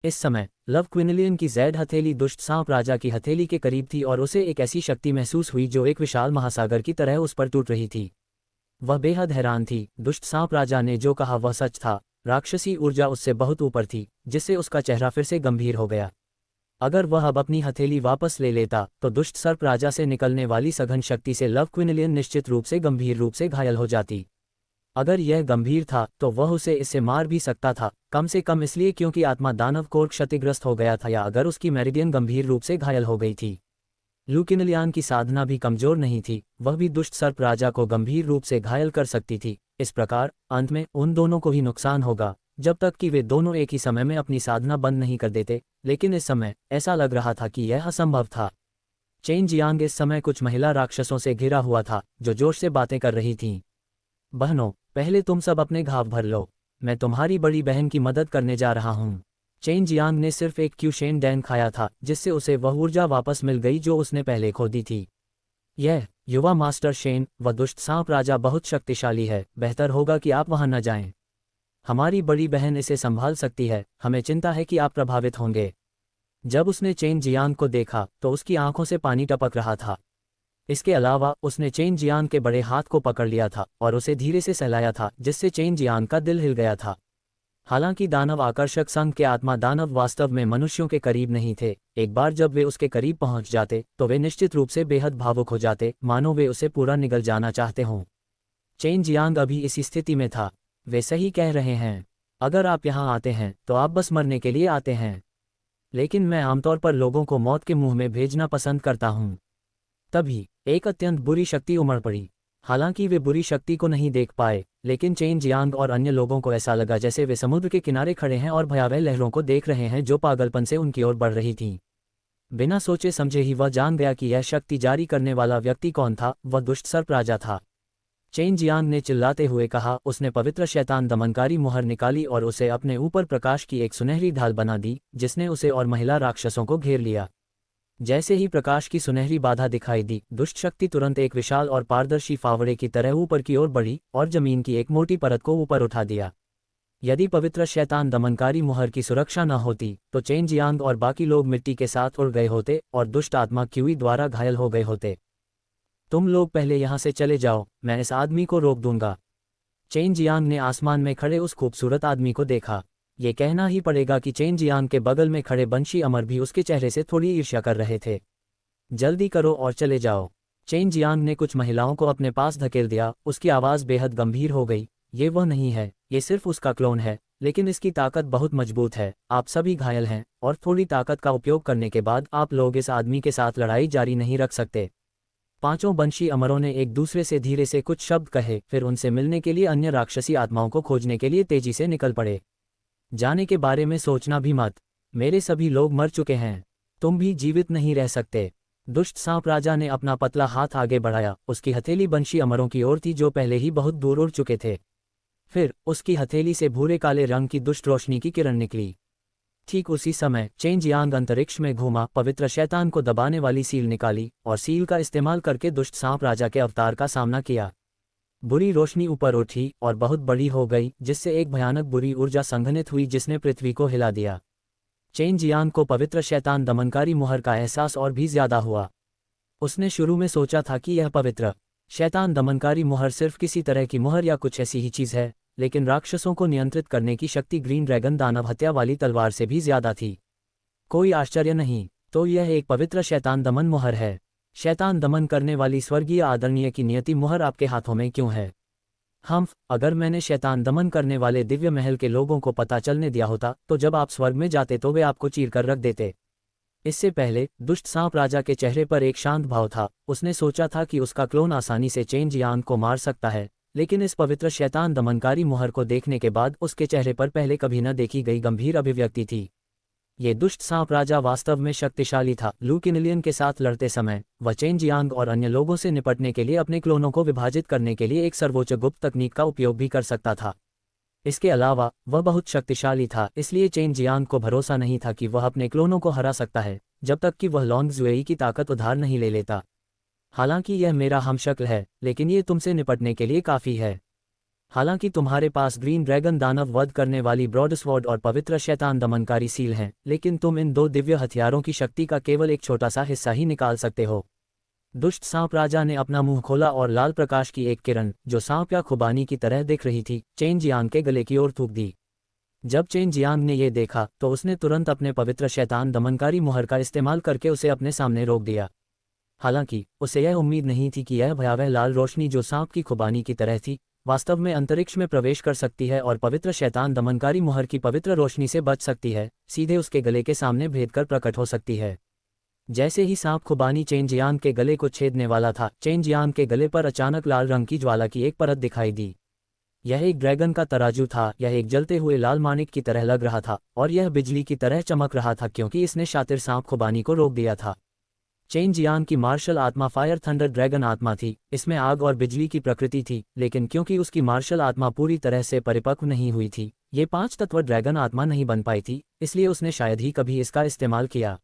इस समय लव क्विनलियन की जैड हथेली दुष्ट सांप राजा की हथेली के करीब थी और उसे एक ऐसी शक्ति महसूस हुई जो एक विशाल महासागर की तरह उस पर टूट रही थी। वह बेहद हैरान थी। दुष्ट सांप राजा ने जो कहा वह सच था। राक्षसी ऊर्जा उससे बहुत ऊपर थी, जिससे उसका चेहरा फिर से गंभीर हो गया। अगर वह अब अपनी हथेली वापस ले लेता तो दुष्ट सर्प राजा से निकलने वाली सघन शक्ति से लव क्विनलियन निश्चित रूप से गंभीर रूप से घायल हो जाती। अगर यह गंभीर था तो वह उसे इससे मार भी सकता था, कम से कम इसलिए क्योंकि आत्मा दानव कोर क्षतिग्रस्त हो गया था या अगर उसकी मेरिडियन गंभीर रूप से घायल हो गई थी। लुकिनलियान की साधना भी कमजोर नहीं थी, वह भी दुष्ट सर्प राजा को गंभीर रूप से घायल कर सकती थी। इस प्रकार अंत में उन दोनों को ही नुकसान होगा, जब तक कि वे दोनों एक ही समय में अपनी साधना बंद नहीं कर देते। लेकिन इस समय ऐसा लग रहा था कि यह असंभव था। चेन जियांग इस समय कुछ महिला राक्षसों से घिरा हुआ था जो जोर से बातें कर रही थीं। बहनों, पहले तुम सब अपने घाव भर लो, मैं तुम्हारी बड़ी बहन की मदद करने जा रहा हूँ। चेन जियांग ने सिर्फ एक क्यूशेन डैन खाया था जिससे उसे वह ऊर्जा वापस मिल गई जो उसने पहले खो दी थी। यह युवा मास्टर शेन, वह दुष्ट सांप राजा बहुत शक्तिशाली है, बेहतर होगा कि आप वहां न जाएं। हमारी बड़ी बहन इसे संभाल सकती है, हमें चिंता है कि आप प्रभावित होंगे। जब उसने चेन जियांग को देखा तो उसकी आंखों से पानी टपक रहा था। इसके अलावा उसने चेन जियांग के बड़े हाथ को पकड़ लिया था और उसे धीरे से सहलाया था, जिससे चेन जियांग का दिल हिल गया था। हालांकि दानव आकर्षक संघ के आत्मा दानव वास्तव में मनुष्यों के करीब नहीं थे। एक बार जब वे उसके करीब पहुंच जाते तो वे निश्चित रूप से बेहद भावुक हो जाते, मानो वे उसे पूरा निगल जाना चाहते हों। चेन जियांग अभी इसी स्थिति में था। वे सही कह रहे हैं, अगर आप यहाँ आते हैं तो आप बस मरने के लिए आते हैं, लेकिन मैं आमतौर पर लोगों को मौत के मुंह में भेजना पसंद करता हूँ। तभी एक अत्यंत बुरी शक्ति उमड़ पड़ी। हालांकि वे बुरी शक्ति को नहीं देख पाए, लेकिन चेन जियांग और अन्य लोगों को ऐसा लगा जैसे वे समुद्र के किनारे खड़े हैं और भयावह लहरों को देख रहे हैं जो पागलपन से उनकी ओर बढ़ रही थीं। बिना सोचे समझे ही वह जान गया कि यह शक्ति जारी करने वाला व्यक्ति कौन था। वह दुष्ट सर्प राजा था। चेन जियांग ने चिल्लाते हुए कहा। उसने पवित्र शैतान दमनकारी मुहर निकाली और उसे अपने ऊपर प्रकाश की एक सुनहरी ढाल बना दी, जिसने उसे और महिला राक्षसों को घेर लिया। जैसे ही प्रकाश की सुनहरी बाधा दिखाई दी, दुष्ट शक्ति तुरंत एक विशाल और पारदर्शी फावड़े की तरह ऊपर की ओर बढ़ी और जमीन की एक मोटी परत को ऊपर उठा दिया। यदि पवित्र शैतान दमनकारी मुहर की सुरक्षा न होती तो चेन जियांग और बाकी लोग मिट्टी के साथ उड़ गए होते और दुष्ट आत्मा क्यूई द्वारा घायल हो गए होते। तुम लोग पहले यहाँ से चले जाओ, मैं इस आदमी को रोक दूंगा। चेन जियांग ने आसमान में खड़े उस खूबसूरत आदमी को देखा। ये कहना ही पड़ेगा कि चेन जियांग के बगल में खड़े बंशी अमर भी उसके चेहरे से थोड़ी ईर्ष्या कर रहे थे। जल्दी करो और चले जाओ। चेन जियांग ने कुछ महिलाओं को अपने पास धकेल दिया। उसकी आवाज़ बेहद गंभीर हो गई। ये वह नहीं है, ये सिर्फ उसका क्लोन है, लेकिन इसकी ताकत बहुत मजबूत है। आप सभी घायल हैं और थोड़ी ताकत का उपयोग करने के बाद आप लोग इस आदमी के साथ लड़ाई जारी नहीं रख सकते। पांचों बंशी अमरों ने एक दूसरे से धीरे से कुछ शब्द कहे, फिर उनसे मिलने के लिए अन्य राक्षसी आत्माओं को खोजने के लिए तेजी से निकल पड़े। जाने के बारे में सोचना भी मत, मेरे सभी लोग मर चुके हैं, तुम भी जीवित नहीं रह सकते। दुष्ट सांप राजा ने अपना पतला हाथ आगे बढ़ाया। उसकी हथेली बंशी अमरों की ओर थी जो पहले ही बहुत दूर उड़ चुके थे। फिर उसकी हथेली से भूरे काले रंग की दुष्ट रोशनी की किरण निकली। ठीक उसी समय चेन जियांग अंतरिक्ष में घूमा, पवित्र शैतान को दबाने वाली सील निकाली और सील का इस्तेमाल करके दुष्ट सांप राजा के अवतार का सामना किया। बुरी रोशनी ऊपर उठी और बहुत बड़ी हो गई, जिससे एक भयानक बुरी ऊर्जा संघनित हुई जिसने पृथ्वी को हिला दिया। चेन जियांग को पवित्र शैतान दमनकारी मुहर का एहसास और भी ज्यादा हुआ। उसने शुरू में सोचा था कि यह पवित्र शैतान दमनकारी मुहर सिर्फ किसी तरह की मुहर या कुछ ऐसी ही चीज है, लेकिन राक्षसों को नियंत्रित करने की शक्ति ग्रीन ड्रैगन दानव हत्या वाली तलवार से भी ज्यादा थी। कोई आश्चर्य नहीं, तो यह एक पवित्र शैतान दमन मुहर है। शैतान दमन करने वाली स्वर्गीय आदरणीय की नियति मुहर आपके हाथों में क्यों है? अगर मैंने शैतान दमन करने वाले दिव्य महल के लोगों को पता चलने दिया होता तो जब आप स्वर्ग में जाते तो वे आपको चीर कर रख देते। इससे पहले दुष्ट सांप राजा के चेहरे पर एक शांत भाव था। उसने सोचा था कि उसका क्लोन आसानी से चेन जियांग को मार सकता है, लेकिन इस पवित्र शैतान दमनकारी मुहर को देखने के बाद उसके चेहरे पर पहले कभी न देखी गई गंभीर अभिव्यक्ति थी। ये दुष्ट सांप राजा वास्तव में शक्तिशाली था। लुकिनलियन के साथ लड़ते समय वह चेन जियांग और अन्य लोगों से निपटने के लिए अपने क्लोनों को विभाजित करने के लिए एक सर्वोच्च गुप्त तकनीक का उपयोग भी कर सकता था। इसके अलावा वह बहुत शक्तिशाली था, इसलिए चेन जियांग को भरोसा नहीं था कि वह अपने क्लोनों को हरा सकता है जब तक कि वह लॉन्ग जुएई की ताकत उधार नहीं ले लेता। हालांकि यह मेरा हमशक्ल है, लेकिन ये तुमसे निपटने के लिए काफ़ी है। हालांकि तुम्हारे पास ग्रीन ड्रैगन दानव वध करने वाली ब्रॉडस्वॉर्ड और पवित्र शैतान दमनकारी सील हैं, लेकिन तुम इन 2 दिव्य हथियारों की शक्ति का केवल एक छोटा सा हिस्सा ही निकाल सकते हो। दुष्ट सांप राजा ने अपना मुंह खोला और लाल प्रकाश की एक किरण, जो सांप या खुबानी की तरह दिख रही थी, चेन जियांग के गले की ओर थूक दी। जब चेन जियांग ने यह देखा तो उसने तुरंत अपने पवित्र शैतान दमनकारी मुहर का इस्तेमाल करके उसे अपने सामने रोक दिया। हालांकि उसे यह उम्मीद नहीं थी कि यह भयावह लाल रोशनी जो सांप की खुबानी की तरह थी, वास्तव में अंतरिक्ष में प्रवेश कर सकती है और पवित्र शैतान दमनकारी मुहर की पवित्र रोशनी से बच सकती है, सीधे उसके गले के सामने भेद कर प्रकट हो सकती है। जैसे ही सांप खुबानी चेन जियांग के गले को छेदने वाला था, चेन जियांग के गले पर अचानक लाल रंग की ज्वाला की एक परत दिखाई दी। यह एक ड्रैगन का तराजू था। यह एक जलते हुए लाल माणिक की तरह लग रहा था और यह बिजली की तरह चमक रहा था क्योंकि इसने शातिर सांप खुबानी को रोक दिया था। चेन जियांग की मार्शल आत्मा फायर थंडर ड्रैगन आत्मा थी। इसमें आग और बिजली की प्रकृति थी, लेकिन क्योंकि उसकी मार्शल आत्मा पूरी तरह से परिपक्व नहीं हुई थी, ये 5 तत्व ड्रैगन आत्मा नहीं बन पाई थी, इसलिए उसने शायद ही कभी इसका इस्तेमाल किया।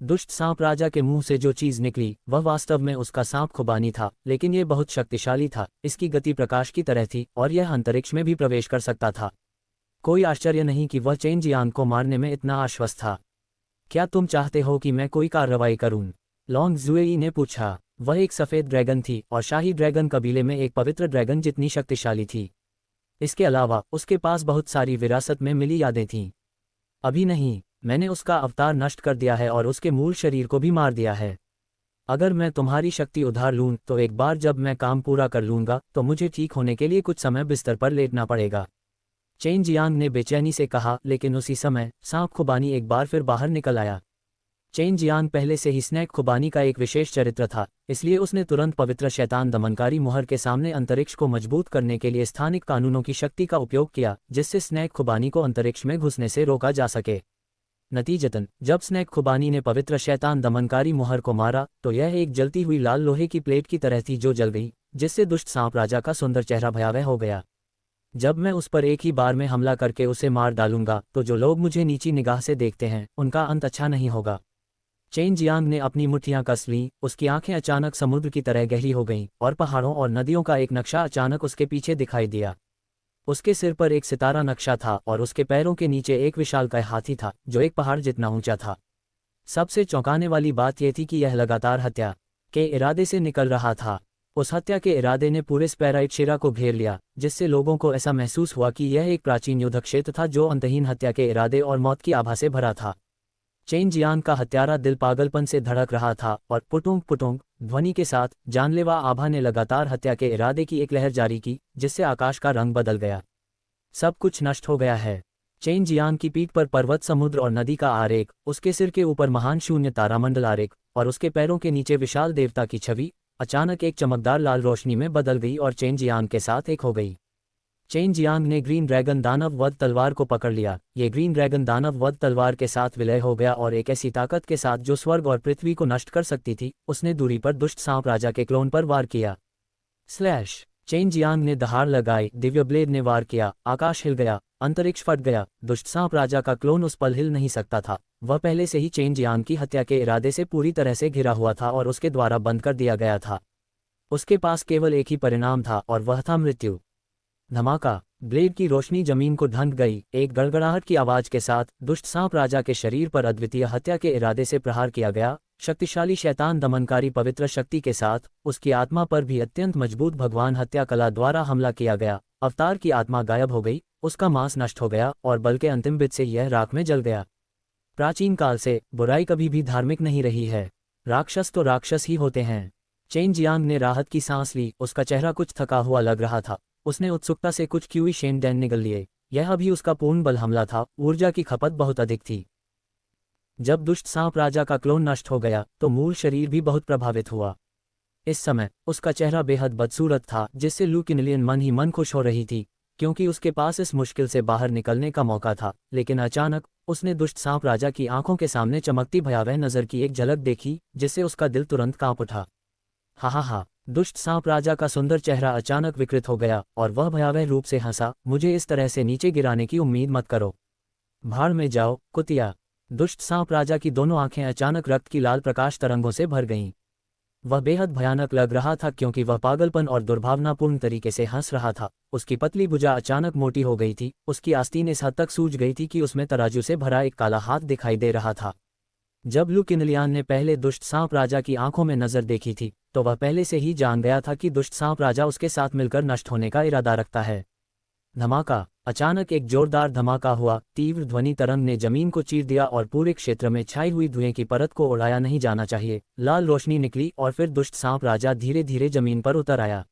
दुष्ट सांप राजा के मुंह से जो चीज निकली वह वास्तव में उसका सांप खुबानी था, लेकिन यह बहुत शक्तिशाली था। इसकी गति प्रकाश की तरह थी और यह अंतरिक्ष में भी प्रवेश कर सकता था। कोई आश्चर्य नहीं कि वह चेन जियांग को मारने में इतना आश्वस्त था। क्या तुम चाहते हो कि मैं कोई कार्रवाई करूं? लॉन्ग जुएई ने पूछा। वह एक सफ़ेद ड्रैगन थी और शाही ड्रैगन कबीले में एक पवित्र ड्रैगन जितनी शक्तिशाली थी। इसके अलावा उसके पास बहुत सारी विरासत में मिली यादें थीं। अभी नहीं, मैंने उसका अवतार नष्ट कर दिया है और उसके मूल शरीर को भी मार दिया है। अगर मैं तुम्हारी शक्ति उधार लूं तो एक बार जब मैं काम पूरा कर लूंगा तो मुझे ठीक होने के लिए कुछ समय बिस्तर पर लेटना पड़ेगा। चेन जियांग ने बेचैनी से कहा, लेकिन उसी समय सांप खुबानी एक बार फिर बाहर निकल आया। चेन जियांग पहले से ही स्नैक खुबानी का एक विशेष चरित्र था, इसलिए उसने तुरंत पवित्र शैतान दमनकारी मुहर के सामने अंतरिक्ष को मजबूत करने के लिए स्थानिक कानूनों की शक्ति का उपयोग किया, जिससे स्नैक खुबानी को अंतरिक्ष में घुसने से रोका जा सके। नतीजतन जब स्नैक खुबानी ने पवित्र शैतान दमनकारी मुहर को मारा तो यह एक जलती हुई लाल लोहे की प्लेट की तरह थी जो जल गई, जिससे दुष्ट सांप राजा का सुंदर चेहरा भयावह हो गया। जब मैं उस पर एक ही बार में हमला करके उसे मार डालूंगा तो जो लोग मुझे नीची निगाह से देखते हैं उनका अंत अच्छा नहीं होगा। चेन जियांग ने अपनी मुट्ठियां कस लीं। उसकी आंखें अचानक समुद्र की तरह गहरी हो गईं और पहाड़ों और नदियों का एक नक्शा अचानक उसके पीछे दिखाई दिया। उसके सिर पर एक सितारा नक्शा था और उसके पैरों के नीचे एक विशालकाय हाथी था जो एक पहाड़ जितना ऊंचा था। सबसे चौंकाने वाली बात यह थी कि यह लगातार हत्या के इरादे से निकल रहा था। उस हत्या के इरादे ने पूरे स्पैराइट शिरा को घेर लिया, जिससे लोगों को ऐसा महसूस हुआ कि यह एक प्राचीन युद्ध क्षेत्र था जो अंतहीन हत्या के इरादे और मौत की आभा से भरा था। चेन जियांग का हत्यारा दिल पागलपन से धड़क रहा था और पुटुंग पुटुंग ध्वनि के साथ जानलेवा आभा ने लगातार हत्या के इरादे की एक लहर जारी की, जिससे आकाश का रंग बदल गया। सब कुछ नष्ट हो गया है। चेन जियांग की पीठ पर पर्वत, समुद्र और नदी का आरेख, उसके सिर के ऊपर महान शून्य तारामंडल आरेख और उसके पैरों के नीचे विशाल देवता की छवि अचानक एक चमकदार लाल रोशनी में बदल गई और चेन जियांग के साथ एक हो गई। चेन जियांग ने ग्रीन ड्रैगन दानव वध तलवार को पकड़ लिया। ये ग्रीन ड्रैगन दानव वध तलवार के साथ विलय हो गया और एक ऐसी ताकत के साथ जो स्वर्ग और पृथ्वी को नष्ट कर सकती थी, उसने दूरी पर दुष्ट सांप राजा के क्लोन पर वार किया। स्लैश! चेन जियांग ने दहाड़ लगाई, दिव्य ब्लेड ने वार किया, आकाश हिल गया, अंतरिक्ष फट गया। दुष्ट सांप राजा का क्लोन उस पल हिल नहीं सकता था। वह पहले से ही चेन जियांग की हत्या के इरादे से पूरी तरह से घिरा हुआ था और उसके द्वारा बंद कर दिया गया था। उसके पास केवल एक ही परिणाम था और वह था मृत्यु। धमाका! ब्लेड की रोशनी जमीन को ढंक गई। एक गड़गड़ाहट की आवाज के साथ दुष्ट सांप राजा के शरीर पर अद्वितीय हत्या के इरादे से प्रहार किया गया। शक्तिशाली शैतान दमनकारी पवित्र शक्ति के साथ उसकी आत्मा पर भी अत्यंत मजबूत भगवान हत्या कला द्वारा हमला किया गया। अवतार की आत्मा गायब हो गई, उसका मांस नष्ट हो गया और बल के अंतिम बिंदु से यह राख में जल गया। प्राचीन काल से बुराई कभी भी धार्मिक नहीं रही है। राक्षस तो राक्षस ही होते हैं। चेन जियांग ने राहत की सांस ली। उसका चेहरा कुछ थका हुआ लग रहा था। उसने उत्सुकता से कुछ क्यूई शेनडेन निगल लिए। यह अभी उसका पूर्ण बल हमला था। ऊर्जा की खपत बहुत अधिक थी। जब दुष्ट सांप राजा का क्लोन नष्ट हो गया तो मूल शरीर भी बहुत प्रभावित हुआ। इस समय उसका चेहरा बेहद बदसूरत था, जिससे लू किनलियन मन ही मन खुश हो रही थी क्योंकि उसके पास इस मुश्किल से बाहर निकलने का मौका था। लेकिन अचानक उसने दुष्ट सांप राजा की आंखों के सामने चमकती भयावह नज़र की एक झलक देखी, जिससे उसका दिल तुरंत कांप उठा। हा! दुष्ट सांप राजा का सुंदर चेहरा अचानक विकृत हो गया और वह भयावह रूप से हंसा। मुझे इस तरह से नीचे गिराने की उम्मीद मत करो। भाड़ में जाओ, कुतिया! दुष्ट सांप राजा की दोनों आंखें अचानक रक्त की लाल प्रकाश तरंगों से भर गईं। वह बेहद भयानक लग रहा था क्योंकि वह पागलपन और दुर्भावनापूर्ण तरीके से हंस रहा था। उसकी पतली भुजा अचानक मोटी हो गई थी, उसकी आस्तीन इस हद तक सूज गई थी कि उसमें तराजू से भरा एक काला हाथ दिखाई दे रहा था। जब लू किनलियान ने पहले दुष्ट सांप राजा की आंखों में नजर देखी थी, तो वह पहले से ही जान गया था कि दुष्ट सांप राजा उसके साथ मिलकर नष्ट होने का इरादा रखता है। धमाका! अचानक एक जोरदार धमाका हुआ, तीव्र ध्वनि तरंग ने जमीन को चीर दिया और पूरे क्षेत्र में छाई हुई धुएं की परत को उड़ाया नहीं जाना चाहिए। लाल रोशनी निकली और फिर दुष्ट सांप राजा धीरे धीरे जमीन पर उतर आया।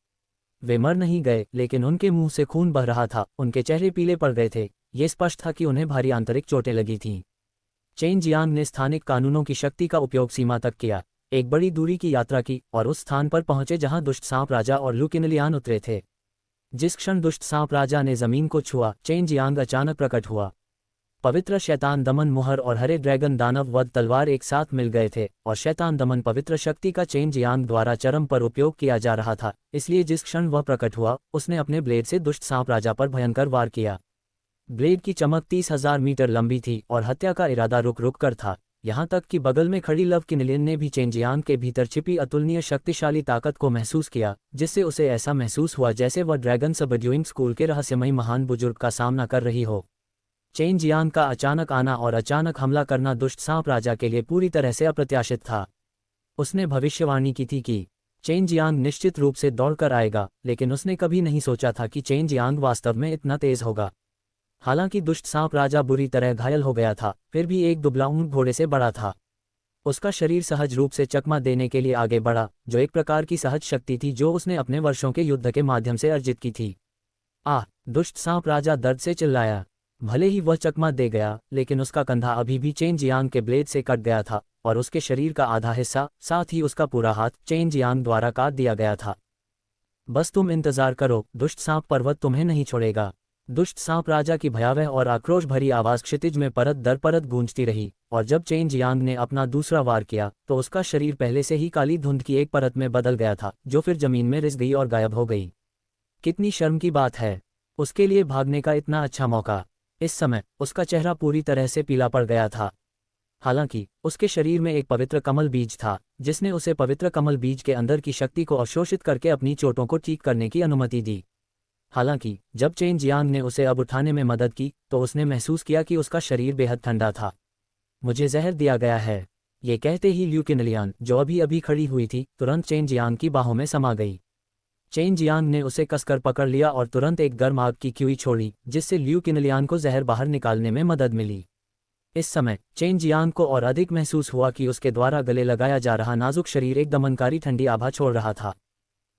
वे मर नहीं गए, लेकिन उनके मुंह से खून बह रहा था, उनके चेहरे पीले पड़ गए थे। ये स्पष्ट था कि उन्हें भारी आंतरिक चोटें लगी थीं। चेन जियांग ने स्थानिक कानूनों की शक्ति का उपयोग सीमा तक किया, एक बड़ी दूरी की यात्रा की और उस स्थान पर पहुंचे जहां दुष्ट सांप राजा और लू किनलियान उतरे थे। जिस क्षण दुष्ट सांप राजा ने जमीन को छुआ, चेन जियांग अचानक प्रकट हुआ। पवित्र शैतान दमन मुहर और हरे ड्रैगन दानव वध तलवार एक साथ मिल गए थे और शैतान दमन पवित्र शक्ति का चेन जियांग द्वारा चरम पर उपयोग किया जा रहा था। इसलिए जिस क्षण वह प्रकट हुआ, उसने अपने ब्लेड से दुष्ट सांप राजा पर भयंकर वार किया। ब्लेड की चमक 30,000 मीटर लंबी थी और हत्या का इरादा रुक रुक कर था। यहाँ तक कि बगल में खड़ी लव किनलियन ने भी चेन जियांग के भीतर छिपी अतुलनीय शक्तिशाली ताकत को महसूस किया, जिससे उसे ऐसा महसूस हुआ जैसे वह ड्रैगन सबड्यूइंग स्कूल के रहस्यमयी महान बुजुर्ग का सामना कर रही हो। चेन जियांग का अचानक आना और अचानक हमला करना दुष्ट सांप राजा के लिए पूरी तरह से अप्रत्याशित था। उसने भविष्यवाणी की थी कि चेन जियांग निश्चित रूप से दौड़कर आएगा, लेकिन उसने कभी नहीं सोचा था कि चेन जियांग वास्तव में इतना तेज होगा। हालांकि दुष्ट सांप राजा बुरी तरह घायल हो गया था, फिर भी एक दुबला ऊंट घोड़े से बड़ा था। उसका शरीर सहज रूप से चकमा देने के लिए आगे बढ़ा, जो एक प्रकार की सहज शक्ति थी जो उसने अपने वर्षों के युद्ध के माध्यम से अर्जित की थी। दुष्ट सांप राजा दर्द से चिल्लाया। भले ही वह चकमा दे गया, लेकिन उसका कंधा अभी भी चेन जियांग के ब्लेड से कट गया था और उसके शरीर का आधा हिस्सा, साथ ही उसका पूरा हाथ चेन जियांग द्वारा काट दिया गया था। बस तुम इंतजार करो, दुष्ट सांप पर्वत तुम्हें नहीं छोड़ेगा। दुष्ट सांप राजा की भयावह और आक्रोश भरी आवाज क्षितिज में परत दर परत गूंजती रही, और जब चेन जियांग ने अपना दूसरा वार किया तो उसका शरीर पहले से ही काली धुंध की एक परत में बदल गया था, जो फिर जमीन में रिस गई और गायब हो गई। कितनी शर्म की बात है, उसके लिए भागने का इतना अच्छा मौका। इस समय उसका चेहरा पूरी तरह से पीला पड़ गया था। हालांकि उसके शरीर में एक पवित्र कमल बीज था, जिसने उसे पवित्र कमल बीज के अंदर की शक्ति को अवशोषित करके अपनी चोटों को ठीक करने की अनुमति दी। हालांकि जब चेन जियांग ने उसे अब उठाने में मदद की, तो उसने महसूस किया कि उसका शरीर बेहद ठंडा था। मुझे जहर दिया गया है, ये कहते ही ल्यू किनलियान, जो अभी अभी खड़ी हुई थी, तुरंत चेन जियांग की बाहों में समा गई। चेन जियांग ने उसे कसकर पकड़ लिया और तुरंत एक गर्म आग की क्यूई छोड़ी, जिससे ल्यू किनलियान को जहर बाहर निकालने में मदद मिली। इस समय चेन जियांग को और अधिक महसूस हुआ कि उसके द्वारा गले लगाया जा रहा नाजुक शरीर एक दमनकारी ठंडी आभा छोड़ रहा था।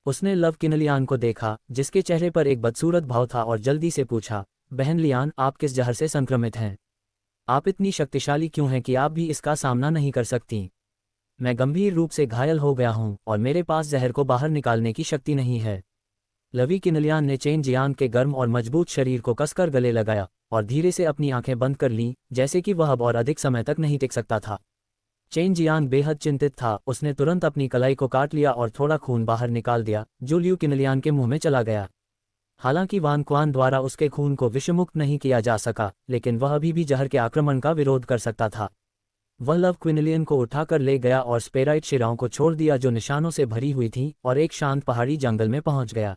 उसने लव किनलियान को देखा, जिसके चेहरे पर एक बदसूरत भाव था, और जल्दी से पूछा, बहन लियान, आप किस जहर से संक्रमित हैं? आप इतनी शक्तिशाली क्यों हैं कि आप भी इसका सामना नहीं कर सकती? मैं गंभीर रूप से घायल हो गया हूं और मेरे पास जहर को बाहर निकालने की शक्ति नहीं है। लवी किनलियान ने चेन जियांग के गर्म और मजबूत शरीर को कसकर गले लगाया और धीरे से अपनी आंखें बंद कर लीं, जैसे कि वह अब और अधिक समय तक नहीं टिक सकता था। चेन जियांग बेहद चिंतित था। उसने तुरंत अपनी कलाई को काट लिया और थोड़ा खून बाहर निकाल दिया, जो ल्यू किनलियान के मुंह में चला गया। हालांकि वान क्वान द्वारा उसके खून को विषमुक्त नहीं किया जा सका, लेकिन वह अभी भी जहर के आक्रमण का विरोध कर सकता था। वह लव क्विनलियन को उठाकर ले गया और स्पेराइट शिराओं को छोड़ दिया जो निशानों से भरी हुई थीं, और एक शांत पहाड़ी जंगल में पहुंच गया।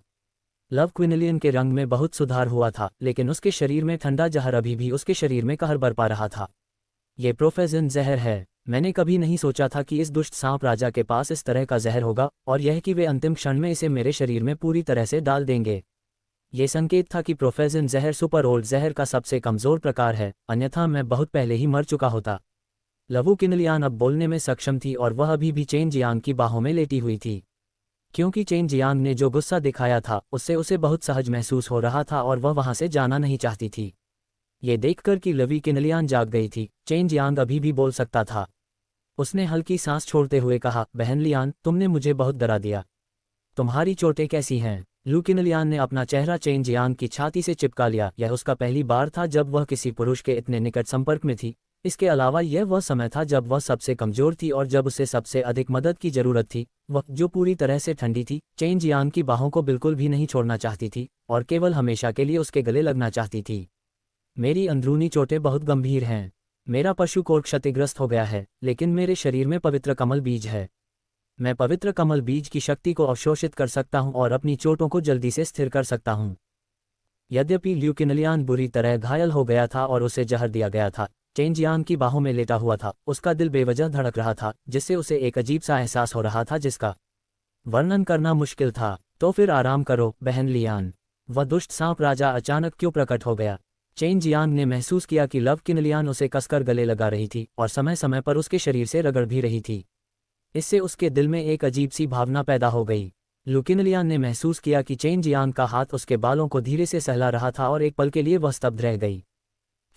लव क्विनलियन के रंग में बहुत सुधार हुआ था, लेकिन उसके शरीर में ठंडा जहर अभी भी उसके शरीर में कहर बरपा रहा था। ये प्रोफेजन जहर है। मैंने कभी नहीं सोचा था कि इस दुष्ट सांप राजा के पास इस तरह का जहर होगा, और यह कि वे अंतिम क्षण में इसे मेरे शरीर में पूरी तरह से डाल देंगे। ये संकेत था कि प्रोफेजन जहर सुपर ओल्ड जहर का सबसे कमजोर प्रकार है, अन्यथा मैं बहुत पहले ही मर चुका होता। लवू किनलियान अब बोलने में सक्षम थी और वह अभी भी चेन जियांग की बाहों में लेटी हुई थी। क्योंकि चेन जियांग ने जो गुस्सा दिखाया था, उससे उसे बहुत सहज महसूस हो रहा था और वह वहां से जाना नहीं चाहती थी। ये देखकर कि लवी किनलियान जाग गई थी, चेन जियांग अभी भी बोल सकता था। उसने हल्की सांस छोड़ते हुए कहा, बहन लियान, तुमने मुझे बहुत डरा दिया। तुम्हारी चोटें कैसी हैं? लू किनलियान ने अपना चेहरा चेन जियांग की छाती से चिपका लिया। यह उसका पहली बार था जब वह किसी पुरुष के इतने निकट संपर्क में थी। इसके अलावा यह वह समय था जब वह सबसे कमजोर थी और जब उसे सबसे अधिक मदद की जरूरत थी। वह जो पूरी तरह से ठंडी थी, चेन जियांग की बाहों को बिल्कुल भी नहीं छोड़ना चाहती थी और केवल हमेशा के लिए उसके गले लगना चाहती थी। मेरी अंदरूनी चोटें बहुत गंभीर हैं। मेरा पशु कोर क्षतिग्रस्त हो गया है, लेकिन मेरे शरीर में पवित्र कमल बीज है। मैं पवित्र कमल बीज की शक्ति को अवशोषित कर सकता हूँ और अपनी चोटों को जल्दी से स्थिर कर सकता हूँ। यद्यपि ल्यू किनलियान बुरी तरह घायल हो गया था और उसे जहर दिया गया था, चेन जियांग की बाहों में लेटा हुआ था। उसका दिल बेवजह धड़क रहा था, जिससे उसे एक अजीब सा एहसास हो रहा था जिसका वर्णन करना मुश्किल था। तो फिर आराम करो, बहन लियान। वह दुष्ट सांप राजा अचानक क्यों प्रकट हो गया? चेन जियांग ने महसूस किया कि लव किनलियान उसे कसकर गले लगा रही थी और समय समय पर उसके शरीर से रगड़ भी रही थी। इससे उसके दिल में एक अजीब सी भावना पैदा हो गई। लू किनलियान ने महसूस किया कि चेन जियांग का हाथ उसके बालों को धीरे से सहला रहा था और एक पल के लिए वह स्तब्ध रह गई।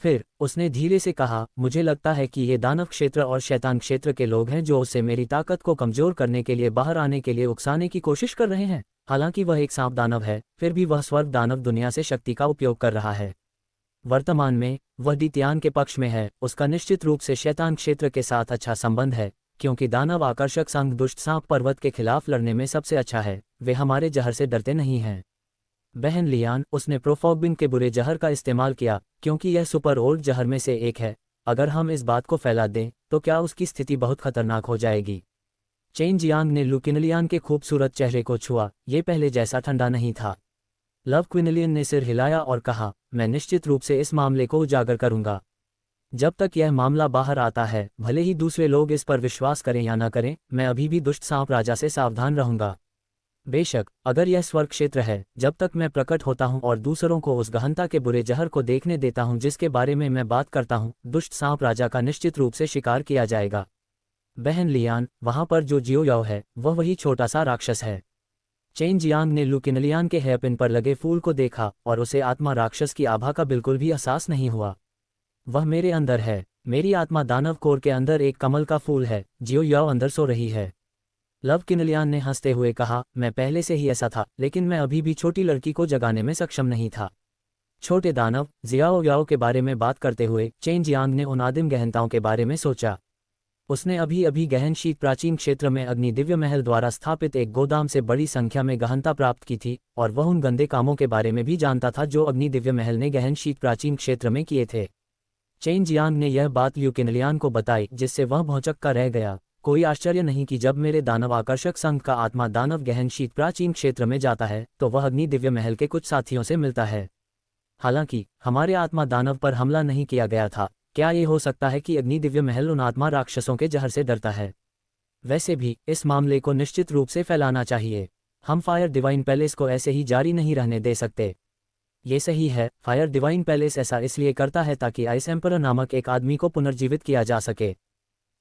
फिर उसने धीरे से कहा, मुझे लगता है कि ये दानव क्षेत्र और शैतान क्षेत्र के लोग हैं जो उससे मेरी ताकत को कमजोर करने के लिए बाहर आने के लिए उकसाने की कोशिश कर रहे हैं। हालांकि वह एक सांप दानव है, फिर भी वह स्वर्ग दानव दुनिया से शक्ति का उपयोग कर रहा है। वर्तमान में वह दीतियान के पक्ष में है। उसका निश्चित रूप से शैतान क्षेत्र के साथ अच्छा संबंध है, क्योंकि दानव आकर्षक संघ दुष्ट सांप पर्वत के खिलाफ लड़ने में सबसे अच्छा है। वे हमारे जहर से डरते नहीं हैं। बहन लियान, उसने प्रोफॉगबिन के बुरे जहर का इस्तेमाल किया, क्योंकि यह सुपर ओल्ड जहर में से एक है। अगर हम इस बात को फैला दें तो क्या उसकी स्थिति बहुत खतरनाक हो जाएगी? चेन जियांग ने लू किनलियान के खूबसूरत चेहरे को छुआ। ये पहले जैसा ठंडा नहीं था। लव क्विनलियन ने सिर हिलाया और कहा, मैं निश्चित रूप से इस मामले को उजागर करूंगा। जब तक यह मामला बाहर आता है, भले ही दूसरे लोग इस पर विश्वास करें या न करें, मैं अभी भी दुष्ट सांप राजा से सावधान रहूंगा। बेशक, अगर यह स्वर्ग क्षेत्र है, जब तक मैं प्रकट होता हूं और दूसरों को उस गहनता के बुरे जहर को देखने देता हूं जिसके बारे में मैं बात करता हूं, दुष्ट सांप राजा का निश्चित रूप से शिकार किया जाएगा। बहन लियान, वहां पर जो जियो याओ है, वह वही छोटा सा राक्षस है। चेन जियांग ने लू किनलियान के हेयरपिन पर लगे फूल को देखा और उसे आत्मा राक्षस की आभा का बिल्कुल भी एहसास नहीं हुआ। वह मेरे अंदर है। मेरी आत्मा दानव कोर के अंदर एक कमल का फूल है। जियो याओ अंदर सो रही है। लव किनलियान ने हंसते हुए कहा, मैं पहले से ही ऐसा था, लेकिन मैं अभी भी छोटी लड़की को जगाने में सक्षम नहीं था। छोटे दानव जियाओ याओ के बारे में बात करते हुए चेन जियांग ने उन आदिम गहनताओं के बारे में सोचा। उसने अभी अभी गहन शीत प्राचीन क्षेत्र में अग्नि दिव्य महल द्वारा स्थापित एक गोदाम से बड़ी संख्या में गहनता प्राप्त की थी, और वह उन गंदे कामों के बारे में भी जानता था जो अग्नि दिव्य महल ने गहन शीत प्राचीन क्षेत्र में किए थे। चेन जियांग ने यह बात ल्यू किनलियान को बताई, जिससे वह भौंचक्का रह गया। कोई आश्चर्य नहीं कि जब मेरे दानव आकर्षक संघ का आत्मा दानव गहन शीत प्राचीन क्षेत्र में जाता है तो वह अग्नि दिव्य महल के कुछ साथियों से मिलता है। हालांकि हमारे आत्मा दानव पर हमला नहीं किया गया था। क्या ये हो सकता है कि अग्नि दिव्य महल उन आत्मा राक्षसों के जहर से डरता है? वैसे भी इस मामले को निश्चित रूप से फैलाना चाहिए। हम फायर डिवाइन पैलेस को ऐसे ही जारी नहीं रहने दे सकते। ये सही है, फायर डिवाइन पैलेस ऐसा इसलिए करता है ताकि आइस एम्परर नामक एक आदमी को पुनर्जीवित किया जा सके।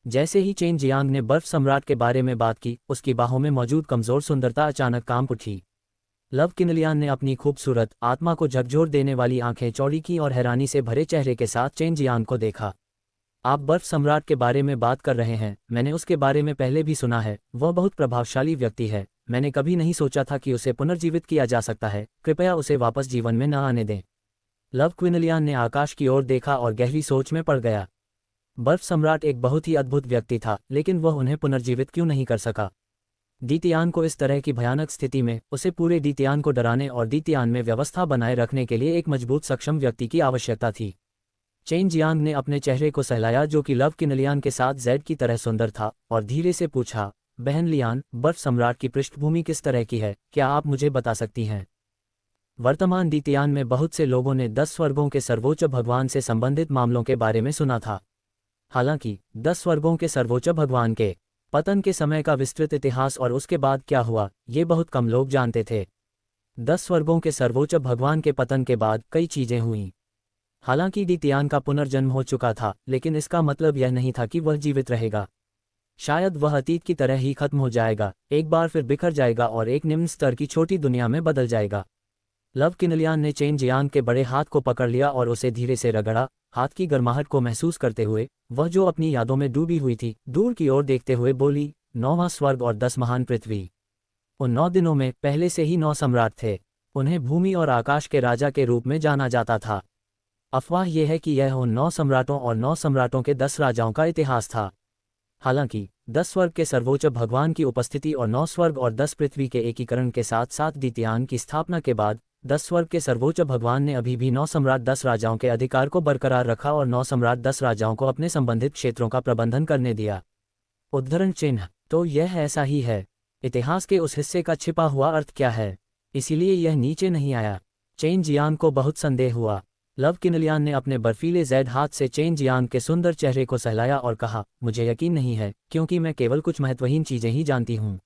जैसे ही चेन जियांग ने बर्फ सम्राट के बारे में बात की, उसकी बाहों में मौजूद कमजोर सुंदरता अचानक कांप उठी। लव किनलियान ने अपनी खूबसूरत, आत्मा को झकझोर देने वाली आंखें चौड़ी की और हैरानी से भरे चेहरे के साथ चेन जियांग को देखा। आप बर्फ सम्राट के बारे में बात कर रहे हैं? मैंने उसके बारे में पहले भी सुना है। वह बहुत प्रभावशाली व्यक्ति है। मैंने कभी नहीं सोचा था कि उसे पुनर्जीवित किया जा सकता है। कृपया उसे वापस जीवन में न आने दें। लव क्विनलियान ने आकाश की ओर देखा और गहरी सोच में पड़ गया। बर्फ सम्राट एक बहुत ही अद्भुत व्यक्ति था, लेकिन वह उन्हें पुनर्जीवित क्यों नहीं कर सका? दीतियान को इस तरह की भयानक स्थिति में उसे पूरे दीतियान को डराने और दीतियान में व्यवस्था बनाए रखने के लिए एक मजबूत सक्षम व्यक्ति की आवश्यकता थी। चेन जियांग ने अपने चेहरे को सहलाया, जो कि लव किनलियान के साथ जेड की तरह सुंदर था, और धीरे से पूछा, बहन लियान, बर्फ सम्राट की पृष्ठभूमि किस तरह की है? क्या आप मुझे बता सकती हैं? वर्तमान दीतियान में बहुत से लोगों ने 10 स्वर्गों के सर्वोच्च भगवान से संबंधित मामलों के बारे में सुना था। हालांकि 10 स्वर्गों के सर्वोच्च भगवान के पतन के समय का विस्तृत इतिहास और उसके बाद क्या हुआ, ये बहुत कम लोग जानते थे। 10 स्वर्गों के सर्वोच्च भगवान के पतन के बाद कई चीजें हुईं। हालांकि दीतियान का पुनर्जन्म हो चुका था, लेकिन इसका मतलब यह नहीं था कि वह जीवित रहेगा। शायद वह अतीत की तरह ही खत्म हो जाएगा, एक बार फिर बिखर जाएगा और एक निम्न स्तर की छोटी दुनिया में बदल जाएगा। लव किनलियान ने चेन जियांग के बड़े हाथ को पकड़ लिया और उसे धीरे से रगड़ा। हाथ की गर्माहट को महसूस करते हुए वह, जो अपनी यादों में डूबी हुई थी, दूर की ओर देखते हुए बोली, 9वां स्वर्ग और 10 महान पृथ्वी। उन 9 दिनों में पहले से ही 9 सम्राट थे। उन्हें भूमि और आकाश के राजा के रूप में जाना जाता था। अफवाह यह है कि यह उन 9 सम्राटों और 9 सम्राटों के 10 राजाओं का इतिहास था। हालांकि 10 स्वर्ग के सर्वोच्च भगवान की उपस्थिति और 9 स्वर्ग और 10 पृथ्वी के एकीकरण के साथ साथ दीतियान की स्थापना के बाद 10 स्वर्ग के सर्वोच्च भगवान ने अभी भी 9 सम्राट 10 राजाओं के अधिकार को बरकरार रखा और 9 सम्राट 10 राजाओं को अपने संबंधित क्षेत्रों का प्रबंधन करने दिया। उद्धरण चिन्ह तो यह ऐसा ही है। इतिहास के उस हिस्से का छिपा हुआ अर्थ क्या है? इसीलिए यह नीचे नहीं आया। चेन जियांग को बहुत संदेह हुआ। लव किनलियान ने अपने बर्फीले जैद हाथ से चेन जियांग के सुंदर चेहरे को सहलाया और कहा, मुझे यकीन नहीं है, क्योंकि मैं केवल कुछ महत्वहीन चीजें ही जानती हूँ।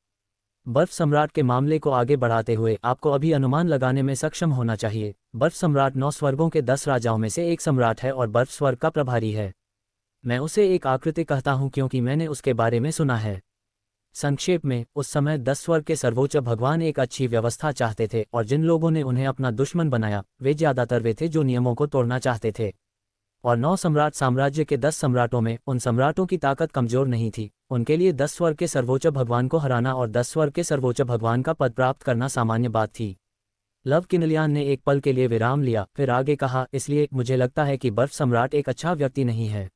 बर्फ सम्राट के मामले को आगे बढ़ाते हुए आपको अभी अनुमान लगाने में सक्षम होना चाहिए। बर्फ सम्राट 9 स्वर्गों के 10 राजाओं में से एक सम्राट है और बर्फ स्वर्ग का प्रभारी है। मैं उसे एक आकृति कहता हूँ क्योंकि मैंने उसके बारे में सुना है। संक्षेप में, उस समय 10 स्वर्ग के सर्वोच्च भगवान एक अच्छी व्यवस्था चाहते थे और जिन लोगों ने उन्हें अपना दुश्मन बनाया वे ज्यादातर वे थे जो नियमों को तोड़ना चाहते थे। और 9 सम्राट साम्राज्य के 10 सम्राटों में उन सम्राटों की ताकत कमजोर नहीं थी। उनके लिए 10 स्वर्ग के सर्वोच्च भगवान को हराना और 10 स्वर्ग के सर्वोच्च भगवान का पद प्राप्त करना सामान्य बात थी। लव किनलियान ने एक पल के लिए विराम लिया, फिर आगे कहा, इसलिए मुझे लगता है कि बर्फ सम्राट एक अच्छा व्यक्ति नहीं है।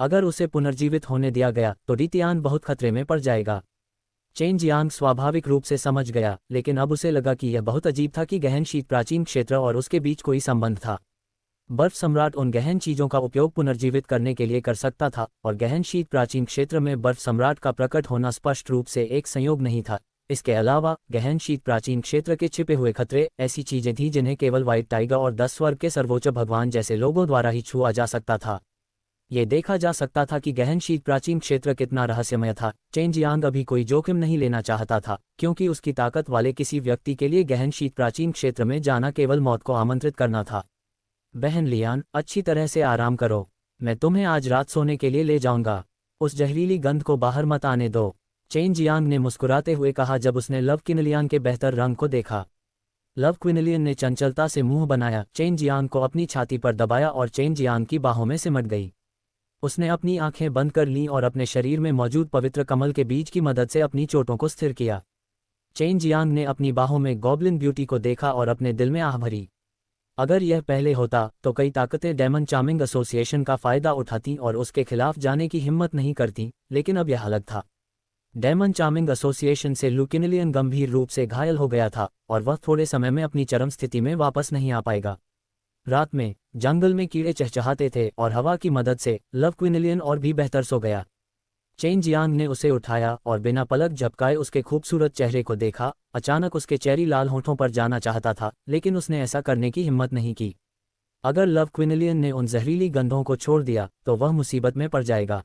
अगर उसे पुनर्जीवित होने दिया गया तो डीतियान बहुत खतरे में पड़ जाएगा। चेन जियांग स्वाभाविक रूप से समझ गया, लेकिन अब उसे लगा कि यह बहुत अजीब था कि गहन शीत प्राचीन क्षेत्र और उसके बीच कोई संबंध था। बर्फ सम्राट उन गहन चीजों का उपयोग पुनर्जीवित करने के लिए कर सकता था और गहन शीत प्राचीन क्षेत्र में बर्फ सम्राट का प्रकट होना स्पष्ट रूप से एक संयोग नहीं था। इसके अलावा गहन शीत प्राचीन क्षेत्र के छिपे हुए खतरे ऐसी चीजें थीं जिन्हें केवल व्हाइट टाइगर और 10 स्वर्ग के सर्वोच्च भगवान जैसे लोगों द्वारा ही छुआ जा सकता था। ये देखा जा सकता था कि गहन शीत प्राचीन क्षेत्र कितना रहस्यमय था। चेन जियांग अभी कोई जोखिम नहीं लेना चाहता था, क्योंकि उसकी ताकत वाले किसी व्यक्ति के लिए गहन शीत प्राचीन क्षेत्र में जाना केवल मौत को आमंत्रित करना था। बहन लियान, अच्छी तरह से आराम करो। मैं तुम्हें आज रात सोने के लिए ले जाऊंगा। उस जहरीली गंध को बाहर मत आने दो। चेन जियांग ने मुस्कुराते हुए कहा जब उसने लव किनलियान के बेहतर रंग को देखा। लव क्विनलियन ने चंचलता से मुंह बनाया, चेन जियांग को अपनी छाती पर दबाया और चेन जियांग की बाहों में सिमट गई। उसने अपनी आंखें बंद कर लीं और अपने शरीर में मौजूद पवित्र कमल के बीज की मदद से अपनी चोटों को स्थिर किया। चेन जियांग ने अपनी बाहों में गॉब्लिन ब्यूटी को देखा और अपने दिल में आह भरी। अगर यह पहले होता तो कई ताकतें डेमन चार्मिंग एसोसिएशन का फायदा उठाती और उसके खिलाफ जाने की हिम्मत नहीं करती, लेकिन अब यह अलग था। डेमन चार्मिंग एसोसिएशन से लू किनलियन गंभीर रूप से घायल हो गया था और वह थोड़े समय में अपनी चरम स्थिति में वापस नहीं आ पाएगा। रात में जंगल में कीड़े चहचहाते थे और हवा की मदद से लव क्विनलियन और भी बेहतर सो गया। चेन जियांग ने उसे उठाया और बिना पलक झपकाए उसके खूबसूरत चेहरे को देखा। अचानक उसके चेरी लाल होठों पर जाना चाहता था, लेकिन उसने ऐसा करने की हिम्मत नहीं की। अगर लव क्विनलियन ने उन जहरीली गंधों को छोड़ दिया तो वह मुसीबत में पड़ जाएगा।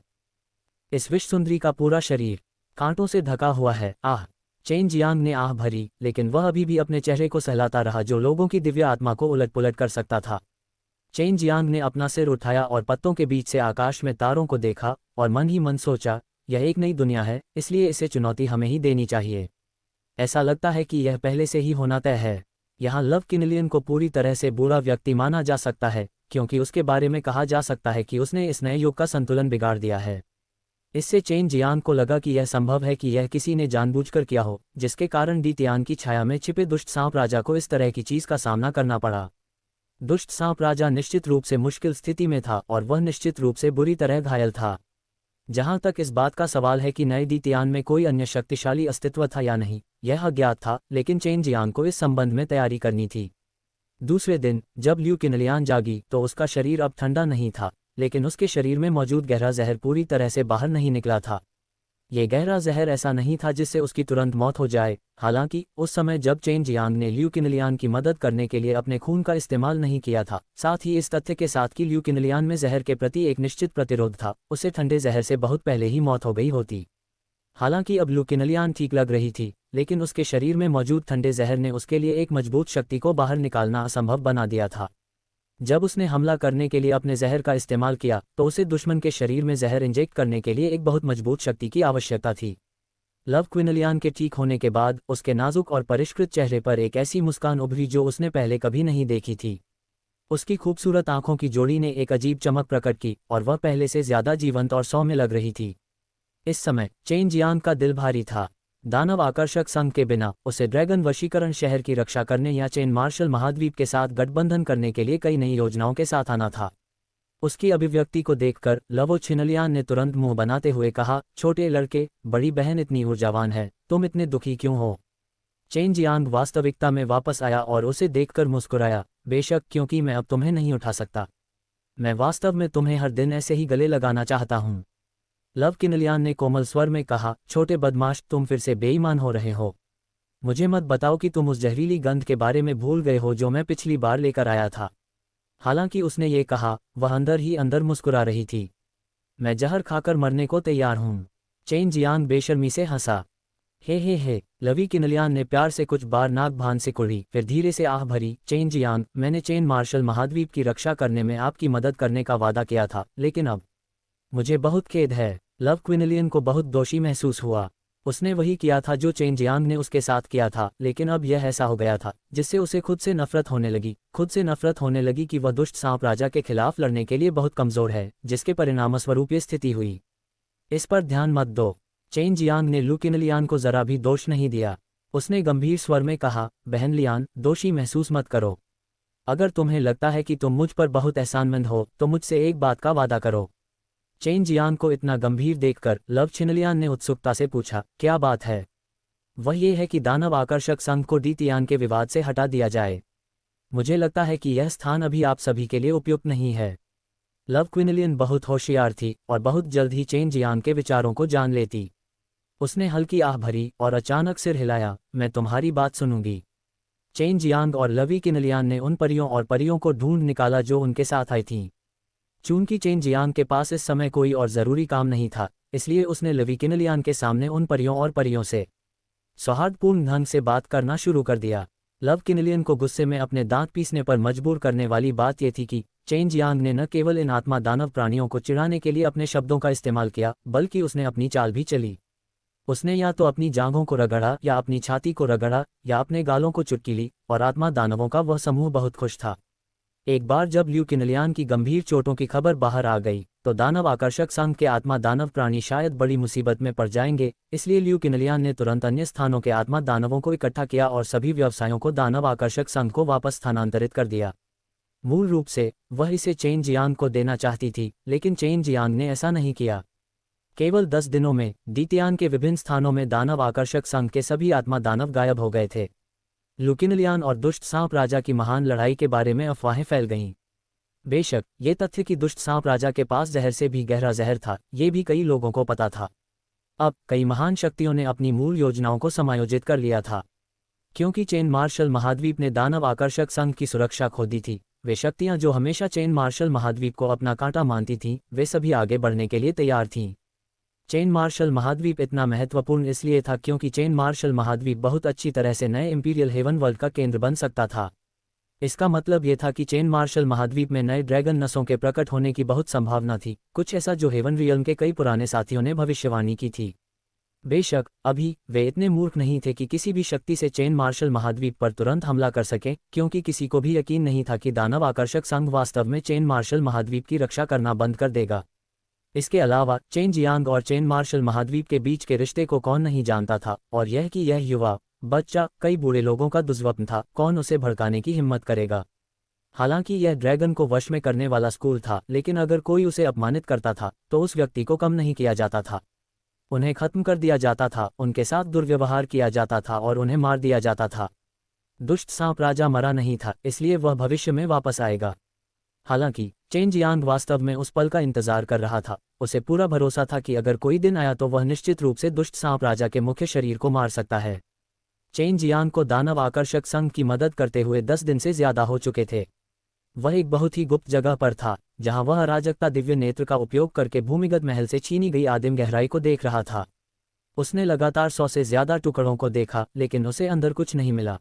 इस विश्व सुंदरी का पूरा शरीर कांटों से ढका हुआ है। आह! चेन जियांग ने आह भरी, लेकिन वह अभी भी अपने चेहरे को सहलाता रहा जो लोगों की दिव्य आत्मा को उलट-पुलट कर सकता था। चेन जियांग ने अपना सिर उठाया और पत्तों के बीच से आकाश में तारों को देखा और मन ही मन सोचा, यह एक नई दुनिया है, इसलिए इसे चुनौती हमें ही देनी चाहिए। ऐसा लगता है कि यह पहले से ही होना तय है। यहाँ लव किनलियन को पूरी तरह से बुरा व्यक्ति माना जा सकता है, क्योंकि उसके बारे में कहा जा सकता है कि उसने इस नए युग का संतुलन बिगाड़ दिया है। इससे चेन जियांग को लगा कि यह संभव है कि यह किसी ने जानबूझकर किया हो, जिसके कारण डीतियान की छाया में छिपे दुष्ट सांप राजा को इस तरह की चीज का सामना करना पड़ा। दुष्ट सांप राजा निश्चित रूप से मुश्किल स्थिति में था और वह निश्चित रूप से बुरी तरह घायल था। जहां तक इस बात का सवाल है कि नए डीतियान में कोई अन्य शक्तिशाली अस्तित्व था या नहीं, यह अज्ञात था, लेकिन चेन जियांग को इस संबंध में तैयारी करनी थी। दूसरे दिन जब ल्यू किनलियान जागी तो उसका शरीर अब ठंडा नहीं था, लेकिन उसके शरीर में मौजूद गहरा जहर पूरी तरह से बाहर नहीं निकला था। ये गहरा जहर ऐसा नहीं था जिससे उसकी तुरंत मौत हो जाए। हालांकि उस समय जब चेन जियांग ने ल्यू किनलियान की मदद करने के लिए अपने खून का इस्तेमाल नहीं किया था, साथ ही इस तथ्य के साथ कि ल्यू किनलियान में जहर के प्रति एक निश्चित प्रतिरोध था, उसे ठंडे जहर से बहुत पहले ही मौत हो गई होती। हालांकि अब ल्यू किनलियान ठीक लग रही थी, लेकिन उसके शरीर में मौजूद ठंडे जहर ने उसके लिए एक मजबूत शक्ति को बाहर निकालना असंभव बना दिया था। जब उसने हमला करने के लिए अपने जहर का इस्तेमाल किया तो उसे दुश्मन के शरीर में जहर इंजेक्ट करने के लिए एक बहुत मजबूत शक्ति की आवश्यकता थी। लव क्विनलियान के ठीक होने के बाद उसके नाजुक और परिष्कृत चेहरे पर एक ऐसी मुस्कान उभरी जो उसने पहले कभी नहीं देखी थी। उसकी खूबसूरत आंखों की जोड़ी ने एक अजीब चमक प्रकट की और वह पहले से ज्यादा जीवंत और सौम्य लग रही थी। इस समय चेन जियांग का दिल भारी था। दानव आकर्षक संघ के बिना उसे ड्रैगन वशीकरण शहर की रक्षा करने या चेन मार्शल महाद्वीप के साथ गठबंधन करने के लिए कई नई योजनाओं के साथ आना था। उसकी अभिव्यक्ति को देखकर लवो छिनलियान ने तुरंत मुंह बनाते हुए कहा, छोटे लड़के, बड़ी बहन इतनी ऊर्जावान है, तुम इतने दुखी क्यों हो? चेन जियांग वास्तविकता में वापस आया और उसे देखकर मुस्कुराया, बेशक, क्योंकि मैं अब तुम्हें नहीं उठा सकता। मैं वास्तव में तुम्हें हर दिन ऐसे ही गले लगाना चाहता हूँ। लव किनलियान ने कोमल स्वर में कहा, छोटे बदमाश, तुम फिर से बेईमान हो रहे हो। मुझे मत बताओ कि तुम उस जहरीली गंध के बारे में भूल गए हो जो मैं पिछली बार लेकर आया था। हालांकि उसने ये कहा, वह अंदर ही अंदर मुस्कुरा रही थी। मैं जहर खाकर मरने को तैयार हूं। चेन जियांग बेशर्मी से हंसा। हे, लवी किनलियान ने प्यार से कुछ बार नाक भान से कुड़ी, फिर धीरे से आह भरी। चेन जियांग, मैंने चेन मार्शल महाद्वीप की रक्षा करने में आपकी मदद करने का वादा किया था, लेकिन अब मुझे बहुत खेद है। लव क्विनलियन को बहुत दोषी महसूस हुआ। उसने वही किया था जो चेन जियांग ने उसके साथ किया था, लेकिन अब यह ऐसा हो गया था जिससे उसे खुद से नफरत होने लगी कि वह दुष्ट सांप राजा के खिलाफ लड़ने के लिए बहुत कमजोर है, जिसके परिणामस्वरूप ये स्थिति हुई। इस पर ध्यान मत दो। चेन जियांग ने लू किनलियान को जरा भी दोष नहीं दिया। उसने गंभीर स्वर में कहा, बहन लियान, दोषी महसूस मत करो। अगर तुम्हें लगता है कि तुम मुझ पर बहुत एहसानमंद हो तो मुझसे एक बात का वादा करो। चेन जियांग को इतना गंभीर देखकर लव छिनलियान ने उत्सुकता से पूछा, क्या बात है? वह ये है कि दानव आकर्षक संघ को डीतियान के विवाद से हटा दिया जाए। मुझे लगता है कि यह स्थान अभी आप सभी के लिए उपयुक्त नहीं है। लव क्विनलियन बहुत होशियार थी और बहुत जल्द ही चेन जियांग के विचारों को जान लेती। उसने हल्की आह भरी और अचानक सिर हिलाया, मैं तुम्हारी बात सुनूंगी। चेन जियांग और लवी किनलियान ने उन परियों और परियों को ढूंढ निकाला जो उनके साथ आई थीं। चूंकि चेन जियांग के पास इस समय कोई और ज़रूरी काम नहीं था, इसलिए उसने लवी किनलियान के सामने उन परियों और परियों से सौहार्दपूर्ण ढंग से बात करना शुरू कर दिया। लव किनलियन को गुस्से में अपने दांत पीसने पर मजबूर करने वाली बात यह थी कि चेन जियांग ने न केवल इन आत्मा दानव प्राणियों को चिढ़ाने के लिए अपने शब्दों का इस्तेमाल किया, बल्कि उसने अपनी चाल भी चली। उसने या तो अपनी जांघों को रगड़ा, या अपनी छाती को रगड़ा, या अपने गालों को चुटकी ली, और आत्मा दानवों का वह समूह बहुत खुश था। एक बार जब ल्यू किनलियान की गंभीर चोटों की खबर बाहर आ गई तो दानव आकर्षक संघ के आत्मा दानव प्राणी शायद बड़ी मुसीबत में पड़ जाएंगे, इसलिए ल्यू किनलियान ने तुरंत अन्य स्थानों के आत्मा दानवों को इकट्ठा किया और सभी व्यवसायों को दानव आकर्षक संघ को वापस स्थानांतरित कर दिया। मूल रूप से वह इसे चेन जियांग को देना चाहती थी, लेकिन चेन जियांग ने ऐसा नहीं किया। केवल 10 दिनों में डीतियान के विभिन्न स्थानों में दानव आकर्षक संघ के सभी आत्मा दानव गायब हो गए थे। लू किनलियान और दुष्ट सांप राजा की महान लड़ाई के बारे में अफवाहें फैल गईं। बेशक ये तथ्य कि दुष्ट सांप राजा के पास जहर से भी गहरा जहर था, ये भी कई लोगों को पता था। अब कई महान शक्तियों ने अपनी मूल योजनाओं को समायोजित कर लिया था। क्योंकि चेन मार्शल महाद्वीप ने दानव आकर्षक संघ की सुरक्षा खो दी थी, वे शक्तियां जो हमेशा चेन मार्शल महाद्वीप को अपना कांटा मानती थीं, वे सभी आगे बढ़ने के लिए तैयार थीं। चेन मार्शल महाद्वीप इतना महत्वपूर्ण इसलिए था क्योंकि चेन मार्शल महाद्वीप बहुत अच्छी तरह से नए इंपीरियल हेवन वर्ल्ड का केंद्र बन सकता था। इसका मतलब यह था कि चेन मार्शल महाद्वीप में नए ड्रैगन नसों के प्रकट होने की बहुत संभावना थी, कुछ ऐसा जो हेवन रियल्म के कई पुराने साथियों ने भविष्यवाणी की थी। बेशक अभी वे इतने मूर्ख नहीं थे कि किसी भी शक्ति से चेन मार्शल महाद्वीप पर तुरंत हमला कर सकें, क्योंकि किसी को भी यकीन नहीं था कि दानव आकर्षक संघ वास्तव में चेन मार्शल महाद्वीप की रक्षा करना बंद कर देगा। इसके अलावा चेन जियांग और चेन मार्शल महाद्वीप के बीच के रिश्ते को कौन नहीं जानता था, और यह कि यह युवा बच्चा कई बूढ़े लोगों का दुष्स्वप्न था, कौन उसे भड़काने की हिम्मत करेगा। हालांकि यह ड्रैगन को वश में करने वाला स्कूल था, लेकिन अगर कोई उसे अपमानित करता था तो उस व्यक्ति को कम नहीं किया जाता था। उन्हें खत्म कर दिया जाता था, उनके साथ दुर्व्यवहार किया जाता था और उन्हें मार दिया जाता था। दुष्ट सांप राजा मरा नहीं था, इसलिए वह भविष्य में वापस आएगा। हालांकि चेन जियांग वास्तव में उस पल का इंतजार कर रहा था। उसे पूरा भरोसा था कि अगर कोई दिन आया तो वह निश्चित रूप से दुष्ट सांप राजा के मुख्य शरीर को मार सकता है। चेन जियांग को दानव आकर्षक संघ की मदद करते हुए 10 दिन से ज्यादा हो चुके थे। वह एक बहुत ही गुप्त जगह पर था, जहां वह अराजकता दिव्य नेत्र का उपयोग करके भूमिगत महल से छीनी गई आदिम गहराई को देख रहा था। उसने लगातार 100 से ज्यादा टुकड़ों को देखा, लेकिन उसे अंदर कुछ नहीं मिला।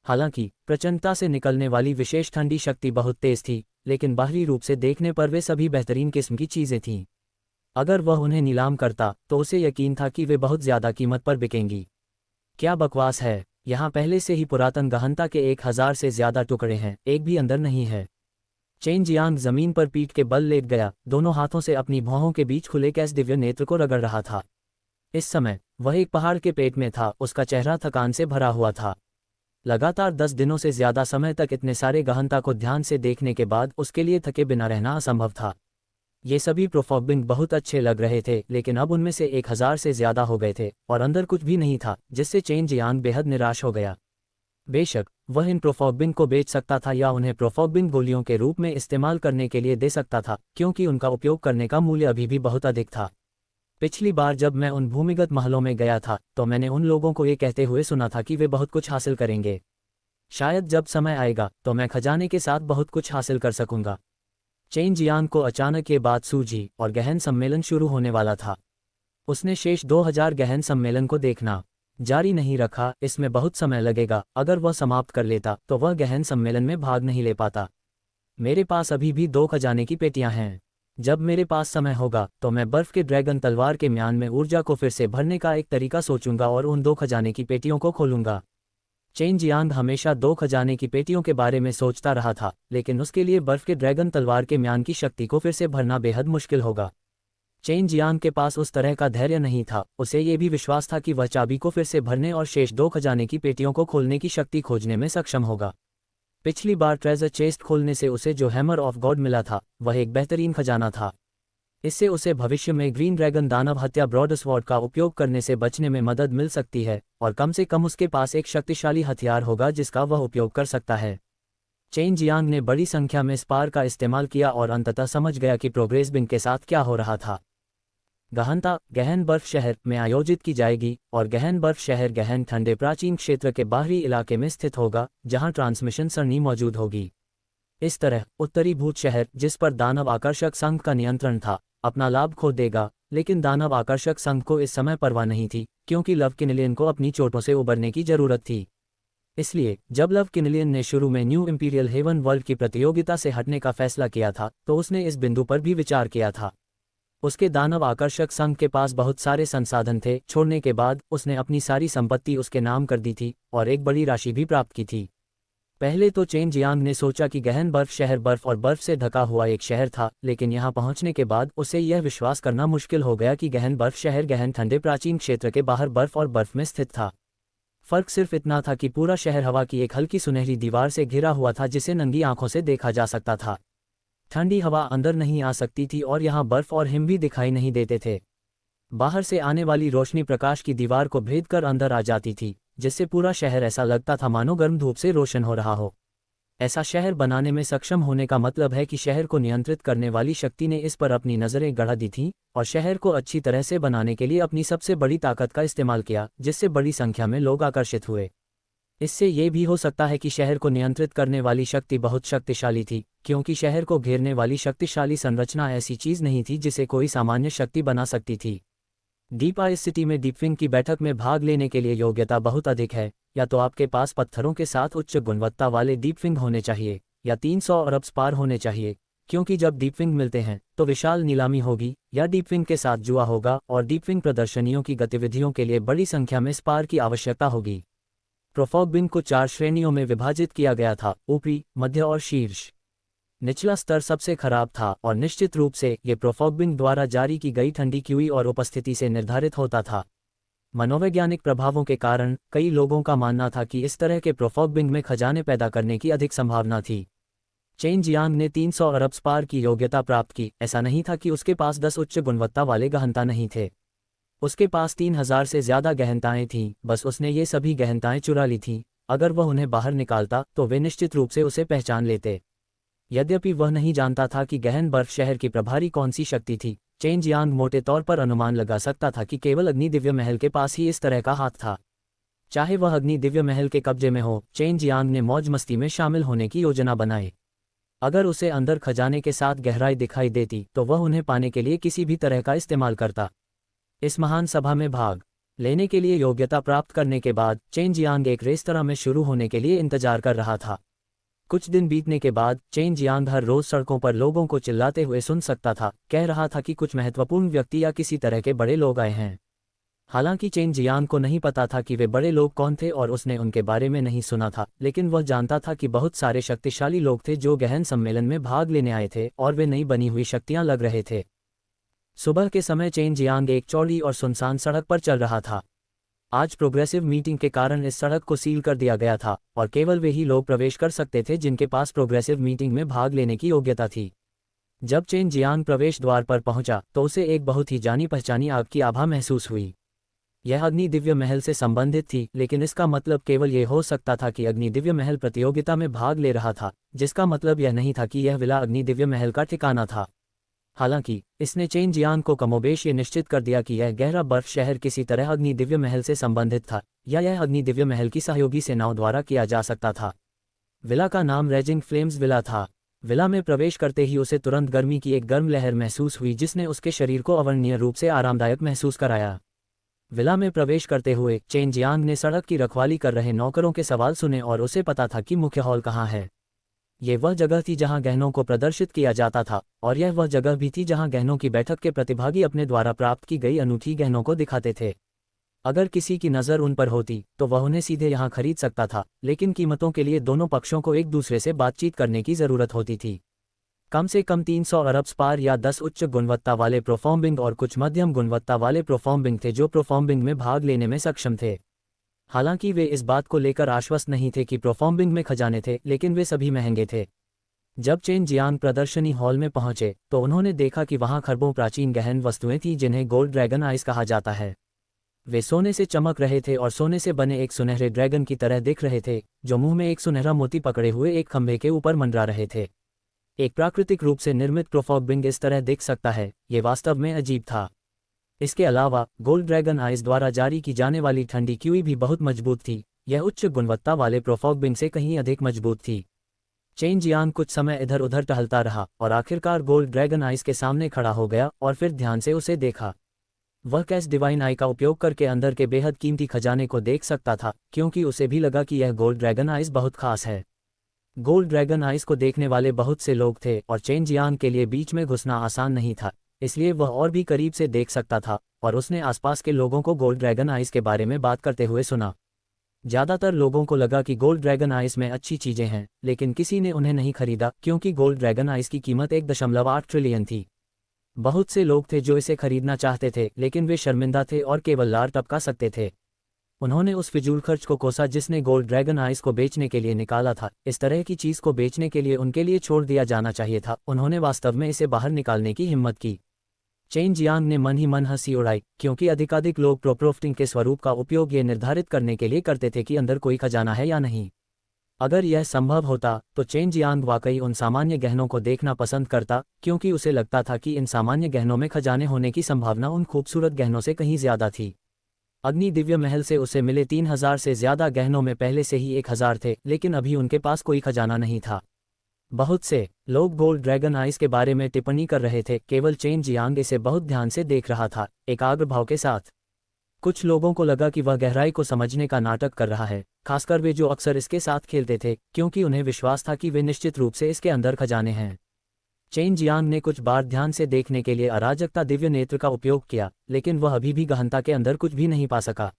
हालांकि प्रचंडता से निकलने वाली विशेष ठंडी शक्ति बहुत तेज थी, लेकिन बाहरी रूप से देखने पर वे सभी बेहतरीन किस्म की चीजें थीं। अगर वह उन्हें नीलाम करता तो उसे यकीन था कि वे बहुत ज्यादा कीमत पर बिकेंगी। क्या बकवास है, यहाँ पहले से ही पुरातन गहनता के 1000 से ज्यादा टुकड़े हैं, एक भी अंदर नहीं है। चेन जियांग जमीन पर पीठ के बल लेट गया, दोनों हाथों से अपनी भौहों के बीच खुले कैस दिव्य नेत्र को रगड़ रहा था। इस समय वह एक पहाड़ के पेट में था, उसका चेहरा थकान से भरा हुआ था। लगातार 10 दिनों से ज्यादा समय तक इतने सारे गहनता को ध्यान से देखने के बाद उसके लिए थके बिना रहना असंभव था। ये सभी प्रोफॉबिंग बहुत अच्छे लग रहे थे, लेकिन अब उनमें से 1000 से ज्यादा हो गए थे और अंदर कुछ भी नहीं था, जिससे चेन जियांग बेहद निराश हो गया। बेशक वह इन प्रोफॉबिंग को बेच सकता था या उन्हें प्रोफॉबिंग गोलियों के रूप में इस्तेमाल करने के लिए दे सकता था, क्योंकि उनका उपयोग करने का मूल्य अभी भी बहुत अधिक था। पिछली बार जब मैं उन भूमिगत महलों में गया था तो मैंने उन लोगों को ये कहते हुए सुना था कि वे बहुत कुछ हासिल करेंगे। शायद जब समय आएगा तो मैं खजाने के साथ बहुत कुछ हासिल कर सकूंगा। चेन जियांग को अचानक ये बात सूझी और गहन सम्मेलन शुरू होने वाला था। उसने शेष 2000 गहन सम्मेलन को देखना जारी नहीं रखा। इसमें बहुत समय लगेगा। अगर वह समाप्त कर लेता तो वह गहन सम्मेलन में भाग नहीं ले पाता। मेरे पास अभी भी 2 खजाने की पेटियां हैं। जब मेरे पास समय होगा तो मैं बर्फ के ड्रैगन तलवार के म्यान में ऊर्जा को फिर से भरने का एक तरीका सोचूंगा और उन 2 खजाने की पेटियों को खोलूंगा। चेन जियांग हमेशा 2 खजाने की पेटियों के बारे में सोचता रहा था, लेकिन उसके लिए बर्फ के ड्रैगन तलवार के म्यान की शक्ति को फिर से भरना बेहद मुश्किल होगा। चेन जियांग के पास उस तरह का धैर्य नहीं था। उसे ये भी विश्वास था कि वह चाबी को फिर से भरने और शेष 2 खजाने की पेटियों को खोलने की शक्ति खोजने में सक्षम होगा। पिछली बार ट्रेजर चेस्ट खोलने से उसे जो हैमर ऑफ गॉड मिला था वह एक बेहतरीन खजाना था। इससे उसे भविष्य में ग्रीन ड्रैगन दानव हत्या ब्रॉडस्वॉर्ड का उपयोग करने से बचने में मदद मिल सकती है और कम से कम उसके पास एक शक्तिशाली हथियार होगा जिसका वह उपयोग कर सकता है। चेन जियांग ने बड़ी संख्या में स्पार का इस्तेमाल किया और अंततः समझ गया कि प्रोग्रेस बिन के साथ क्या हो रहा था। गहनता गहन बर्फ शहर में आयोजित की जाएगी और गहन बर्फ शहर गहन ठंडे प्राचीन क्षेत्र के बाहरी इलाके में स्थित होगा जहां ट्रांसमिशन सरणी मौजूद होगी। इस तरह उत्तरी भूत शहर, जिस पर दानव आकर्षक संघ का नियंत्रण था, अपना लाभ खो देगा। लेकिन दानव आकर्षक संघ को इस समय परवाह नहीं थी, क्योंकि लव किनलियन को अपनी चोटों से उबरने की जरूरत थी। इसलिए जब लव किनलियन ने शुरू में न्यू इंपीरियल हेवन वर्ल्ड की प्रतियोगिता से हटने का फैसला किया था तो उसने इस बिंदु पर भी विचार किया था। उसके दानव आकर्षक संघ के पास बहुत सारे संसाधन थे। छोड़ने के बाद उसने अपनी सारी संपत्ति उसके नाम कर दी थी और एक बड़ी राशि भी प्राप्त की थी। पहले तो चेन जियांग ने सोचा कि गहन बर्फ शहर बर्फ और बर्फ से ढका हुआ एक शहर था, लेकिन यहां पहुंचने के बाद उसे यह विश्वास करना मुश्किल हो गया कि गहन बर्फ शहर गहन ठंडे प्राचीन क्षेत्र के बाहर बर्फ और बर्फ में स्थित था। फर्क सिर्फ इतना था कि पूरा शहर हवा की एक हल्की सुनहरी दीवार से घिरा हुआ था जिसे नंगी आंखों से देखा जा सकता था। ठंडी हवा अंदर नहीं आ सकती थी और यहाँ बर्फ और हिम भी दिखाई नहीं देते थे। बाहर से आने वाली रोशनी प्रकाश की दीवार को भेद कर अंदर आ जाती थी, जिससे पूरा शहर ऐसा लगता था मानो गर्म धूप से रोशन हो रहा हो। ऐसा शहर बनाने में सक्षम होने का मतलब है कि शहर को नियंत्रित करने वाली शक्ति ने इस पर अपनी नज़रें गड़ा दी थीं और शहर को अच्छी तरह से बनाने के लिए अपनी सबसे बड़ी ताकत का इस्तेमाल किया, जिससे बड़ी संख्या में लोग आकर्षित हुए। इससे ये भी हो सकता है कि शहर को नियंत्रित करने वाली शक्ति बहुत शक्तिशाली थी, क्योंकि शहर को घेरने वाली शक्तिशाली संरचना ऐसी चीज़ नहीं थी जिसे कोई सामान्य शक्ति बना सकती थी। डीप आइस सिटी में डीपविंग की बैठक में भाग लेने के लिए योग्यता बहुत अधिक है। या तो आपके पास पत्थरों के साथ उच्च गुणवत्ता वाले डीपविंग होने चाहिए या 300 अरब स्पार होने चाहिए, क्योंकि जब डीपविंग मिलते हैं तो विशाल नीलामी होगी या डीपविंग के साथ जुआ होगा और डीपविंग प्रदर्शनियों की गतिविधियों के लिए बड़ी संख्या में स्पार की आवश्यकता होगी। प्रोफॉगबिन को 4 श्रेणियों में विभाजित किया गया था, ऊपरी, मध्य और शीर्ष। निचला स्तर सबसे खराब था और निश्चित रूप से ये प्रोफॉगबिन द्वारा जारी की गई ठंडी क्यूई और उपस्थिति से निर्धारित होता था। मनोवैज्ञानिक प्रभावों के कारण कई लोगों का मानना था कि इस तरह के प्रोफॉगबिंग में खजाने पैदा करने की अधिक संभावना थी। चेन जियांग ने 300 अरब स्पार की योग्यता प्राप्त की। ऐसा नहीं था कि उसके पास 10 उच्च गुणवत्ता वाले गहनता नहीं थे। उसके पास 3000 से ज्यादा गहनताएं थीं, बस उसने ये सभी गहनताएं चुरा ली थीं। अगर वह उन्हें बाहर निकालता तो वे निश्चित रूप से उसे पहचान लेते। यद्यपि वह नहीं जानता था कि गहन बर्फ शहर की प्रभारी कौन सी शक्ति थी, चेन जियांग मोटे तौर पर अनुमान लगा सकता था कि केवल अग्नि दिव्य महल के पास ही इस तरह का हाथ था। चाहे वह अग्नि दिव्य महल के कब्जे में हो, चेन जियांग ने मौज मस्ती में शामिल होने की योजना बनाई। अगर उसे अंदर खजाने के साथ गहराई दिखाई देती तो वह उन्हें पाने के लिए किसी भी तरह का इस्तेमाल करता। इस महान सभा में भाग लेने के लिए योग्यता प्राप्त करने के बाद चेन जियांग एक रेस्तरां में शुरू होने के लिए इंतजार कर रहा था। कुछ दिन बीतने के बाद चेन जियांग हर रोज सड़कों पर लोगों को चिल्लाते हुए सुन सकता था। कह रहा था कि कुछ महत्वपूर्ण व्यक्ति या किसी तरह के बड़े लोग आए हैं। हालांकि चेन जियांग को नहीं पता था कि वे बड़े लोग कौन थे और उसने उनके बारे में नहीं सुना था, लेकिन वह जानता था कि बहुत सारे शक्तिशाली लोग थे जो गहन सम्मेलन में भाग लेने आए थे और वे नई बनी हुई शक्तियां लग रहे थे। सुबह के समय चेन जियांग एक चौड़ी और सुनसान सड़क पर चल रहा था। आज प्रोग्रेसिव मीटिंग के कारण इस सड़क को सील कर दिया गया था और केवल वे ही लोग प्रवेश कर सकते थे जिनके पास प्रोग्रेसिव मीटिंग में भाग लेने की योग्यता थी। जब चेन जियांग प्रवेश द्वार पर पहुंचा तो उसे एक बहुत ही जानी पहचानी आग की आभा महसूस हुई। यह अग्नि दिव्य महल से संबंधित थी, लेकिन इसका मतलब केवल ये हो सकता था कि अग्नि दिव्य महल प्रतियोगिता में भाग ले रहा था, जिसका मतलब यह नहीं था कि यह विला अग्नि दिव्य महल का ठिकाना था। हालांकि इसने चेन जियांग को कमोबेश ये निश्चित कर दिया कि यह गहरा बर्फ शहर किसी तरह अग्नि दिव्य महल से संबंधित था, या यह अग्नि दिव्य महल की सहयोगी सेनाओं द्वारा किया जा सकता था। विला का नाम रेजिंग फ्लेम्स विला था। विला में प्रवेश करते ही उसे तुरंत गर्मी की एक गर्म लहर महसूस हुई जिसने उसके शरीर को अवर्णनीय रूप से आरामदायक महसूस कराया। विला में प्रवेश करते हुए चेन जियांग ने सड़क की रखवाली कर रहे नौकरों के सवाल सुने और उसे पता था कि मुख्य हॉल कहाँ है। ये वह जगह थी जहां गहनों को प्रदर्शित किया जाता था, और यह वह जगह भी थी जहां गहनों की बैठक के प्रतिभागी अपने द्वारा प्राप्त की गई अनूठी गहनों को दिखाते थे। अगर किसी की नज़र उन पर होती तो वह उन्हें सीधे यहाँ खरीद सकता था, लेकिन कीमतों के लिए दोनों पक्षों को एक दूसरे से बातचीत करने की ज़रूरत होती थी। कम से कम 300 अरब स्पार या 10 उच्च गुणवत्ता वाले प्रोफॉर्मिंग और कुछ मध्यम गुणवत्ता वाले प्रोफॉर्मिंग थे जो प्रोफॉर्मिंग में भाग लेने में सक्षम थे। हालांकि वे इस बात को लेकर आश्वस्त नहीं थे कि प्रोफॉर्मिंग में खजाने थे, लेकिन वे सभी महंगे थे। जब चेन जियांग प्रदर्शनी हॉल में पहुंचे तो उन्होंने देखा कि वहां खरबों प्राचीन गहन वस्तुएं थीं जिन्हें गोल्ड ड्रैगन आइस कहा जाता है। वे सोने से चमक रहे थे और सोने से बने एक सुनहरे ड्रैगन की तरह दिख रहे थे, जो मुंह में एक सुनहरा मोती पकड़े हुए एक खंभे के ऊपर मंडरा रहे थे। एक प्राकृतिक रूप से निर्मित प्रोफॉर्मिंग इस तरह दिख सकता है, ये वास्तव में अजीब था। इसके अलावा गोल्ड ड्रैगन आइस द्वारा जारी की जाने वाली ठंडी क्यूई भी बहुत मजबूत थी। यह उच्च गुणवत्ता वाले प्रोफॉर्मिंग से कहीं अधिक मजबूत थी। चेन जियांग कुछ समय इधर उधर टहलता रहा और आखिरकार गोल्ड ड्रैगन आइस के सामने खड़ा हो गया और फिर ध्यान से उसे देखा। वह कैस डिवाइन आई का उपयोग करके अंदर के बेहद कीमती खजाने को देख सकता था, क्योंकि उसे भी लगा कि यह गोल्ड ड्रैगन आइस बहुत खास है। गोल्ड ड्रैगन आइस को देखने वाले बहुत से लोग थे और चेन जियांग के लिए बीच में घुसना आसान नहीं था, इसलिए वह और भी करीब से देख सकता था और उसने आसपास के लोगों को गोल्ड ड्रैगन आइस के बारे में बात करते हुए सुना। ज़्यादातर लोगों को लगा कि गोल्ड ड्रैगन आइस में अच्छी चीज़ें हैं, लेकिन किसी ने उन्हें नहीं खरीदा क्योंकि गोल्ड ड्रैगन आइस की कीमत 1.8 ट्रिलियन थी। बहुत से लोग थे जो इसे खरीदना चाहते थे, लेकिन वे शर्मिंदा थे और केवल लार टपका सकते थे। उन्होंने उस फिजूल खर्च को कोसा जिसने गोल्ड ड्रैगन आइस को बेचने के लिए निकाला था। इस तरह की चीज़ को बेचने के लिए उनके लिए छोड़ दिया जाना चाहिए था। उन्होंने वास्तव में इसे बाहर निकालने की हिम्मत की। चेन जियांग ने मन ही मन हंसी उड़ाई, क्योंकि अधिकाधिक लोग प्रोप्रोफ्टिंग के स्वरूप का उपयोग ये निर्धारित करने के लिए करते थे कि अंदर कोई खजाना है या नहीं। अगर यह संभव होता तो चेन जियांग वाकई उन सामान्य गहनों को देखना पसंद करता, क्योंकि उसे लगता था कि इन सामान्य गहनों में खजाने होने की संभावना उन खूबसूरत गहनों से कहीं ज्यादा थी। अग्नि दिव्य महल से उसे मिले 3000 से ज्यादा गहनों में पहले से ही 1000 थे, लेकिन अभी उनके पास कोई खजाना नहीं था। बहुत से लोग गोल्ड ड्रैगन आइस के बारे में टिप्पणी कर रहे थे, केवल चेन जियांग इसे बहुत ध्यान से देख रहा था, एकाग्र भाव के साथ। कुछ लोगों को लगा कि वह गहराई को समझने का नाटक कर रहा है, खासकर वे जो अक्सर इसके साथ खेलते थे, क्योंकि उन्हें विश्वास था कि वे निश्चित रूप से इसके अंदर खजाने हैं। चेन जियांग ने कुछ बार ध्यान से देखने के लिए अराजकता दिव्य नेत्र का उपयोग किया, लेकिन वह अभी भी गहनता के अंदर कुछ भी नहीं पा सका।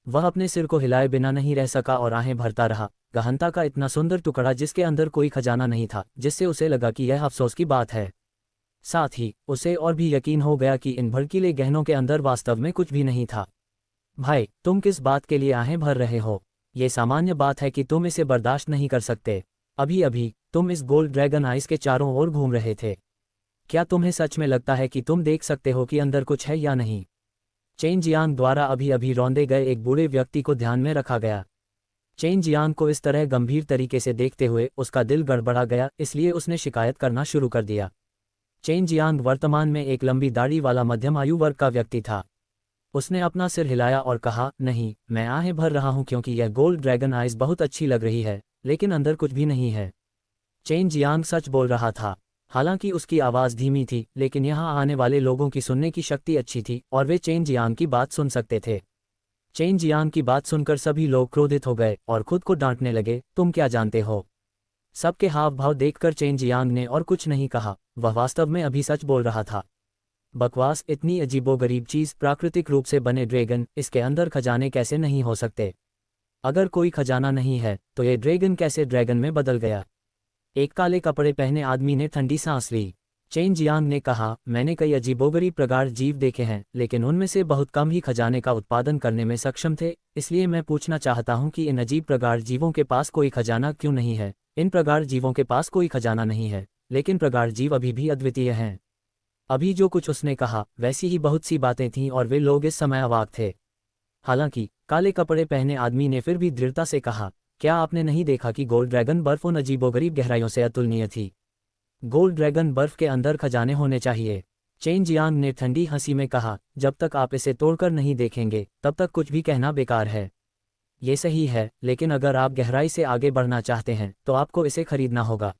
वह अपने सिर को हिलाए बिना नहीं रह सका और आहें भरता रहा। गहनता का इतना सुंदर टुकड़ा जिसके अंदर कोई खजाना नहीं था, जिससे उसे लगा कि यह अफसोस की बात है। साथ ही उसे और भी यकीन हो गया कि इन भड़कीले गहनों के अंदर वास्तव में कुछ भी नहीं था। भाई, तुम किस बात के लिए आहें भर रहे हो? ये सामान्य बात है कि तुम इसे बर्दाश्त नहीं कर सकते। अभी अभी तुम इस गोल्ड ड्रैगन आइस के चारों ओर घूम रहे थे। क्या तुम्हें सच में लगता है कि तुम देख सकते हो कि अंदर कुछ है या नहीं? चेन जियांग द्वारा अभी अभी रौंदे गए एक बूढ़े व्यक्ति को ध्यान में रखा गया। चेन जियांग को इस तरह गंभीर तरीके से देखते हुए उसका दिल गड़बड़ा गया, इसलिए उसने शिकायत करना शुरू कर दिया। चेन जियांग वर्तमान में एक लंबी दाढ़ी वाला मध्यम आयु वर्ग का व्यक्ति था। उसने अपना सिर हिलाया और कहा, नहीं, मैं आहें भर रहा हूं क्योंकि यह गोल्ड ड्रैगन आइस बहुत अच्छी लग रही है, लेकिन अंदर कुछ भी नहीं है। चेन जियांग सच बोल रहा था। हालांकि उसकी आवाज़ धीमी थी, लेकिन यहाँ आने वाले लोगों की सुनने की शक्ति अच्छी थी और वे चेन जियांग की बात सुन सकते थे। चेन जियांग की बात सुनकर सभी लोग क्रोधित हो गए और खुद को डांटने लगे, तुम क्या जानते हो? सबके हाव भाव देखकर चेन जियांग ने और कुछ नहीं कहा। वह वास्तव में अभी सच बोल रहा था। बकवास, इतनी अजीबोगरीब चीज़, प्राकृतिक रूप से बने ड्रैगन, इसके अंदर खजाने कैसे नहीं हो सकते? अगर कोई खजाना नहीं है तो ये ड्रैगन कैसे ड्रैगन में बदल गया? एक काले कपड़े पहने आदमी ने ठंडी सांस ली। चेन जियांग ने कहा, मैंने कई अजीबोगरीब प्रगाढ़ जीव देखे हैं, लेकिन उनमें से बहुत कम ही खजाने का उत्पादन करने में सक्षम थे। इसलिए मैं पूछना चाहता हूं कि इन अजीब प्रगाढ़ जीवों के पास कोई खजाना क्यों नहीं है? इन प्रगाढ़ जीवों के पास कोई खजाना नहीं है, लेकिन प्रगाढ़ जीव अभी भी अद्वितीय हैं। अभी जो कुछ उसने कहा वैसी ही बहुत सी बातें थीं और वे लोग इस समय अवाक थे। हालांकि काले कपड़े पहने आदमी ने फिर भी दृढ़ता से कहा, क्या आपने नहीं देखा कि गोल्ड ड्रैगन बर्फ उन अजीबोगरीब गहराइयों से अतुलनीय थी? गोल्ड ड्रैगन बर्फ के अंदर खजाने होने चाहिए। चेन जियांग ने ठंडी हंसी में कहा, जब तक आप इसे तोड़कर नहीं देखेंगे तब तक कुछ भी कहना बेकार है। ये सही है, लेकिन अगर आप गहराई से आगे बढ़ना चाहते हैं तो आपको इसे खरीदना होगा।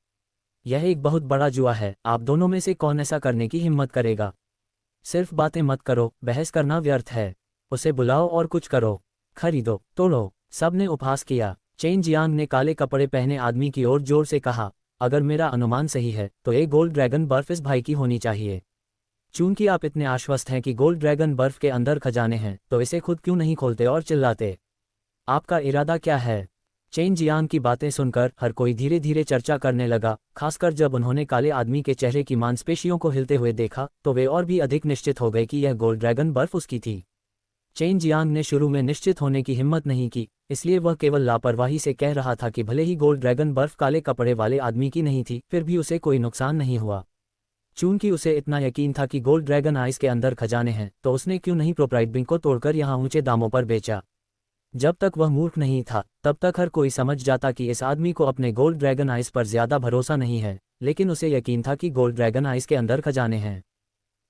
यह एक बहुत बड़ा जुआ है, आप दोनों में से कौन ऐसा करने की हिम्मत करेगा? सिर्फ बातें मत करो, बहस करना व्यर्थ है। उसे बुलाओ और कुछ करो। खरीदो, तोड़ो। सबने उपहास किया। चेन जियांग ने काले कपड़े पहने आदमी की ओर जोर से कहा, अगर मेरा अनुमान सही है तो ये गोल्ड ड्रैगन बर्फ इस भाई की होनी चाहिए। चूंकि आप इतने आश्वस्त हैं कि गोल्ड ड्रैगन बर्फ के अंदर खजाने हैं, तो इसे खुद क्यों नहीं खोलते और चिल्लाते? आपका इरादा क्या है? चेन जियांग की बातें सुनकर हर कोई धीरे धीरे चर्चा करने लगा, खासकर जब उन्होंने काले आदमी के चेहरे की मांसपेशियों को हिलते हुए देखा तो वे और भी अधिक निश्चित हो गए कि यह गोल्ड ड्रैगन बर्फ उसकी थी। चेन जियांग ने शुरू में निश्चित होने की हिम्मत नहीं की, इसलिए वह केवल लापरवाही से कह रहा था कि भले ही गोल्ड ड्रैगन बर्फ काले कपड़े वाले आदमी की नहीं थी, फिर भी उसे कोई नुकसान नहीं हुआ। चूंकि उसे इतना यकीन था कि गोल्ड ड्रैगन आइस के अंदर खजाने हैं, तो उसने क्यों नहीं प्रोप्राइट बिंग को तोड़कर यहाँ ऊंचे दामों पर बेचा। जब तक वह मूर्ख नहीं था तब तक हर कोई समझ जाता कि इस आदमी को अपने गोल्ड ड्रैगन आइस पर ज्यादा भरोसा नहीं है, लेकिन उसे यकीन था कि गोल्ड ड्रैगन आइस के अंदर खजाने हैं।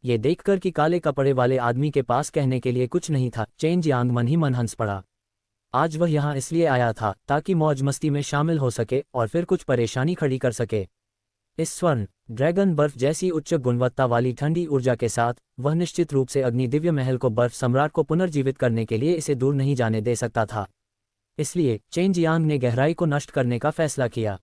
ये देखकर कि काले कपड़े वाले आदमी के पास कहने के लिए कुछ नहीं था, चेन जियांग मन ही मन हंस पड़ा। आज वह यहाँ इसलिए आया था ताकि मौज मस्ती में शामिल हो सके और फिर कुछ परेशानी खड़ी कर सके। इस स्वर्ण ड्रैगन बर्फ जैसी उच्च गुणवत्ता वाली ठंडी ऊर्जा के साथ वह निश्चित रूप से अग्नि दिव्य महल को बर्फ सम्राट को पुनर्जीवित करने के लिए इसे दूर नहीं जाने दे सकता था। इसलिए चेन जियांग ने गहराई को नष्ट करने का फैसला किया।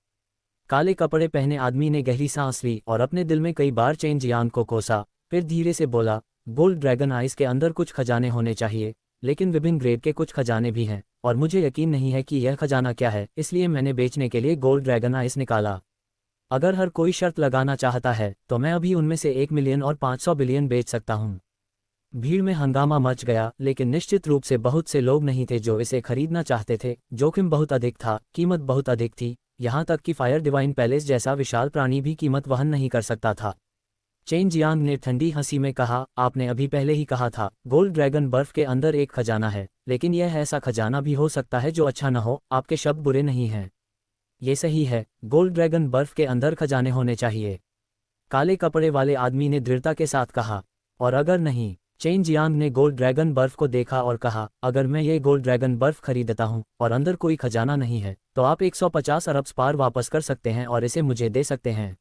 काले कपड़े पहने आदमी ने गहरी सांस ली और अपने दिल में कई बार चेन जियांग को कोसा, फिर धीरे से बोला, गोल्ड ड्रैगन आइस के अंदर कुछ खजाने होने चाहिए, लेकिन विभिन्न ग्रेड के कुछ खजाने भी हैं और मुझे यकीन नहीं है कि यह खजाना क्या है, इसलिए मैंने बेचने के लिए गोल्ड ड्रैगन आइस निकाला। अगर हर कोई शर्त लगाना चाहता है तो मैं अभी उनमें से 1 मिलियन और 500 बिलियन बेच सकता हूँ। भीड़ में हंगामा मच गया, लेकिन निश्चित रूप से बहुत से लोग नहीं थे जो इसे खरीदना चाहते थे। जोखिम बहुत अधिक था, कीमत बहुत अधिक थी, यहाँ तक कि फायर डिवाइन पैलेस जैसा विशाल प्राणी भी कीमत वहन नहीं कर सकता था। चेन जियांग ने ठंडी हंसी में कहा, आपने अभी पहले ही कहा था गोल्ड ड्रैगन बर्फ के अंदर एक खजाना है, लेकिन यह ऐसा खजाना भी हो सकता है जो अच्छा न हो। आपके शब्द बुरे नहीं हैं। ये सही है, गोल्ड ड्रैगन बर्फ के अंदर खजाने होने चाहिए। काले कपड़े वाले आदमी ने दृढ़ता के साथ कहा। और अगर नहीं? चेन जियांग ने गोल्ड ड्रैगन बर्फ को देखा और कहा, अगर मैं ये गोल्ड ड्रैगन बर्फ खरीदता हूँ और अंदर कोई खजाना नहीं है तो आप 150 अरब स्पार वापस कर सकते हैं और इसे मुझे दे सकते हैं।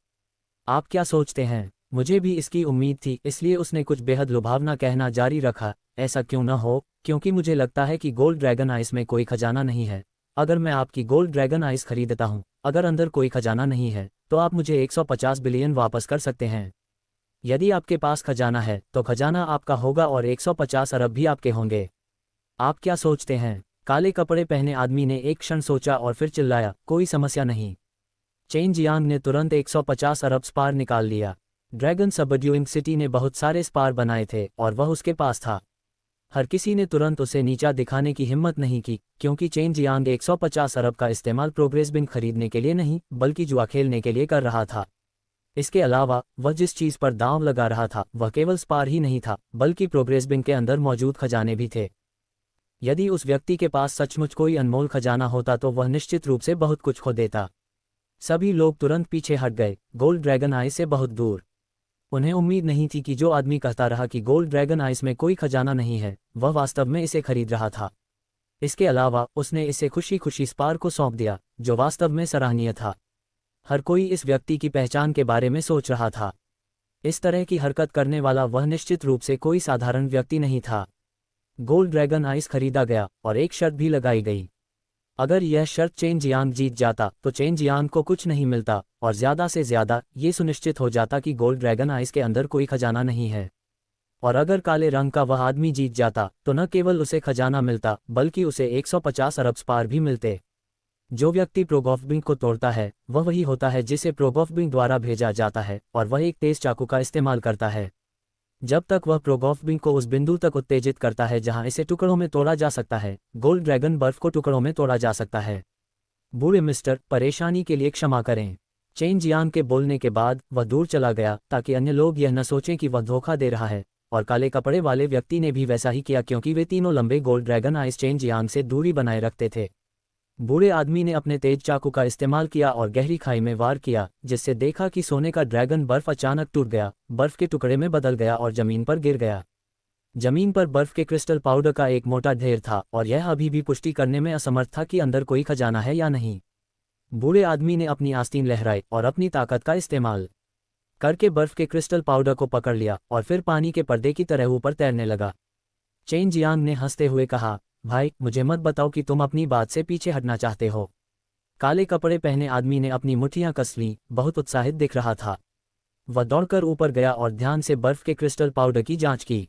आप क्या सोचते हैं? मुझे भी इसकी उम्मीद थी, इसलिए उसने कुछ बेहद लुभावना कहना जारी रखा, ऐसा क्यों न हो, क्योंकि मुझे लगता है कि गोल्ड ड्रैगन आइस में कोई खजाना नहीं है। अगर मैं आपकी गोल्ड ड्रैगन आइस खरीदता हूँ, अगर अंदर कोई खजाना नहीं है तो आप मुझे 150 बिलियन वापस कर सकते हैं। यदि आपके पास खजाना है तो खजाना आपका होगा और 150 अरब भी आपके होंगे। आप क्या सोचते हैं? काले कपड़े पहने आदमी ने एक क्षण सोचा और फिर चिल्लाया, कोई समस्या नहीं। चेन जियांग ने तुरंत 150 अरब स्पार निकाल लिया। ड्रैगन सबड्यूइंग सिटी ने बहुत सारे स्पार बनाए थे और वह उसके पास था। हर किसी ने तुरंत उसे नीचा दिखाने की हिम्मत नहीं की, क्योंकि चेन जियांग 150 अरब का इस्तेमाल प्रोग्रेस बिंग खरीदने के लिए नहीं बल्कि जुआ खेलने के लिए कर रहा था। इसके अलावा वह जिस चीज पर दांव लगा रहा था वह केवल स्पार ही नहीं था, बल्कि प्रोग्रेस बिंग के अंदर मौजूद खजाने भी थे। यदि उस व्यक्ति के पास सचमुच कोई अनमोल खजाना होता तो वह निश्चित रूप से बहुत कुछ खो देता। सभी लोग तुरंत पीछे हट गए, गोल्ड ड्रैगन आइस से बहुत दूर। उन्हें उम्मीद नहीं थी कि जो आदमी कहता रहा कि गोल्ड ड्रैगन आइस में कोई खजाना नहीं है, वह वास्तव में इसे खरीद रहा था। इसके अलावा उसने इसे खुशी खुशी स्पार को सौंप दिया, जो वास्तव में सराहनीय था। हर कोई इस व्यक्ति की पहचान के बारे में सोच रहा था। इस तरह की हरकत करने वाला वह निश्चित रूप से कोई साधारण व्यक्ति नहीं था। गोल्ड ड्रैगन आइस खरीदा गया और एक शर्त भी लगाई गई। अगर यह शर्त चेन जियांग जीत जाता तो चेन जियांग को कुछ नहीं मिलता और ज्यादा से ज्यादा ये सुनिश्चित हो जाता कि गोल्ड ड्रैगन आइस के अंदर कोई खजाना नहीं है। और अगर काले रंग का वह आदमी जीत जाता तो न केवल उसे खजाना मिलता बल्कि उसे 150 अरब स्पार भी मिलते। जो व्यक्ति प्रोगॉफबिंग को तोड़ता है वह वही होता है जिसे प्रोगॉफबिंग द्वारा भेजा जाता है, और वह एक तेज चाकू का इस्तेमाल करता है। जब तक वह प्रोगॉफबिंग को उस बिंदु तक उत्तेजित करता है जहां इसे टुकड़ों में तोड़ा जा सकता है, गोल्ड ड्रैगन बर्फ को टुकड़ों में तोड़ा जा सकता है। बूढ़े मिस्टर, परेशानी के लिए क्षमा करें। चेन जियांग के बोलने के बाद वह दूर चला गया ताकि अन्य लोग यह न सोचें कि वह धोखा दे रहा है, और काले कपड़े वाले व्यक्ति ने भी वैसा ही किया क्योंकि वे तीनों लंबे gold dragon ice chain Jiang से दूरी बनाए रखते थे। बूढ़े आदमी ने अपने तेज चाकू का इस्तेमाल किया और गहरी खाई में वार किया, जिससे देखा कि सोने का ड्रैगन बर्फ अचानक टूट गया, बर्फ के टुकड़े में बदल गया और जमीन पर गिर गया। जमीन पर बर्फ के क्रिस्टल पाउडर का एक मोटा ढेर था और यह अभी भी पुष्टि करने में असमर्थ था कि अंदर कोई खजाना है या नहीं। बूढ़े आदमी ने अपनी आस्तीन लहराई और अपनी ताकत का इस्तेमाल करके बर्फ के क्रिस्टल पाउडर को पकड़ लिया और फिर पानी के पर्दे की तरह ऊपर तैरने लगा। चेन जियांग ने हंसते हुए कहा, भाई, मुझे मत बताओ कि तुम अपनी बात से पीछे हटना चाहते हो। काले कपड़े पहने आदमी ने अपनी मुट्ठियां कस लीं, बहुत उत्साहित दिख रहा था। वह दौड़कर ऊपर गया और ध्यान से बर्फ के क्रिस्टल पाउडर की जांच की।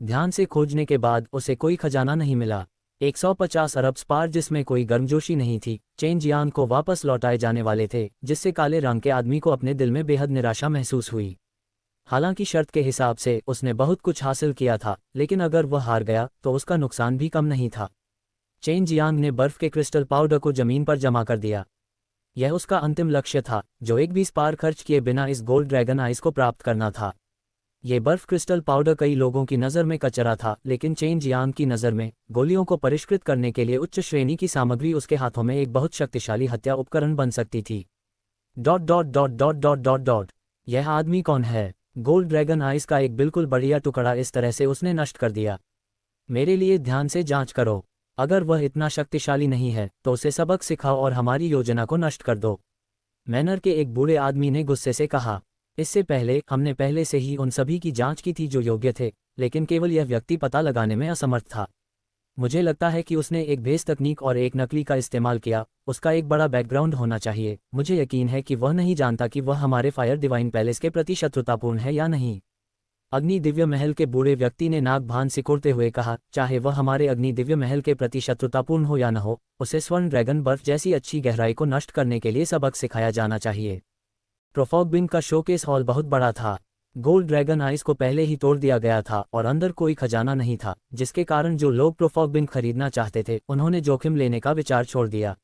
ध्यान से खोजने के बाद उसे कोई खजाना नहीं मिला। 150 अरब स्पार जिसमें कोई गर्मजोशी नहीं थी, चेन जियांग को वापस लौटाए जाने वाले थे, जिससे काले रंग के आदमी को अपने दिल में बेहद निराशा महसूस हुई। हालांकि शर्त के हिसाब से उसने बहुत कुछ हासिल किया था, लेकिन अगर वह हार गया तो उसका नुकसान भी कम नहीं था। चेन जियांग ने बर्फ के क्रिस्टल पाउडर को जमीन पर जमा कर दिया। यह उसका अंतिम लक्ष्य था, जो एक भी स्पार खर्च किए बिना इस गोल्ड ड्रैगन आइस को प्राप्त करना था। ये बर्फ क्रिस्टल पाउडर कई लोगों की नज़र में कचरा था, लेकिन चेन जियांग की नज़र में गोलियों को परिष्कृत करने के लिए उच्च श्रेणी की सामग्री उसके हाथों में एक बहुत शक्तिशाली हत्या उपकरण बन सकती थी। Dot dot dot dot dot dot dot यह आदमी कौन है? गोल्ड ड्रैगन आइस का एक बिल्कुल बढ़िया टुकड़ा इस तरह से उसने नष्ट कर दिया। मेरे लिए ध्यान से जांच करो। अगर वह इतना शक्तिशाली नहीं है तो उसे सबक सिखाओ और हमारी योजना को नष्ट कर दो। मैनर के एक बूढ़े आदमी ने गुस्से से कहा। इससे पहले हमने पहले से ही उन सभी की जांच की थी जो योग्य थे, लेकिन केवल यह व्यक्ति पता लगाने में असमर्थ था। मुझे लगता है कि उसने एक भेस तकनीक और एक नकली का इस्तेमाल किया। उसका एक बड़ा बैकग्राउंड होना चाहिए। मुझे यकीन है कि वह नहीं जानता कि वह हमारे फायर डिवाइन पैलेस के प्रति शत्रुतापूर्ण है या नहीं। अग्नि दिव्य महल के बूढ़े व्यक्ति ने नाक भान सिकोड़ते हुए कहा, चाहे वह हमारे अग्नि दिव्य महल के प्रति शत्रुतापूर्ण हो या न हो, उसे स्वर्ण ड्रैगन बर्फ जैसी अच्छी गहराई को नष्ट करने के लिए सबक सिखाया जाना चाहिए। प्रोफॉगबिन का शोकेस हॉल बहुत बड़ा था। गोल्ड ड्रैगन आइस को पहले ही तोड़ दिया गया था और अंदर कोई खजाना नहीं था, जिसके कारण जो लोग प्रोफॉगबिन खरीदना चाहते थे उन्होंने जोखिम लेने का विचार छोड़ दिया।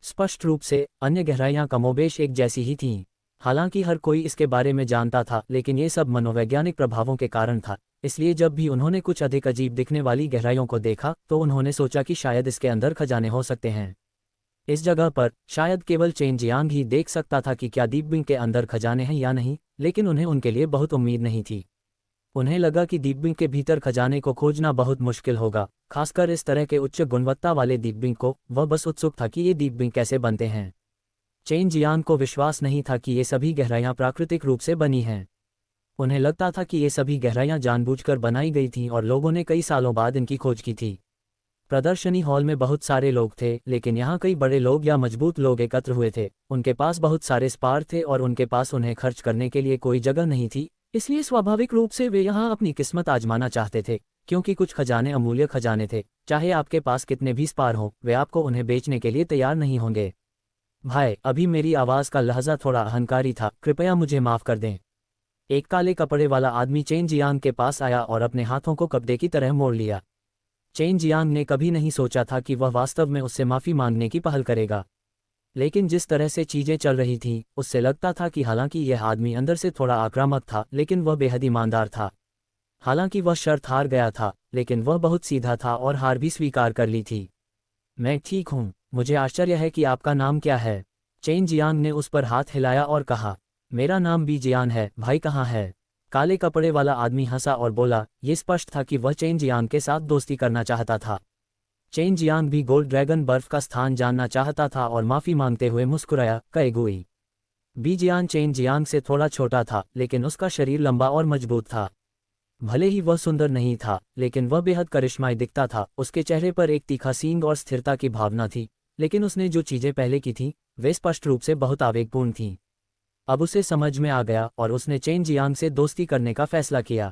स्पष्ट रूप से अन्य गहराइयां कमोबेश एक जैसी ही थीं। हालांकि हर कोई इसके बारे में जानता था, लेकिन ये सब मनोवैज्ञानिक प्रभावों के कारण था। इसलिए जब भी उन्होंने कुछ अधिक अजीब दिखने वाली गहराइयों को देखा तो उन्होंने सोचा कि शायद इसके अंदर खजाने हो सकते हैं। इस जगह पर शायद केवल चेन जियांग ही देख सकता था कि क्या दीपबिंग के अंदर खजाने हैं या नहीं, लेकिन उन्हें उनके लिए बहुत उम्मीद नहीं थी। उन्हें लगा कि दीपबिंग के भीतर खजाने को खोजना बहुत मुश्किल होगा, खासकर इस तरह के उच्च गुणवत्ता वाले दीपबिंग को। वह बस उत्सुक था कि ये दीपबिंग कैसे बनते हैं। चेन जियांग को विश्वास नहीं था कि ये सभी गहराइयां प्राकृतिक रूप से बनी हैं। उन्हें लगता था कि ये सभी गहराइयां जानबूझकर बनाई गई थीं और लोगों ने कई सालों बाद इनकी खोज की थी। प्रदर्शनी हॉल में बहुत सारे लोग थे, लेकिन यहाँ कई बड़े लोग या मजबूत लोग एकत्र हुए थे। उनके पास बहुत सारे स्पार थे और उनके पास उन्हें खर्च करने के लिए कोई जगह नहीं थी, इसलिए स्वाभाविक रूप से वे यहाँ अपनी किस्मत आजमाना चाहते थे। क्योंकि कुछ खजाने अमूल्य खजाने थे, चाहे आपके पास कितने भी स्पार हों, वे आपको उन्हें बेचने के लिए तैयार नहीं होंगे। भाई, अभी मेरी आवाज़ का लहजा थोड़ा अहंकारी था, कृपया मुझे माफ़ कर दें। एक काले कपड़े वाला आदमी चेन जियांग के पास आया और अपने हाथों को कपड़े की तरह मोड़ लिया। चेन जियांग ने कभी नहीं सोचा था कि वह वास्तव में उससे माफ़ी मांगने की पहल करेगा, लेकिन जिस तरह से चीज़ें चल रही थीं, उससे लगता था कि हालांकि यह आदमी अंदर से थोड़ा आक्रामक था, लेकिन वह बेहद ईमानदार था। हालांकि वह शर्त हार गया था, लेकिन वह बहुत सीधा था और हार भी स्वीकार कर ली थी। मैं ठीक हूँ, मुझे आश्चर्य है कि आपका नाम क्या है? चेन जियांग ने उस पर हाथ हिलाया और कहा, मेरा नाम बी जियान है। भाई कहाँ है? काले कपड़े वाला आदमी हंसा और बोला। ये स्पष्ट था कि वह चेन जियांग के साथ दोस्ती करना चाहता था। चेन जियांग भी गोल्ड ड्रैगन बर्फ का स्थान जानना चाहता था और माफ़ी मांगते हुए मुस्कुराया, कैगुई। बी जियान चेन जियांग से थोड़ा छोटा था, लेकिन उसका शरीर लंबा और मजबूत था। भले ही वह सुंदर नहीं था, लेकिन वह बेहद करिश्माई दिखता था। उसके चेहरे पर एक तीखा सींग और स्थिरता की भावना थी, लेकिन उसने जो चीज़ें पहले की थीं वे स्पष्ट रूप से बहुत आवेगपूर्ण थीं। अब उसे समझ में आ गया और उसने चेन जियांग से दोस्ती करने का फैसला किया।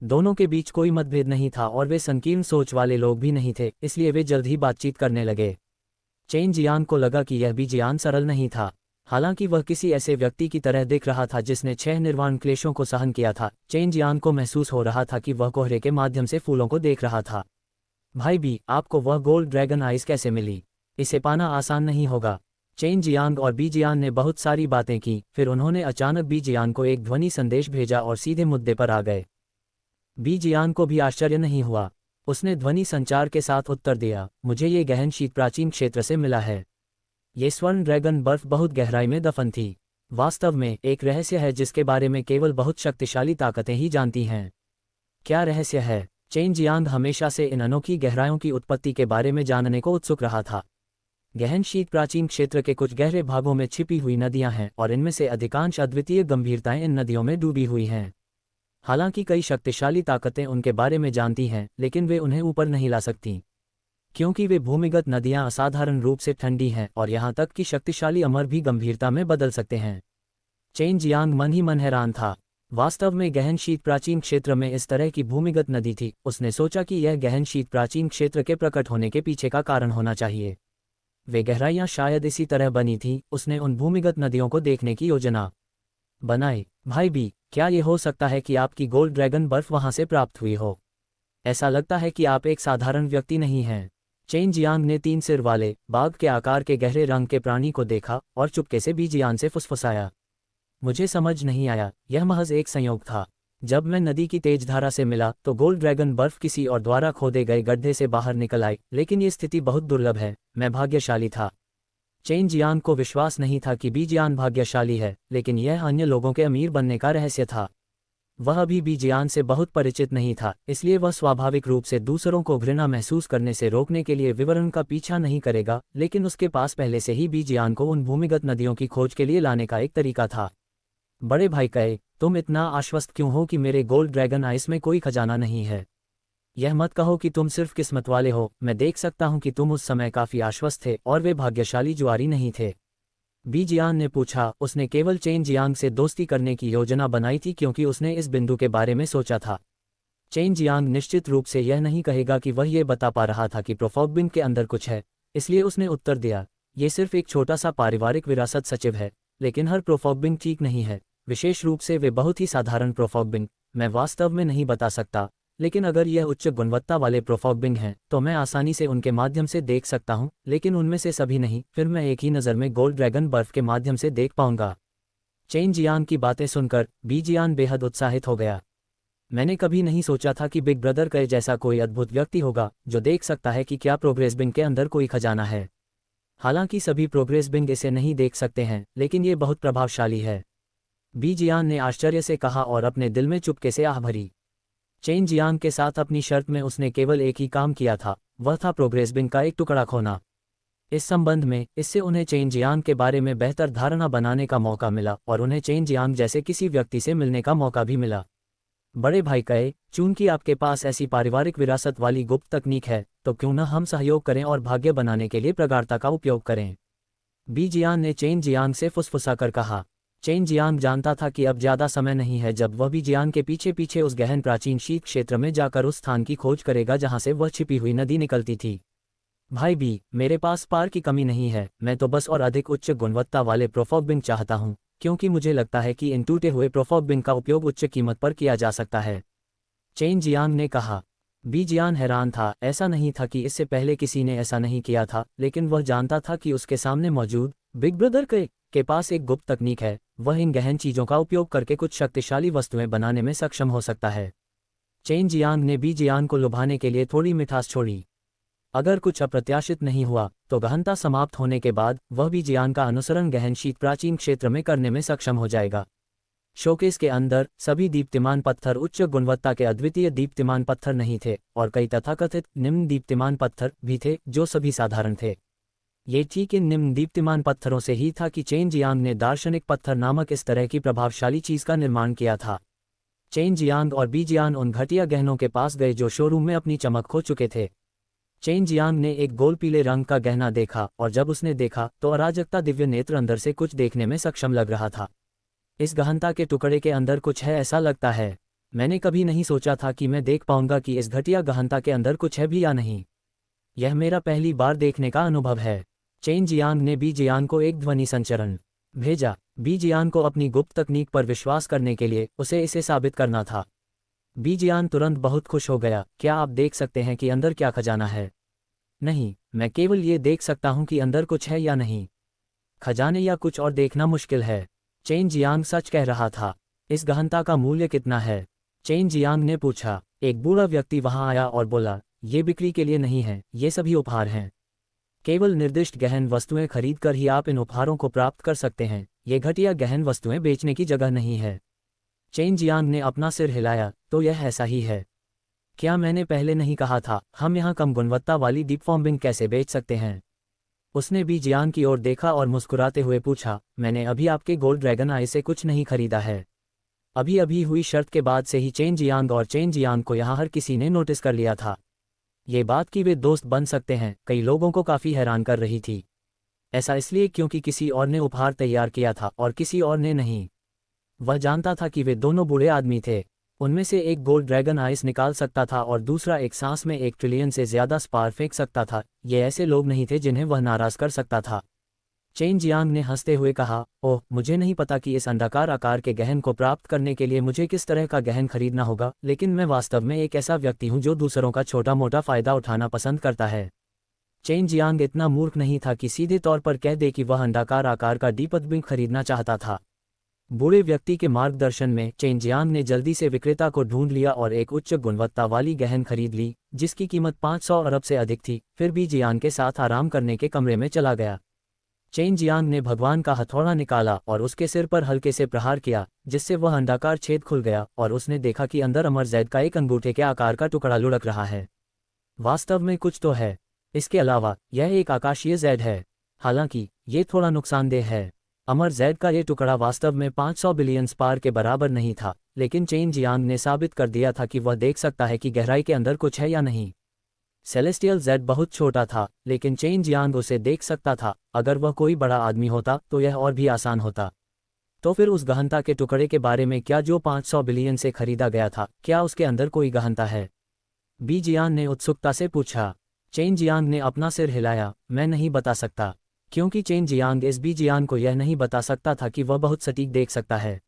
दोनों के बीच कोई मतभेद नहीं था और वे संकीर्ण सोच वाले लोग भी नहीं थे, इसलिए वे जल्द ही बातचीत करने लगे। चेन जियांग को लगा कि यह भी जियान सरल नहीं था। हालांकि वह किसी ऐसे व्यक्ति की तरह दिख रहा था जिसने 6 निर्वाण क्लेशों को सहन किया था। चेन जियांग को महसूस हो रहा था कि वह कोहरे के माध्यम से फूलों को देख रहा था। भाई बी, आपको वह गोल्ड ड्रैगन आइस कैसे मिली? इसे पाना आसान नहीं होगा। चेन जियांग और बी जियान ने बहुत सारी बातें की, फिर उन्होंने अचानक बी जियान को एक ध्वनि संदेश भेजा और सीधे मुद्दे पर आ गए। बी जियान को भी आश्चर्य नहीं हुआ। उसने ध्वनि संचार के साथ उत्तर दिया, मुझे ये गहन शीत प्राचीन क्षेत्र से मिला है। ये स्वर्ण ड्रैगन बर्फ बहुत गहराई में दफन थी। वास्तव में एक रहस्य है जिसके बारे में केवल बहुत शक्तिशाली ताकतें ही जानती हैं। क्या रहस्य है? चेन जियांग हमेशा से इन अनोखी गहराइयों की उत्पत्ति के बारे में जानने को उत्सुक रहा था। गहन शीत प्राचीन क्षेत्र के कुछ गहरे भागों में छिपी हुई नदियां हैं और इनमें से अधिकांश अद्वितीय गंभीरताएं इन नदियों में डूबी हुई हैं। हालांकि कई शक्तिशाली ताकतें उनके बारे में जानती हैं, लेकिन वे उन्हें ऊपर नहीं ला सकती, क्योंकि वे भूमिगत नदियां असाधारण रूप से ठंडी हैं और यहां तक कि शक्तिशाली अमर भी गंभीरता में बदल सकते हैं। चेन जियांग मन ही मन हैरान था। वास्तव में गहन शीत प्राचीन क्षेत्र में इस तरह की भूमिगत नदी थी। उसने सोचा कि यह गहन शीत प्राचीन क्षेत्र के प्रकट होने के पीछे का कारण होना चाहिए। वे गहराइयां शायद इसी तरह बनी थीं। उसने उन भूमिगत नदियों को देखने की योजना बनाई। भाई बी, क्या ये हो सकता है कि आपकी गोल्ड ड्रैगन बर्फ वहां से प्राप्त हुई हो? ऐसा लगता है कि आप एक साधारण व्यक्ति नहीं हैं। चेन जियांग ने 3 सिर वाले बाघ के आकार के गहरे रंग के प्राणी को देखा और चुपके से बी जियान से फुसफुसाया, मुझे समझ नहीं आया, यह महज एक संयोग था। जब मैं नदी की तेज धारा से मिला तो गोल्ड ड्रैगन बर्फ किसी और द्वारा खोदे गए गड्ढे से बाहर निकल आई, लेकिन ये स्थिति बहुत दुर्लभ है। मैं भाग्यशाली था। चेन जियांग को विश्वास नहीं था कि बी जियान भाग्यशाली है, लेकिन यह अन्य लोगों के अमीर बनने का रहस्य था। वह अभी बी जियान से बहुत परिचित नहीं था, इसलिए वह स्वाभाविक रूप से दूसरों को घृणा महसूस करने से रोकने के लिए विवरण का पीछा नहीं करेगा, लेकिन उसके पास पहले से ही बी जियान को उन भूमिगत नदियों की खोज के लिए लाने का एक तरीका था। बड़े भाई कहे, तुम इतना आश्वस्त क्यों हो कि मेरे गोल्ड ड्रैगन आइस में कोई खजाना नहीं है? यह मत कहो कि तुम सिर्फ किस्मत वाले हो। मैं देख सकता हूं कि तुम उस समय काफी आश्वस्त थे और वे भाग्यशाली जुआरी नहीं थे। बी जियान ने पूछा। उसने केवल चेन जियांग से दोस्ती करने की योजना बनाई थी क्योंकि उसने इस बिंदु के बारे में सोचा था। चेन जियांग निश्चित रूप से यह नहीं कहेगा कि वह ये बता पा रहा था कि प्रोफोगबिंग के अंदर कुछ है, इसलिए उसने उत्तर दिया, ये सिर्फ एक छोटा सा पारिवारिक विरासत सचिव है, लेकिन हर प्रोफोगबिंग ठीक नहीं है, विशेष रूप से वे बहुत ही साधारण प्रोफोगबिंग। मैं वास्तव में नहीं बता सकता, लेकिन अगर यह उच्च गुणवत्ता वाले प्रोफोगबिंग हैं तो मैं आसानी से उनके माध्यम से देख सकता हूं, लेकिन उनमें से सभी नहीं, फिर मैं एक ही नज़र में गोल्ड ड्रैगन बर्फ के माध्यम से देख पाऊंगा। चेन जियांग की बातें सुनकर बी जियान बेहद उत्साहित हो गया। मैंने कभी नहीं सोचा था कि बिग ब्रदर के जैसा कोई अद्भुत व्यक्ति होगा जो देख सकता है कि क्या प्रोग्रेस बिंग के अंदर कोई खजाना है। हालांकि सभी प्रोग्रेस बिंग इसे नहीं देख सकते हैं, लेकिन ये बहुत प्रभावशाली है, बी जियान ने आश्चर्य से कहा और अपने दिल में चुपके से आह भरी। चेन जियांग के साथ अपनी शर्त में उसने केवल एक ही काम किया था, वह था प्रोग्रेस बिंग का एक टुकड़ा खोना। इस संबंध में इससे उन्हें चेन जियांग के बारे में बेहतर धारणा बनाने का मौका मिला और उन्हें चेन जियांग जैसे किसी व्यक्ति से मिलने का मौका भी मिला। बड़े भाई कहे, चूंकि आपके पास ऐसी पारिवारिक विरासत वाली गुप्त तकनीक है, तो क्यों न हम सहयोग करें और भाग्य बनाने के लिए प्रगाढ़ता का उपयोग करें? बी जियान ने चेन जियांग से फुसफुसाकर कहा। चेन जियांग जानता था कि अब ज्यादा समय नहीं है जब वह बी जियान के पीछे पीछे उस गहन प्राचीन शीत क्षेत्र में जाकर उस स्थान की खोज करेगा जहां से वह छिपी हुई नदी निकलती थी। भाई बी, मेरे पास पार की कमी नहीं है, मैं तो बस और अधिक उच्च गुणवत्ता वाले प्रोफोगबिंग चाहता हूं, क्योंकि मुझे लगता है कि इन टूटे हुए प्रोफोगबिंग का उपयोग उच्च कीमत पर किया जा सकता है, चेन जियांग ने कहा। बी जियान हैरान था। ऐसा नहीं था कि इससे पहले किसी ने ऐसा नहीं किया था, लेकिन वह जानता था कि उसके सामने मौजूद बिग ब्रदर के पास एक गुप्त तकनीक है। वह इन गहन चीजों का उपयोग करके कुछ शक्तिशाली वस्तुएं बनाने में सक्षम हो सकता है। चेन जियांग ने बी जियान को लुभाने के लिए थोड़ी मिठास छोड़ी। अगर कुछ अप्रत्याशित नहीं हुआ तो गहनता समाप्त होने के बाद वह बी जियान का अनुसरण गहन शीत प्राचीन क्षेत्र में करने में सक्षम हो जाएगा। शोकेस के अंदर सभी दीप्तिमान पत्थर उच्च गुणवत्ता के अद्वितीय दीप्तिमान पत्थर नहीं थे, और कई तथाकथित निम्न दीप्तिमान पत्थर भी थे जो सभी साधारण थे। ये ठीक इन निम्न दीप्तिमान पत्थरों से ही था कि चेन जियांग ने दार्शनिक पत्थर नामक इस तरह की प्रभावशाली चीज का निर्माण किया था। चेन जियांग और बी जियान उन घटिया गहनों के पास गए जो शोरूम में अपनी चमक खो चुके थे। चेन जियांग ने एक गोल पीले रंग का गहना देखा, और जब उसने देखा तो अराजकता दिव्य नेत्र अंदर से कुछ देखने में सक्षम लग रहा था। इस गहनता के टुकड़े के अंदर कुछ है, ऐसा लगता है। मैंने कभी नहीं सोचा था कि मैं देख पाऊंगा कि इस घटिया गहनता के अंदर कुछ है भी या नहीं। यह मेरा पहली बार देखने का अनुभव है। चेन जियांग ने बी जियान को एक ध्वनि संचरण भेजा। बी जियान को अपनी गुप्त तकनीक पर विश्वास करने के लिए उसे इसे साबित करना था। बी जियान तुरंत बहुत खुश हो गया। क्या आप देख सकते हैं कि अंदर क्या खजाना है? नहीं, मैं केवल ये देख सकता हूं कि अंदर कुछ है या नहीं। खजाने या कुछ और देखना मुश्किल है। चेन जियांग सच कह रहा था। इस गहनता का मूल्य कितना है? चेन जियांग ने पूछा। एक बूढ़ा व्यक्ति वहां आया और बोला, ये बिक्री के लिए नहीं है, ये सभी उपहार हैं। केवल निर्दिष्ट गहन वस्तुएं खरीदकर ही आप इन उपहारों को प्राप्त कर सकते हैं, ये घटिया गहन वस्तुएं बेचने की जगह नहीं है। चेन जियांग ने अपना सिर हिलाया, तो यह ऐसा ही है। क्या मैंने पहले नहीं कहा था, हम यहाँ कम गुणवत्ता वाली डीप फॉर्मिंग कैसे बेच सकते हैं? उसने बी जियांग की ओर देखा और मुस्कुराते हुए पूछा, मैंने अभी आपके गोल्ड ड्रैगन आई से कुछ नहीं खरीदा है। अभी अभी हुई शर्त के बाद से ही चेन जियांग और चेन जियांग को यहाँ हर किसी ने नोटिस कर लिया था। ये बात कि वे दोस्त बन सकते हैं कई लोगों को काफ़ी हैरान कर रही थी। ऐसा इसलिए क्योंकि किसी और ने उपहार तैयार किया था और किसी और ने नहीं। वह जानता था कि वे दोनों बूढ़े आदमी थे। उनमें से एक गोल्ड ड्रैगन आइस निकाल सकता था और दूसरा एक सांस में 1 ट्रिलियन से ज़्यादा स्पार फेंक सकता था। ये ऐसे लोग नहीं थे जिन्हें वह नाराज़ कर सकता था। चेन जियांग ने हंसते हुए कहा, ओह, मुझे नहीं पता कि इस अंडाकार आकार के गहन को प्राप्त करने के लिए मुझे किस तरह का गहन खरीदना होगा, लेकिन मैं वास्तव में एक ऐसा व्यक्ति हूं जो दूसरों का छोटा मोटा फ़ायदा उठाना पसंद करता है। चेन जियांग इतना मूर्ख नहीं था कि सीधे तौर पर कह दे कि वह अंडाकार आकार का डीपबिंग खरीदना चाहता था। बूढ़े व्यक्ति के मार्गदर्शन में चेन जियांग ने जल्दी से विक्रेता को ढूंढ लिया और एक उच्च गुणवत्ता वाली गहन खरीद ली, जिसकी कीमत 500 अरब से अधिक थी। फिर भी जियांग के साथ आराम करने के कमरे में चला गया। चेन जियांग ने भगवान का हथौड़ा निकाला और उसके सिर पर हल्के से प्रहार किया, जिससे वह अंडाकार छेद खुल गया और उसने देखा कि अंदर अमर जैद का एक अंगूठे के आकार का टुकड़ा लुढ़क रहा है। वास्तव में कुछ तो है। इसके अलावा यह एक आकाशीय जैद है। हालांकि ये थोड़ा नुकसानदेह है। अमर जैद का ये टुकड़ा वास्तव में 500 बिलियन स्पार के बराबर नहीं था, लेकिन चेन जियांग ने साबित कर दिया था कि वह देख सकता है कि गहराई के अंदर कुछ है या नहीं। सेलेस्टियल जेड बहुत छोटा था, लेकिन चेन जियांग उसे देख सकता था। अगर वह कोई बड़ा आदमी होता तो यह और भी आसान होता। तो फिर उस गहनता के टुकड़े के बारे में क्या जो 500 बिलियन से खरीदा गया था, क्या उसके अंदर कोई गहनता है? बी जियांग ने उत्सुकता से पूछा। चेन जियांग ने अपना सिर हिलाया, मैं नहीं बता सकता, क्योंकि चेन जियांग इस बी जियांग को यह नहीं बता सकता था कि वह बहुत सटीक देख सकता है।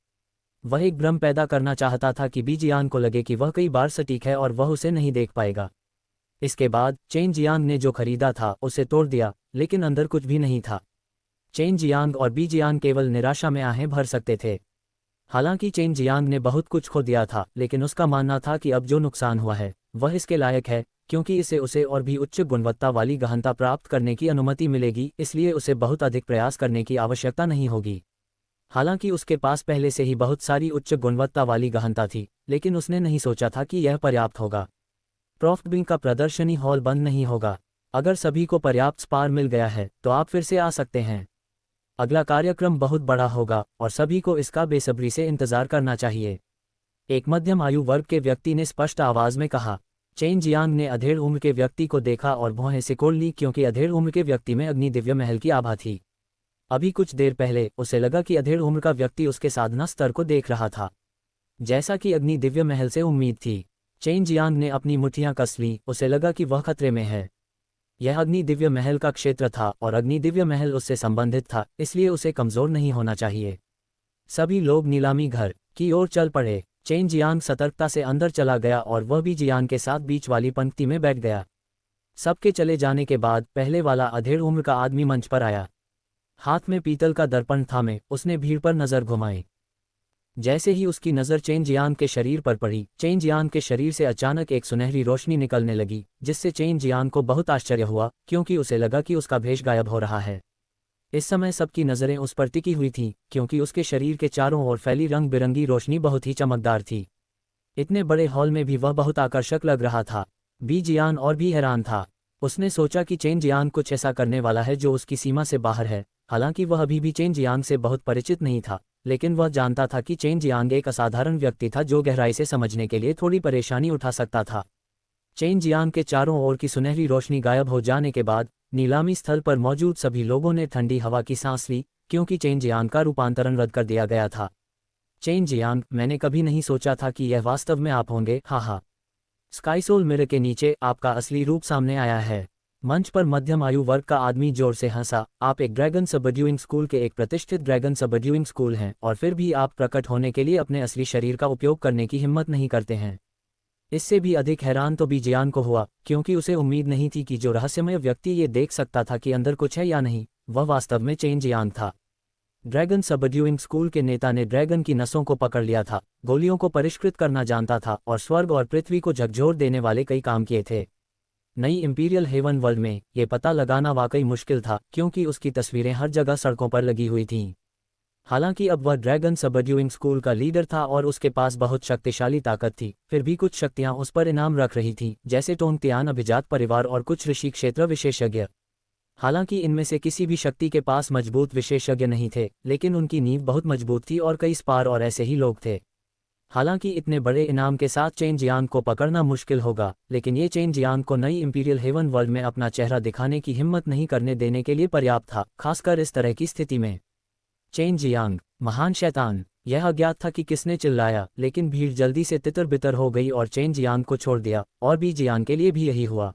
वह एक भ्रम पैदा करना चाहता था कि बी जियांग को लगे कि वह कई बार सटीक है और वह उसे नहीं देख पाएगा। इसके बाद चेन जियांग ने जो खरीदा था उसे तोड़ दिया, लेकिन अंदर कुछ भी नहीं था। चेन जियांग और बी जियांग केवल निराशा में आहें भर सकते थे। हालांकि चेन जियांग ने बहुत कुछ खो दिया था, लेकिन उसका मानना था कि अब जो नुकसान हुआ है वह इसके लायक है, क्योंकि इससे उसे और भी उच्च गुणवत्ता वाली गहनता प्राप्त करने की अनुमति मिलेगी, इसलिए उसे बहुत अधिक प्रयास करने की आवश्यकता नहीं होगी। हालांकि उसके पास पहले से ही बहुत सारी उच्च गुणवत्ता वाली गहनता थी, लेकिन उसने नहीं सोचा था कि यह पर्याप्त होगा। प्रॉफ्टबिंग का प्रदर्शनी हॉल बंद नहीं होगा। अगर सभी को पर्याप्त स्पार मिल गया है तो आप फिर से आ सकते हैं। अगला कार्यक्रम बहुत बड़ा होगा और सभी को इसका बेसब्री से इंतजार करना चाहिए। एक मध्यम आयु वर्ग के व्यक्ति ने स्पष्ट आवाज में कहा। चेन जियांग ने अधेड़ उम्र के व्यक्ति को देखा और भौहें सिकोड़ ली, क्योंकि अधेड़ उम्र के व्यक्ति में अग्नि दिव्य महल की आभा थी। अभी कुछ देर पहले उसे लगा कि अधेड़ उम्र का व्यक्ति उसके साधना स्तर को देख रहा था, जैसा कि अग्नि दिव्य महल से उम्मीद थी। चेन जियांग ने अपनी मुट्ठियां कस लीं, उसे लगा कि वह खतरे में है। यह अग्नि दिव्य महल का क्षेत्र था और अग्नि दिव्य महल उससे संबंधित था, इसलिए उसे कमजोर नहीं होना चाहिए। सभी लोग नीलामी घर की ओर चल पड़े। चेन जियांग सतर्कता से अंदर चला गया और वह भी जियांग के साथ बीच वाली पंक्ति में बैठ गया। सबके चले जाने के बाद पहले वाला अधेड़ उम्र का आदमी मंच पर आया। हाथ में पीतल का दर्पण थामे उसने भीड़ पर नजर घुमाई। जैसे ही उसकी नज़र चेन जियांग के शरीर पर पड़ी, चेन जियांग के शरीर से अचानक एक सुनहरी रोशनी निकलने लगी, जिससे चेन जियांग को बहुत आश्चर्य हुआ, क्योंकि उसे लगा कि उसका भेष गायब हो रहा है। इस समय सबकी नज़रें उस पर टिकी हुई थीं, क्योंकि उसके शरीर के चारों ओर फैली रंग बिरंगी रोशनी बहुत ही चमकदार थी। इतने बड़े हॉल में भी वह बहुत आकर्षक लग रहा था। बी जियांग और भी हैरान था। उसने सोचा कि चेन जियांग कुछ ऐसा करने वाला है जो उसकी सीमा से बाहर है। हालांकि वह अभी भी चेन जियांग से बहुत परिचित नहीं था, लेकिन वह जानता था कि चेन जियांग एक असाधारण व्यक्ति था जो गहराई से समझने के लिए थोड़ी परेशानी उठा सकता था। चेन जियांग के चारों ओर की सुनहरी रोशनी गायब हो जाने के बाद नीलामी स्थल पर मौजूद सभी लोगों ने ठंडी हवा की सांस ली, क्योंकि चेन जियांग का रूपांतरण रद्द कर दिया गया था। चेन जियांग, मैंने कभी नहीं सोचा था कि यह वास्तव में आप होंगे, हा। स्काईसोल मिरर के नीचे आपका असली रूप सामने आया है। मंच पर मध्यम आयु वर्ग का आदमी जोर से हंसा। आप एक ड्रैगन सबड्यूइंग स्कूल के एक प्रतिष्ठित ड्रैगन सबड्यूइंग स्कूल हैं, और फिर भी आप प्रकट होने के लिए अपने असली शरीर का उपयोग करने की हिम्मत नहीं करते हैं। इससे भी अधिक हैरान तो बी जियांग को हुआ, क्योंकि उसे उम्मीद नहीं थी कि जो रहस्यमय व्यक्ति ये देख सकता था कि अंदर कुछ है या नहीं, वह वास्तव में चेन जियांग था। ड्रैगन सबड्यूइंग स्कूल के नेता ने ड्रैगन की नसों को पकड़ लिया था, गोलियों को परिष्कृत करना जानता था और स्वर्ग और पृथ्वी को झकझोर देने वाले कई काम किए थे। नई इंपीरियल हेवन वर्ल्ड में ये पता लगाना वाकई मुश्किल था, क्योंकि उसकी तस्वीरें हर जगह सड़कों पर लगी हुई थीं। हालांकि अब वह ड्रैगन सबड्यूइंग स्कूल का लीडर था और उसके पास बहुत शक्तिशाली ताकत थी, फिर भी कुछ शक्तियां उस पर इनाम रख रही थीं, जैसे टोंगतियान अभिजात परिवार और कुछ ऋषि क्षेत्र विशेषज्ञ। हालांकि इनमें से किसी भी शक्ति के पास मजबूत विशेषज्ञ नहीं थे, लेकिन उनकी नींव बहुत मजबूत थी और कई स्पार और ऐसे ही लोग थे। हालांकि इतने बड़े इनाम के साथ चेन जियांग को पकड़ना मुश्किल होगा, लेकिन ये चेन जियांग को नई इंपीरियल हेवन वर्ल्ड में अपना चेहरा दिखाने की हिम्मत नहीं करने देने के लिए पर्याप्त था, खासकर इस तरह की स्थिति में। चेन जियांग, महान शैतान। यह अज्ञात था कि किसने चिल्लाया, लेकिन भीड़ जल्दी से तितर बितर हो गई और चेन जियांग को छोड़ दिया, और भी जियांग के लिए भी यही हुआ।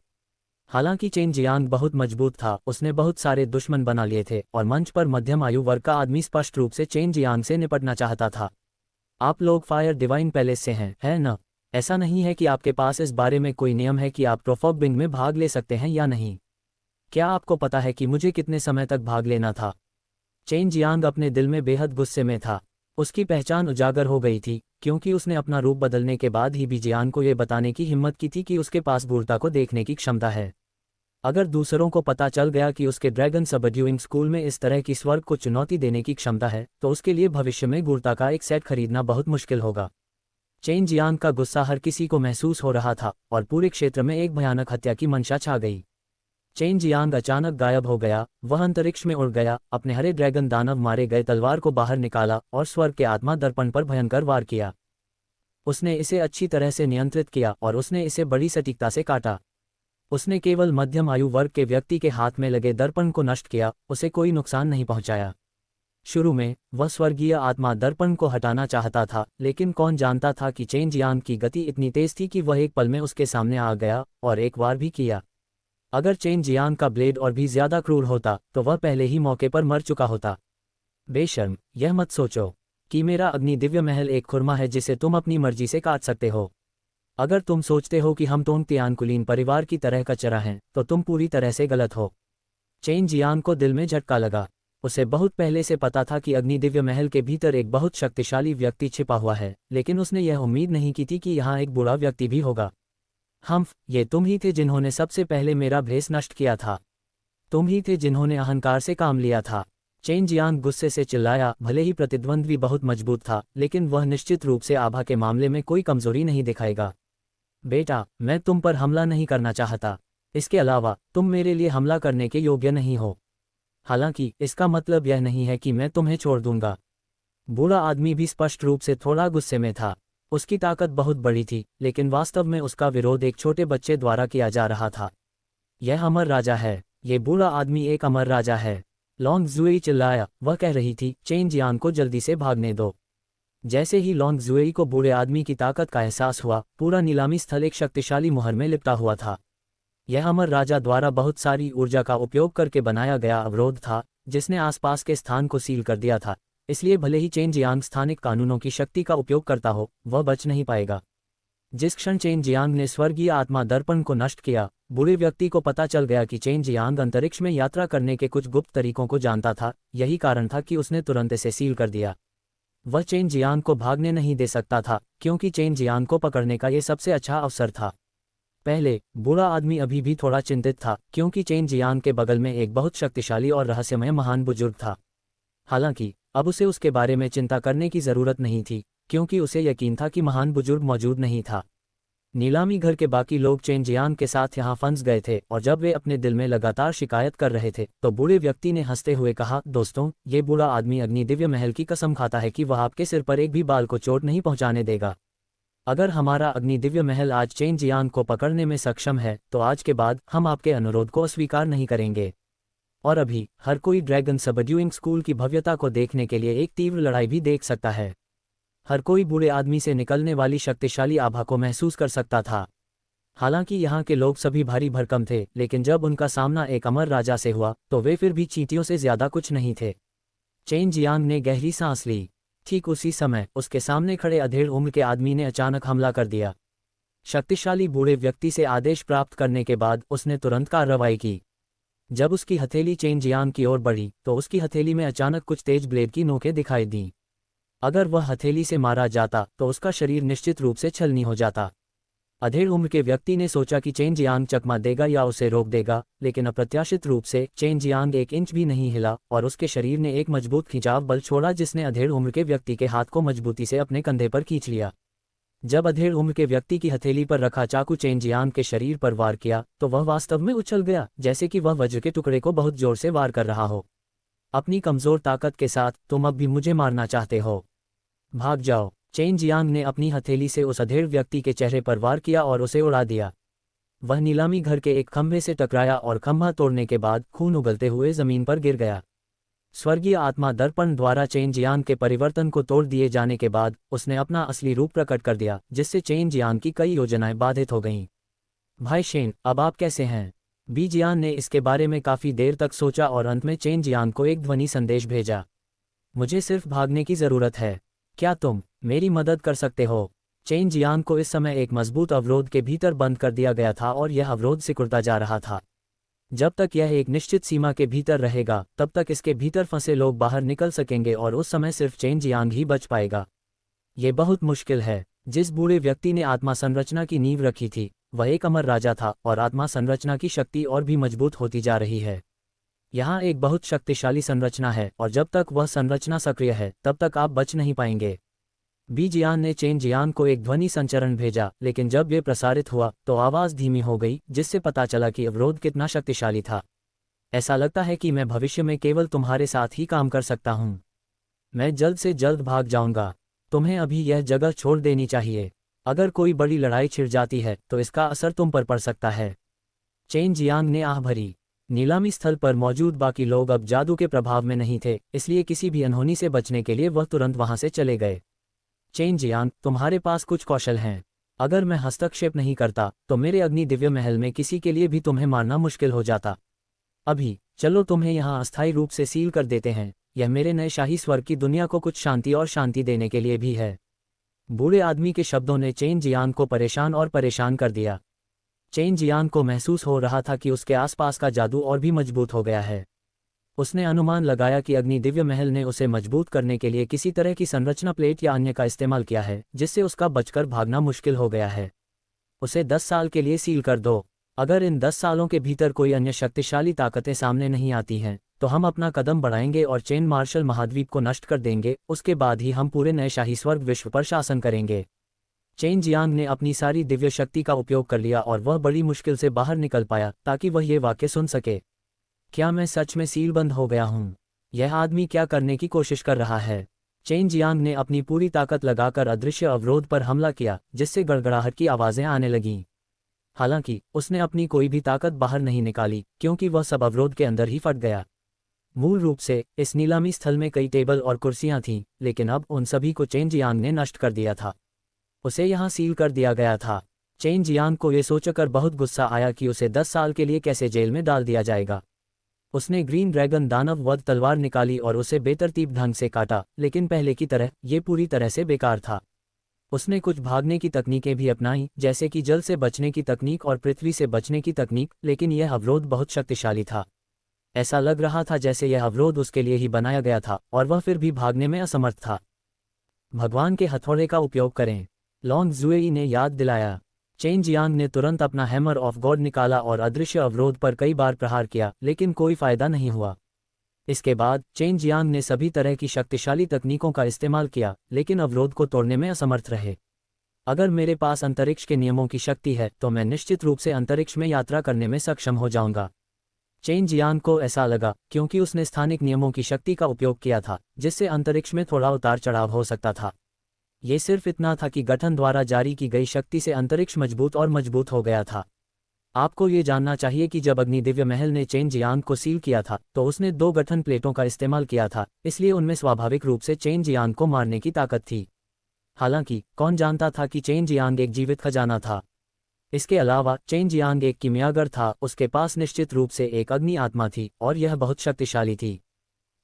हालांकि चेन जियांग बहुत मजबूत था, उसने बहुत सारे दुश्मन बना लिए थे, और मंच पर मध्यम आयु वर्ग का आदमी स्पष्ट रूप से चेन जियांग से निपटना चाहता था। आप लोग फायर डिवाइन पैलेस से हैं, है न? ऐसा नहीं है कि आपके पास इस बारे में कोई नियम है कि आप प्रोफॉग बिंग में भाग ले सकते हैं या नहीं। क्या आपको पता है कि मुझे कितने समय तक भाग लेना था? चेन जियांग अपने दिल में बेहद गुस्से में था। उसकी पहचान उजागर हो गई थी, क्योंकि उसने अपना रूप बदलने के बाद ही भी जियांग को यह बताने की हिम्मत की थी कि उसके पास बूढ़ता को देखने की क्षमता है। अगर दूसरों को पता चल गया कि उसके ड्रैगन सबड्यूइंग स्कूल में इस तरह की स्वर्ग को चुनौती देने की क्षमता है, तो उसके लिए भविष्य में गूढ़ता का एक सेट खरीदना बहुत मुश्किल होगा। चेन जियांग का गुस्सा हर किसी को महसूस हो रहा था, और पूरे क्षेत्र में एक भयानक हत्या की मंशा छा गई। चेन जियांग अचानक गायब हो गया, वह अंतरिक्ष में उड़ गया, अपने हरे ड्रैगन दानव मारे गए तलवार को बाहर निकाला और स्वर्ग के आत्मा दर्पण पर भयंकर वार किया। उसने इसे अच्छी तरह से नियंत्रित किया और उसने इसे बड़ी सटीकता से काटा। उसने केवल मध्यम आयु वर्ग के व्यक्ति के हाथ में लगे दर्पण को नष्ट किया, उसे कोई नुकसान नहीं पहुंचाया। शुरू में वह स्वर्गीय आत्मा दर्पण को हटाना चाहता था, लेकिन कौन जानता था कि चेन जियांग की गति इतनी तेज थी कि वह एक पल में उसके सामने आ गया, और एक वार भी किया। अगर चेन जियांग का ब्लेड और भी ज्यादा क्रूर होता तो वह पहले ही मौके पर मर चुका होता। बेशर्म, यह मत सोचो कि मेरा अग्नि दिव्य महल एक खुरमा है जिसे तुम अपनी मर्जी से काट सकते हो। अगर तुम सोचते हो कि हम टोंगतियान कुलीन परिवार की तरह का चरा हैं, तो तुम पूरी तरह से गलत हो। चेन जियांग को दिल में झटका लगा। उसे बहुत पहले से पता था कि अग्नि दिव्य महल के भीतर एक बहुत शक्तिशाली व्यक्ति छिपा हुआ है, लेकिन उसने यह उम्मीद नहीं की थी कि यहाँ एक बुरा व्यक्ति भी होगा। ये तुम ही थे जिन्होंने सबसे पहले मेरा भेष नष्ट किया था। तुम ही थे जिन्होंने अहंकार से काम लिया था। चेन जियांग गुस्से से चिल्लाया। भले ही प्रतिद्वंद्वी बहुत मजबूत था, लेकिन वह निश्चित रूप से आभा के मामले में कोई कमजोरी नहीं दिखाएगा। बेटा, मैं तुम पर हमला नहीं करना चाहता। इसके अलावा तुम मेरे लिए हमला करने के योग्य नहीं हो। हालांकि इसका मतलब यह नहीं है कि मैं तुम्हें छोड़ दूंगा। बूढ़ा आदमी भी स्पष्ट रूप से थोड़ा गुस्से में था। उसकी ताकत बहुत बड़ी थी, लेकिन वास्तव में उसका विरोध एक छोटे बच्चे द्वारा किया जा रहा था। यह अमर राजा है। ये बूढ़ा आदमी एक अमर राजा है। लॉन्ग जुएई चिल्लाया। वह कह रही थी, चेन जियांग को जल्दी से भागने दो। जैसे ही लॉन्ग जुएई को बूढ़े आदमी की ताकत का एहसास हुआ, पूरा नीलामी स्थल एक शक्तिशाली मुहर में लिपटा हुआ था। यह अमर राजा द्वारा बहुत सारी ऊर्जा का उपयोग करके बनाया गया अवरोध था, जिसने आसपास के स्थान को सील कर दिया था। इसलिए भले ही चेन जियांग स्थानिक कानूनों की शक्ति का उपयोग करता हो, वह बच नहीं पाएगा। जिस क्षण चेन जियांग ने स्वर्गीय आत्मा दर्पण को नष्ट किया, बूढ़े व्यक्ति को पता चल गया कि चेन जियांग अंतरिक्ष में यात्रा करने के कुछ गुप्त तरीकों को जानता था। यही कारण था कि उसने तुरंत इसे सील कर दिया। वह चेन जियांग को भागने नहीं दे सकता था, क्योंकि चेन जियांग को पकड़ने का यह सबसे अच्छा अवसर था। पहले बूढ़ा आदमी अभी भी थोड़ा चिंतित था, क्योंकि चेन जियांग के बगल में एक बहुत शक्तिशाली और रहस्यमय महान बुजुर्ग था। हालांकि अब उसे उसके बारे में चिंता करने की जरूरत नहीं थी, क्योंकि उसे यकीन था कि महान बुजुर्ग मौजूद नहीं था। नीलामी घर के बाकी लोग चेन जियांग के साथ यहाँ फंस गए थे, और जब वे अपने दिल में लगातार शिकायत कर रहे थे, तो बूढ़े व्यक्ति ने हंसते हुए कहा, दोस्तों, ये बूढ़ा आदमी अग्नि दिव्य महल की कसम खाता है कि वह आपके सिर पर एक भी बाल को चोट नहीं पहुंचाने देगा। अगर हमारा अग्नि दिव्य महल आज चेन जियांग को पकड़ने में सक्षम है, तो आज के बाद हम आपके अनुरोध को अस्वीकार नहीं करेंगे। और अभी हर कोई ड्रैगन सबड्यूइंग स्कूल की भव्यता को देखने के लिए एक तीव्र लड़ाई भी देख सकता है। हर कोई बूढ़े आदमी से निकलने वाली शक्तिशाली आभा को महसूस कर सकता था। हालांकि यहाँ के लोग सभी भारी भरकम थे, लेकिन जब उनका सामना एक अमर राजा से हुआ, तो वे फिर भी चींटियों से ज्यादा कुछ नहीं थे। चेन जियांग ने गहरी सांस ली। ठीक उसी समय उसके सामने खड़े अधेड़ उम्र के आदमी ने अचानक हमला कर दिया। शक्तिशाली बूढ़े व्यक्ति से आदेश प्राप्त करने के बाद उसने तुरंत कार्रवाई की। जब उसकी हथेली चेन जियांग की ओर बढ़ी, तो उसकी हथेली में अचानक कुछ तेज ब्लेड की नोकें दिखाई दीं। अगर वह हथेली से मारा जाता तो उसका शरीर निश्चित रूप से छलनी हो जाता। अधेड़ उम्र के व्यक्ति ने सोचा कि चेन जियांग चकमा देगा या उसे रोक देगा, लेकिन अप्रत्याशित रूप से चेन जियांग 1 इंच भी नहीं हिला और उसके शरीर ने एक मजबूत खिंचाव बल छोड़ा जिसने अधेड़ उम्र के व्यक्ति के हाथ को मजबूती से अपने कंधे पर खींच लिया। जब अधेड़ उम्र के व्यक्ति की हथेली पर रखा चाकू चेन जियांग के शरीर पर वार किया तो वह वास्तव में उछल गया, जैसे कि वह वज्र के टुकड़े को बहुत जोर से वार कर रहा हो। अपनी कमजोर ताकत के साथ तुम अब भी मुझे मारना चाहते हो? भाग जाओ। चेन जियांग ने अपनी हथेली से उस अधेड़ व्यक्ति के चेहरे पर वार किया और उसे उड़ा दिया। वह नीलामी घर के एक खंभे से टकराया और खंभा तोड़ने के बाद खून उगलते हुए जमीन पर गिर गया। स्वर्गीय आत्मा दर्पण द्वारा चेन जियांग के परिवर्तन को तोड़ दिए जाने के बाद उसने अपना असली रूप प्रकट कर दिया, जिससे चेन जियांग की कई योजनाएं बाधित हो गईं। भाई शेन, अब आप कैसे हैं? बी जियान ने इसके बारे में काफी देर तक सोचा और अंत में चेन जियांग को एक ध्वनि संदेश भेजा। मुझे सिर्फ भागने की जरूरत है, क्या तुम मेरी मदद कर सकते हो? चेन जियांग को इस समय एक मजबूत अवरोध के भीतर बंद कर दिया गया था और यह अवरोध सिकुड़ता जा रहा था। जब तक यह एक निश्चित सीमा के भीतर रहेगा तब तक इसके भीतर फंसे लोग बाहर निकल सकेंगे और उस समय सिर्फ चेन जियांग ही बच पाएगा। ये बहुत मुश्किल है। जिस बूढ़े व्यक्ति ने आत्मा संरचना की नींव रखी थी वह एक अमर राजा था और आत्मा संरचना की शक्ति और भी मजबूत होती जा रही है। यहाँ एक बहुत शक्तिशाली संरचना है और जब तक वह संरचना सक्रिय है तब तक आप बच नहीं पाएंगे। बी जियान ने चेन जियांग को एक ध्वनि संचरण भेजा, लेकिन जब ये प्रसारित हुआ तो आवाज़ धीमी हो गई, जिससे पता चला कि अवरोध कितना शक्तिशाली था। ऐसा लगता है कि मैं भविष्य में केवल तुम्हारे साथ ही काम कर सकता हूँ। मैं जल्द से जल्द भाग जाऊंगा। तुम्हें अभी यह जगह छोड़ देनी चाहिए। अगर कोई बड़ी लड़ाई छिड़ जाती है तो इसका असर तुम पर पड़ सकता है। चेन जियांग ने आह भरी। नीलामी स्थल पर मौजूद बाकी लोग अब जादू के प्रभाव में नहीं थे, इसलिए किसी भी अनहोनी से बचने के लिए वह तुरंत वहां से चले गए। चेन जियांग, तुम्हारे पास कुछ कौशल हैं। अगर मैं हस्तक्षेप नहीं करता तो मेरे अग्नि दिव्य महल में किसी के लिए भी तुम्हें मारना मुश्किल हो जाता। अभी चलो तुम्हें यहाँ अस्थायी रूप से सील कर देते हैं। यह मेरे नए शाही स्वर्ग की दुनिया को कुछ शांति और शांति देने के लिए भी है। बूढ़े आदमी के शब्दों ने चेन जियांग को परेशान कर दिया। चेन जियांग को महसूस हो रहा था कि उसके आसपास का जादू और भी मजबूत हो गया है। उसने अनुमान लगाया कि अग्नि दिव्य महल ने उसे मजबूत करने के लिए किसी तरह की संरचना प्लेट या अन्य का इस्तेमाल किया है, जिससे उसका बचकर भागना मुश्किल हो गया है। उसे 10 साल के लिए सील कर दो। अगर इन 10 सालों के भीतर कोई अन्य शक्तिशाली ताकतें सामने नहीं आती हैं तो हम अपना कदम बढ़ाएंगे और चेन मार्शल महाद्वीप को नष्ट कर देंगे। उसके बाद ही हम पूरे नए शाही स्वर्ग विश्व पर शासन करेंगे। चेन जियांग ने अपनी सारी दिव्य शक्ति का उपयोग कर लिया और वह बड़ी मुश्किल से बाहर निकल पाया ताकि वह ये वाक्य सुन सके। क्या मैं सच में सीलबंद हो गया हूँ? यह आदमी क्या करने की कोशिश कर रहा है? चेन जियांग ने अपनी पूरी ताकत लगाकर अदृश्य अवरोध पर हमला किया, जिससे गड़गड़ाहट की आवाज़ें आने लगीं। हालांकि उसने अपनी कोई भी ताकत बाहर नहीं निकाली, क्योंकि वह सब अवरोध के अंदर ही फट गया। मूल रूप से इस नीलामी स्थल में कई टेबल और कुर्सियां थीं, लेकिन अब उन सभी को चेन जियांग ने नष्ट कर दिया था। उसे यहाँ सील कर दिया गया था। चेन जियांग को ये सोचकर बहुत गुस्सा आया कि उसे 10 साल के लिए कैसे जेल में डाल दिया जाएगा। उसने ग्रीन ड्रैगन दानव वध तलवार निकाली और उसे बेतरतीब ढंग से काटा, लेकिन पहले की तरह ये पूरी तरह से बेकार था। उसने कुछ भागने की तकनीकें भी अपनाई, जैसे कि जल से बचने की तकनीक और पृथ्वी से बचने की तकनीक, लेकिन यह अवरोध बहुत शक्तिशाली था। ऐसा लग रहा था जैसे यह अवरोध उसके लिए ही बनाया गया था और वह फिर भी भागने में असमर्थ था। भगवान के हथौड़े का उपयोग करें, लॉन्ग जुएई ने याद दिलाया। चेन जियांग ने तुरंत अपना हैमर ऑफ गॉड निकाला और अदृश्य अवरोध पर कई बार प्रहार किया, लेकिन कोई फायदा नहीं हुआ। इसके बाद चेन जियांग ने सभी तरह की शक्तिशाली तकनीकों का इस्तेमाल किया, लेकिन अवरोध को तोड़ने में असमर्थ रहे। अगर मेरे पास अंतरिक्ष के नियमों की शक्ति है तो मैं निश्चित रूप से अंतरिक्ष में यात्रा करने में सक्षम हो जाऊंगा। चेन जियांग को ऐसा लगा क्योंकि उसने स्थानिक नियमों की शक्ति का उपयोग किया था, जिससे अंतरिक्ष में थोड़ा उतार चढ़ाव हो सकता था। ये सिर्फ इतना था कि गठन द्वारा जारी की गई शक्ति से अंतरिक्ष मजबूत और मजबूत हो गया था। आपको ये जानना चाहिए कि जब अग्नि दिव्य महल ने चेन जियांग को सील किया था तो उसने 2 गठन प्लेटों का इस्तेमाल किया था, इसलिए उनमें स्वाभाविक रूप से चेन जियांग को मारने की ताकत थी। हालांकि कौन जानता था कि चेन जियांग एक जीवित खजाना था। इसके अलावा चेन जियांग एक किमियागर था, उसके पास निश्चित रूप से एक अग्नि आत्मा थी और यह बहुत शक्तिशाली थी।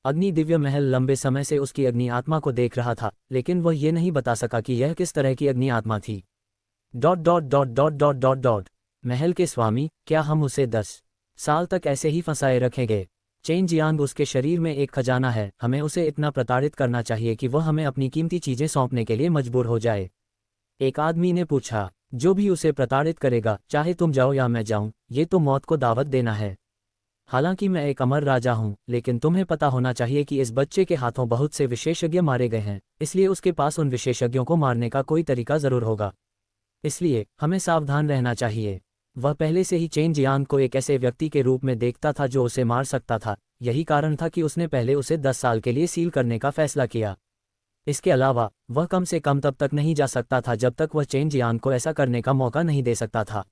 अग्नि दिव्य महल लंबे समय से उसकी अग्नि आत्मा को देख रहा था, लेकिन वह ये नहीं बता सका कि यह किस तरह की अग्नि आत्मा थी। ... महल के स्वामी, क्या हम उसे 10 साल तक ऐसे ही फंसाए रखेंगे? चेन जियांग, उसके शरीर में एक खजाना है, हमें उसे इतना प्रताड़ित करना चाहिए कि वह हमें अपनी कीमती चीजें सौंपने के लिए मजबूर हो जाए। एक आदमी ने पूछा, जो भी उसे प्रताड़ित करेगा, चाहे तुम जाओ या मैं जाऊं, ये तो मौत को दावत देना है। हालांकि मैं एक अमर राजा हूं, लेकिन तुम्हें पता होना चाहिए कि इस बच्चे के हाथों बहुत से विशेषज्ञ मारे गए हैं, इसलिए उसके पास उन विशेषज्ञों को मारने का कोई तरीका जरूर होगा। इसलिए हमें सावधान रहना चाहिए। वह पहले से ही चेन जियांग को एक ऐसे व्यक्ति के रूप में देखता था जो उसे मार सकता था, यही कारण था कि उसने पहले उसे 10 साल के लिए सील करने का फैसला किया। इसके अलावा वह कम से कम तब तक नहीं जा सकता था जब तक वह चेन जियांग को ऐसा करने का मौका नहीं दे सकता था।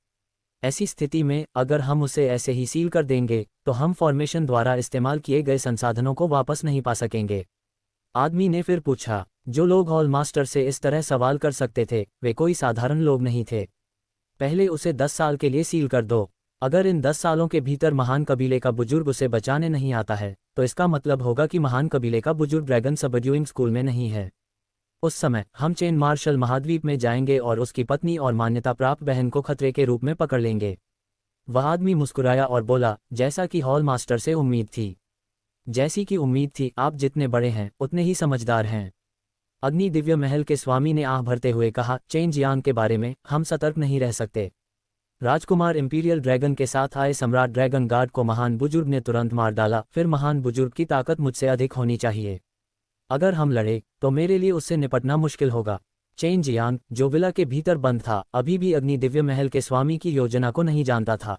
ऐसी स्थिति में अगर हम उसे ऐसे ही सील कर देंगे तो हम फॉर्मेशन द्वारा इस्तेमाल किए गए संसाधनों को वापस नहीं पा सकेंगे। आदमी ने फिर पूछा, जो लोग हॉल मास्टर से इस तरह सवाल कर सकते थे वे कोई साधारण लोग नहीं थे। पहले उसे 10 साल के लिए सील कर दो। अगर इन 10 सालों के भीतर महान कबीले का बुजुर्ग उसे बचाने नहीं आता है तो इसका मतलब होगा कि महान कबीले का बुजुर्ग ड्रैगन सबड्यूइंग स्कूल में नहीं है। उस समय हम चेन मार्शल महाद्वीप में जाएंगे और उसकी पत्नी और मान्यता प्राप्त बहन को खतरे के रूप में पकड़ लेंगे। वह आदमी मुस्कुराया और बोला, जैसा कि हॉल मास्टर से उम्मीद थी। जैसी कि उम्मीद थी, आप जितने बड़े हैं उतने ही समझदार हैं। अग्नि दिव्य महल के स्वामी ने आह भरते हुए कहा, चेन जियांग के बारे में हम सतर्क नहीं रह सकते। राजकुमार इंपीरियल ड्रैगन के साथ आए सम्राट ड्रैगन गार्ड को महान बुजुर्ग ने तुरंत मार डाला। फिर महान बुजुर्ग की ताकत मुझसे अधिक होनी चाहिए। अगर हम लड़े तो मेरे लिए उससे निपटना मुश्किल होगा। चेन जियांग, जो विला के भीतर बंद था, अभी भी अग्नि दिव्य महल के स्वामी की योजना को नहीं जानता था।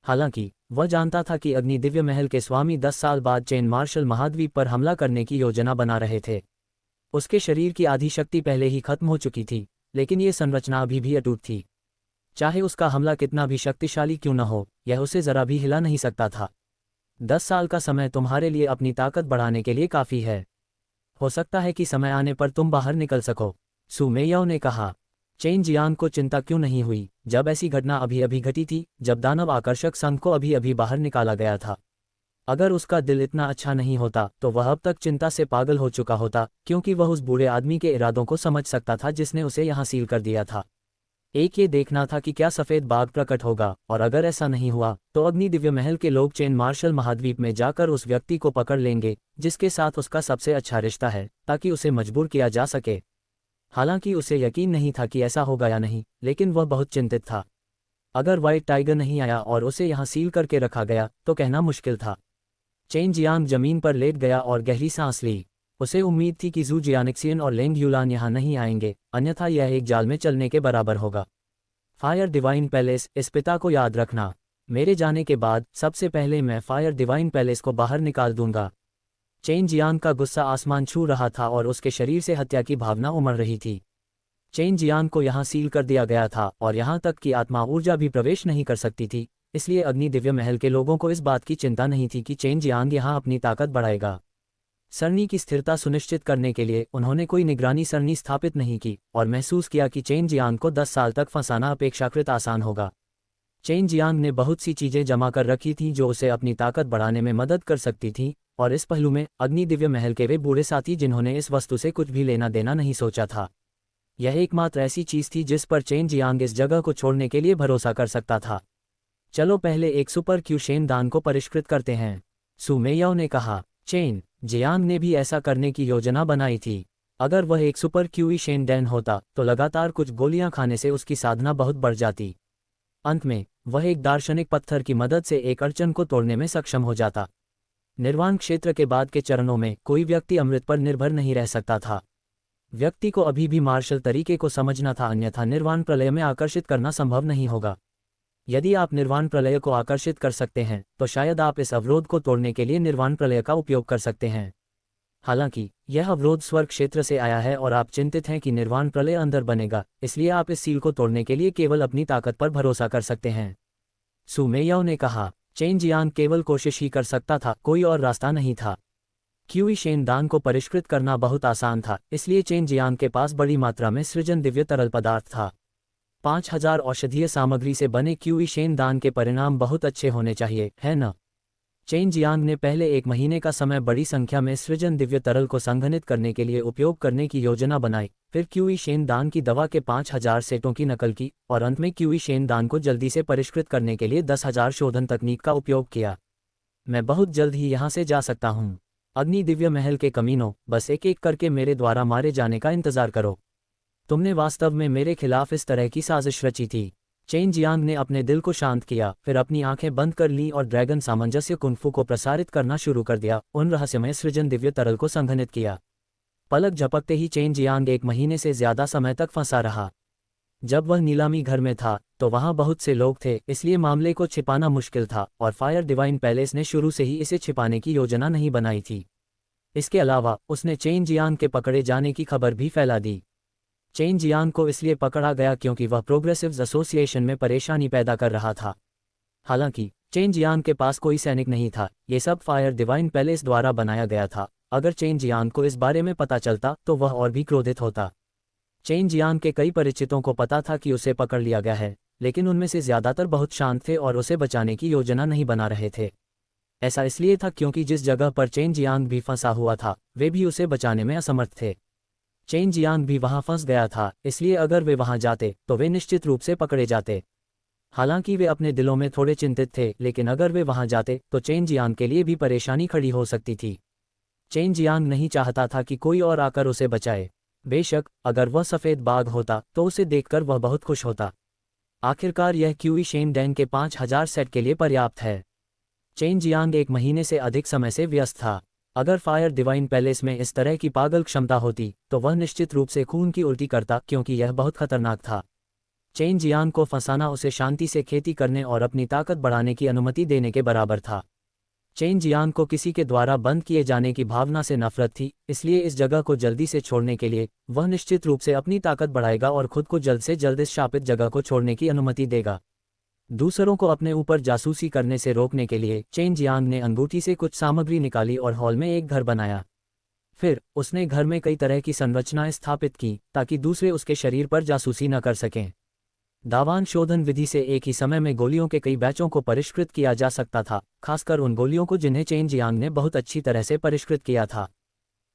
हालांकि वह जानता था कि अग्नि दिव्य महल के स्वामी 10 साल बाद चेन मार्शल महाद्वीप पर हमला करने की योजना बना रहे थे। उसके शरीर की आधी शक्ति पहले ही खत्म हो चुकी थी, लेकिन ये संरचना अभी भी अटूट थी। चाहे उसका हमला कितना भी शक्तिशाली क्यों न हो, यह उसे जरा भी हिला नहीं सकता था। 10 साल का समय तुम्हारे लिए अपनी ताकत बढ़ाने के लिए काफ़ी है। हो सकता है कि समय आने पर तुम बाहर निकल सको। सू मेयाओ ने कहा। चेन जियांग को चिंता क्यों नहीं हुई जब ऐसी घटना अभी अभी घटी थी, जब दानव आकर्षक संघ को अभी अभी बाहर निकाला गया था। अगर उसका दिल इतना अच्छा नहीं होता तो वह अब तक चिंता से पागल हो चुका होता, क्योंकि वह उस बूढ़े आदमी के इरादों को समझ सकता था जिसने उसे यहाँ सील कर दिया था। एक ये देखना था कि क्या सफ़ेद बाघ प्रकट होगा, और अगर ऐसा नहीं हुआ तो अग्नि दिव्य महल के लोग चेन मार्शल महाद्वीप में जाकर उस व्यक्ति को पकड़ लेंगे जिसके साथ उसका सबसे अच्छा रिश्ता है, ताकि उसे मजबूर किया जा सके। हालांकि उसे यकीन नहीं था कि ऐसा होगा या नहीं, लेकिन वह बहुत चिंतित था। अगर व्हाइट टाइगर नहीं आया और उसे यहाँ सील करके रखा गया तो कहना मुश्किल था। चेन जियांग जमीन पर लेट गया और गहरी सांस ली। उसे उम्मीद थी कि जू जियानिक्सियन और लेंग यूलान यहाँ नहीं आएंगे, अन्यथा यह एक जाल में चलने के बराबर होगा। फायर डिवाइन पैलेस, इस पिता को याद रखना। मेरे जाने के बाद सबसे पहले मैं फायर डिवाइन पैलेस को बाहर निकाल दूंगा। चेन जियांग का गुस्सा आसमान छू रहा था और उसके शरीर से हत्या की भावना उमड़ रही थी। चेन जियांग को यहाँ सील कर दिया गया था और यहाँ तक कि आत्मा ऊर्जा भी प्रवेश नहीं कर सकती थी, इसलिए अग्नि दिव्य महल के लोगों को इस बात की चिंता नहीं थी कि चेन जियांग यहाँ अपनी ताकत बढ़ाएगा। सरनी की स्थिरता सुनिश्चित करने के लिए उन्होंने कोई निगरानी सरनी स्थापित नहीं की और महसूस किया कि चेन जियांग को 10 साल तक फंसाना अपेक्षाकृत आसान होगा। चेन जियांग ने बहुत सी चीजें जमा कर रखी थीं जो उसे अपनी ताकत बढ़ाने में मदद कर सकती थीं, और इस पहलू में अग्नि दिव्य महल के वे बूढ़े साथी जिन्होंने इस वस्तु से कुछ भी लेना देना नहीं सोचा था। यह एकमात्र ऐसी चीज थी जिस पर चेन जियांग इस जगह को छोड़ने के लिए भरोसा कर सकता था। चलो पहले एक सुपर क्यू शेन दान को परिष्कृत करते हैं, सू मेयाओ ने कहा। चेन जियांग ने भी ऐसा करने की योजना बनाई थी। अगर वह एक सुपर क्यूई शेन डैन होता तो लगातार कुछ गोलियां खाने से उसकी साधना बहुत बढ़ जाती। अंत में वह एक दार्शनिक पत्थर की मदद से एक अड़चन को तोड़ने में सक्षम हो जाता। निर्वाण क्षेत्र के बाद के चरणों में कोई व्यक्ति अमृत पर निर्भर नहीं रह सकता था। व्यक्ति को अभी भी मार्शल तरीके को समझना था, अन्यथा निर्वाण प्रलय में आकर्षित करना संभव नहीं होगा। यदि आप निर्वाण प्रलय को आकर्षित कर सकते हैं तो शायद आप इस अवरोध को तोड़ने के लिए निर्वाण प्रलय का उपयोग कर सकते हैं। हालांकि यह अवरोध स्वर्ग क्षेत्र से आया है और आप चिंतित हैं कि निर्वाण प्रलय अंदर बनेगा, इसलिए आप इस सील को तोड़ने के लिए केवल अपनी ताकत पर भरोसा कर सकते हैं, सू मेयाओ ने कहा। चेन जियांग केवल कोशिश ही कर सकता था, कोई और रास्ता नहीं था। क्यूई शेन दान को परिष्कृत करना बहुत आसान था, इसलिए चेन जियांग के पास बड़ी मात्रा में सृजन दिव्य तरल पदार्थ था। 5000 औषधीय सामग्री से बने क्यूई शेन दान के परिणाम बहुत अच्छे होने चाहिए, है न? चेन जियांग ने पहले 1 महीने का समय बड़ी संख्या में सृजन दिव्य तरल को संघनित करने के लिए उपयोग करने की योजना बनाई, फिर क्यूई शेन दान की दवा के 5000 सेटों की नकल की, और अंत में क्यूई शेन दान को जल्दी से परिष्कृत करने के लिए 10,000 शोधन तकनीक का उपयोग किया। मैं बहुत जल्द ही यहाँ से जा सकता हूँ। अग्नि दिव्य महल के कमीनों, बस एक एक करके मेरे द्वारा मारे जाने का इंतजार करो। तुमने वास्तव में मेरे खिलाफ इस तरह की साजिश रची थी। चेन जियांग ने अपने दिल को शांत किया, फिर अपनी आंखें बंद कर लीं और ड्रैगन सामंजस्य कुंफू को प्रसारित करना शुरू कर दिया, उन रहस्यमय सृजन दिव्य तरल को संघनित किया। पलक झपकते ही चेन जियांग 1 महीने से ज्यादा समय तक फंसा रहा। जब वह नीलामी घर में था तो वहां बहुत से लोग थे, इसलिए मामले को छिपाना मुश्किल था और फायर डिवाइन पैलेस ने शुरू से ही इसे छिपाने की योजना नहीं बनाई थी। इसके अलावा उसने चेन जियांग के पकड़े जाने की खबर भी फैला दी। चेन जियांग को इसलिए पकड़ा गया क्योंकि वह प्रोग्रेसिव्स एसोसिएशन में परेशानी पैदा कर रहा था। हालांकि चेन जियांग के पास कोई सैनिक नहीं था, ये सब फायर डिवाइन पैलेस द्वारा बनाया गया था। अगर चेन जियांग को इस बारे में पता चलता तो वह और भी क्रोधित होता। चेन जियांग के कई परिचितों को पता था कि उसे पकड़ लिया गया है, लेकिन उनमें से ज्यादातर बहुत शांत थे और उसे बचाने की योजना नहीं बना रहे थे। ऐसा इसलिए था क्योंकि जिस जगह पर चेन जियांग भी फंसा हुआ था, वे भी उसे बचाने में असमर्थ थे। चेन जियांग भी वहां फंस गया था, इसलिए अगर वे वहां जाते तो वे निश्चित रूप से पकड़े जाते। हालांकि वे अपने दिलों में थोड़े चिंतित थे, लेकिन अगर वे वहां जाते तो चेन जियांग के लिए भी परेशानी खड़ी हो सकती थी। चेन जियांग नहीं चाहता था कि कोई और आकर उसे बचाए। बेशक अगर वह सफ़ेद बाघ होता तो उसे देखकर वह बहुत खुश होता। आखिरकार यह क्यूई शेन डैंग के 5000 सेट के लिए पर्याप्त है। चेन जियांग 1 महीने से अधिक समय से व्यस्त था। अगर फायर डिवाइन पैलेस में इस तरह की पागल क्षमता होती तो वह निश्चित रूप से खून की उल्टी करता, क्योंकि यह बहुत खतरनाक था। चेन जियांग को फंसाना उसे शांति से खेती करने और अपनी ताकत बढ़ाने की अनुमति देने के बराबर था। चेन जियांग को किसी के द्वारा बंद किए जाने की भावना से नफरत थी, इसलिए इस जगह को जल्दी से छोड़ने के लिए वह निश्चित रूप से अपनी ताकत बढ़ाएगा और खुद को जल्द से जल्द इस शापित जगह को छोड़ने की अनुमति देगा। दूसरों को अपने ऊपर जासूसी करने से रोकने के लिए चेन जियांग ने अंगूठी से कुछ सामग्री निकाली और हॉल में एक घर बनाया। फिर उसने घर में कई तरह की संरचनाएं स्थापित की ताकि दूसरे उसके शरीर पर जासूसी न कर सकें। दावान शोधन विधि से एक ही समय में गोलियों के कई बैचों को परिष्कृत किया जा सकता था, खासकर उन गोलियों को जिन्हें चेन जियांग ने बहुत अच्छी तरह से परिष्कृत किया था।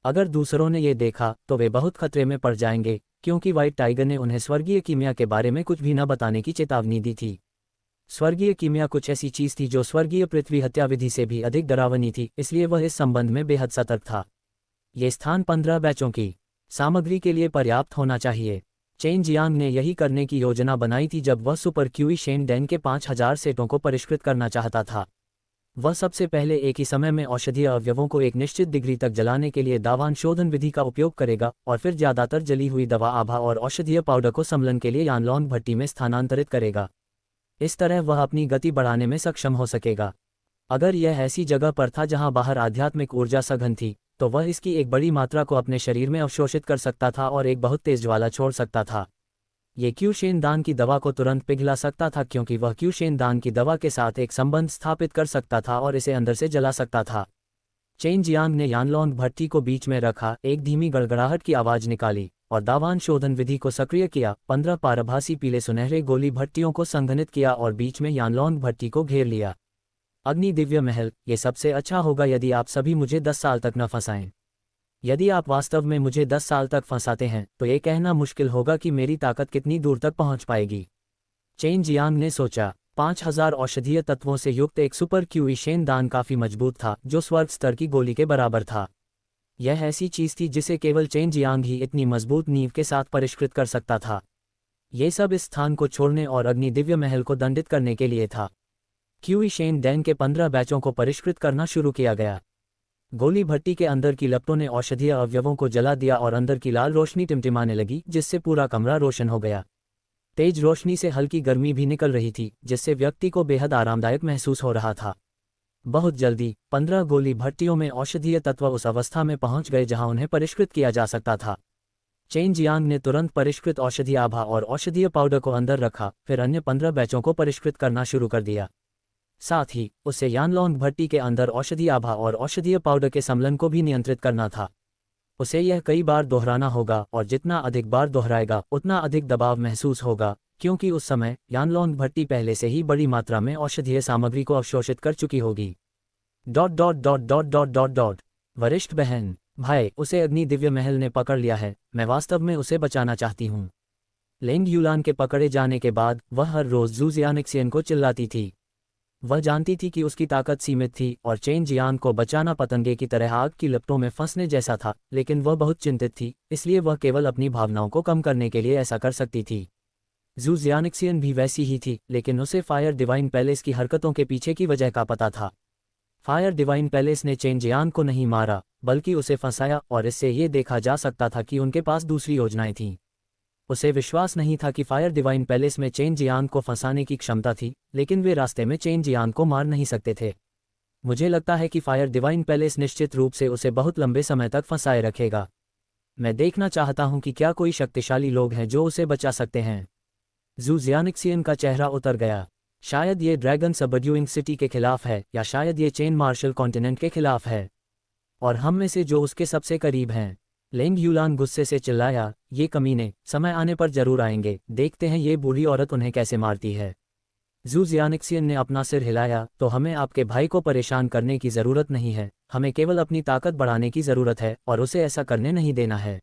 अगर दूसरों ने ये देखा तो वे बहुत खतरे में पड़ जाएंगे, क्योंकि व्हाइट टाइगर ने उन्हें स्वर्गीय कीमिया के बारे में कुछ भी न बताने की चेतावनी दी थी। स्वर्गीय कीमिया कुछ ऐसी चीज थी जो स्वर्गीय पृथ्वी हत्या विधि से भी अधिक डरावनी थी, इसलिए वह इस संबंध में बेहद सतर्क था। ये स्थान 15 बैचों की सामग्री के लिए पर्याप्त होना चाहिए। चेन जियांग ने यही करने की योजना बनाई थी जब वह सुपर क्यूई शेन डैन के 5000 सेटों को परिष्कृत करना चाहता था। वह सबसे पहले एक ही समय में औषधीय अवयवों को एक निश्चित डिग्री तक जलाने के लिए दावान शोधन विधि का उपयोग करेगा और फिर ज्यादातर जली हुई दवा आभा और औषधीय पाउडर को समलन के लिए यानलॉन्ग भट्टी में स्थानांतरित करेगा। इस तरह वह अपनी गति बढ़ाने में सक्षम हो सकेगा। अगर यह ऐसी जगह पर था जहां बाहर आध्यात्मिक ऊर्जा सघन थी, तो वह इसकी एक बड़ी मात्रा को अपने शरीर में अवशोषित कर सकता था और एक बहुत तेज ज्वाला छोड़ सकता था। ये क्यूशेन दान की दवा को तुरंत पिघला सकता था, क्योंकि वह क्यूशेन दान की दवा के साथ एक संबंध स्थापित कर सकता था और इसे अंदर से जला सकता था। चेन जियांग ने यानलॉन्ग भट्टी को बीच में रखा, एक धीमी गड़गड़ाहट की आवाज निकाली और दावान शोधन विधि को सक्रिय किया। 15 पारभासी पीले सुनहरे गोली भट्टियों को संघनित किया और बीच में यानलॉन्ग भट्टी को घेर लिया। अग्नि दिव्य महल, ये सबसे अच्छा होगा यदि आप सभी मुझे 10 साल तक न फंसाएं। यदि आप वास्तव में मुझे 10 साल तक फंसाते हैं तो ये कहना मुश्किल होगा कि मेरी ताकत कितनी दूर तक पहुंच पाएगी। चेन जियांग ने सोचा। 5000 औषधीय तत्वों से युक्त एक सुपर क्यूई शेन दान काफी मजबूत था, जो स्वर्ग स्तर की गोली के बराबर था। यह ऐसी चीज थी जिसे केवल चेन जियांग ही इतनी मजबूत नींव के साथ परिष्कृत कर सकता था। ये सब इस स्थान को छोड़ने और अग्नि दिव्य महल को दंडित करने के लिए था। क्यूई शेन डैन के 15 बैचों को परिष्कृत करना शुरू किया गया। गोली भट्टी के अंदर की लपटों ने औषधीय अवयवों को जला दिया और अंदर की लाल रोशनी टिमटिमाने लगी, जिससे पूरा कमरा रोशन हो गया। तेज रोशनी से हल्की गर्मी भी निकल रही थी, जिससे व्यक्ति को बेहद आरामदायक महसूस हो रहा था। बहुत जल्दी 15 गोली भट्टियों में औषधीय तत्व उस अवस्था में पहुंच गए जहां उन्हें परिष्कृत किया जा सकता था। चेन जियांग ने तुरंत परिष्कृत औषधीय आभा और औषधीय पाउडर को अंदर रखा, फिर अन्य 15 बैचों को परिष्कृत करना शुरू कर दिया। साथ ही उसे यानलॉन्ग भट्टी के अंदर औषधीय आभा और औषधीय पाउडर के सम्मिलन को भी नियंत्रित करना था। उसे यह कई बार दोहराना होगा और जितना अधिक बार दोहराएगा उतना अधिक दबाव महसूस होगा, क्योंकि उस समय यानलॉन्ग भट्टी पहले से ही बड़ी मात्रा में औषधीय सामग्री को अवशोषित कर चुकी होगी। वरिष्ठ बहन, भाई, उसे अग्नि दिव्य महल ने पकड़ लिया है। मैं वास्तव में उसे बचाना चाहती हूँ। लेंग यूलान के पकड़े जाने के बाद वह हर रोज जू जियानिक्सियन को चिल्लाती थी। वह जानती थी कि उसकी ताकत सीमित थी और चेन जियान को बचाना पतंगे की तरह आग की लपटों में फंसने जैसा था, लेकिन वह बहुत चिंतित थी, इसलिए वह केवल अपनी भावनाओं को कम करने के लिए ऐसा कर सकती थी। जू जियानिक्सियन भी वैसी ही थी, लेकिन उसे फायर डिवाइन पैलेस की हरकतों के पीछे की वजह का पता था। फायर डिवाइन पैलेस ने चेन जियान को नहीं मारा, बल्कि उसे फंसाया, और इससे ये देखा जा सकता था कि उनके पास दूसरी योजनाएं थीं। उसे विश्वास नहीं था कि फायर डिवाइन पैलेस में चेन जियान को फंसाने की क्षमता थी, लेकिन वे रास्ते में चेन जियान को मार नहीं सकते थे। मुझे लगता है कि फायर डिवाइन पैलेस निश्चित रूप से उसे बहुत लंबे समय तक फंसाए रखेगा। मैं देखना चाहता हूं कि क्या कोई शक्तिशाली लोग हैं जो उसे बचा सकते हैं। जू जियानिक्सियन का चेहरा उतर गया। शायद ये ड्रैगन सबड्यूइंग सिटी के खिलाफ है, या शायद ये चेन मार्शल कॉन्टिनेंट के खिलाफ है, और हम में से जो उसके सबसे करीब हैं। लेंग यूलान गुस्से से चिल्लाया, ये कमीने समय आने पर जरूर आएंगे, देखते हैं ये बूढ़ी औरत उन्हें कैसे मारती है। जू जियानिक्सियन ने अपना सिर हिलाया, तो हमें आपके भाई को परेशान करने की ज़रूरत नहीं है, हमें केवल अपनी ताकत बढ़ाने की ज़रूरत है और उसे ऐसा करने नहीं देना है।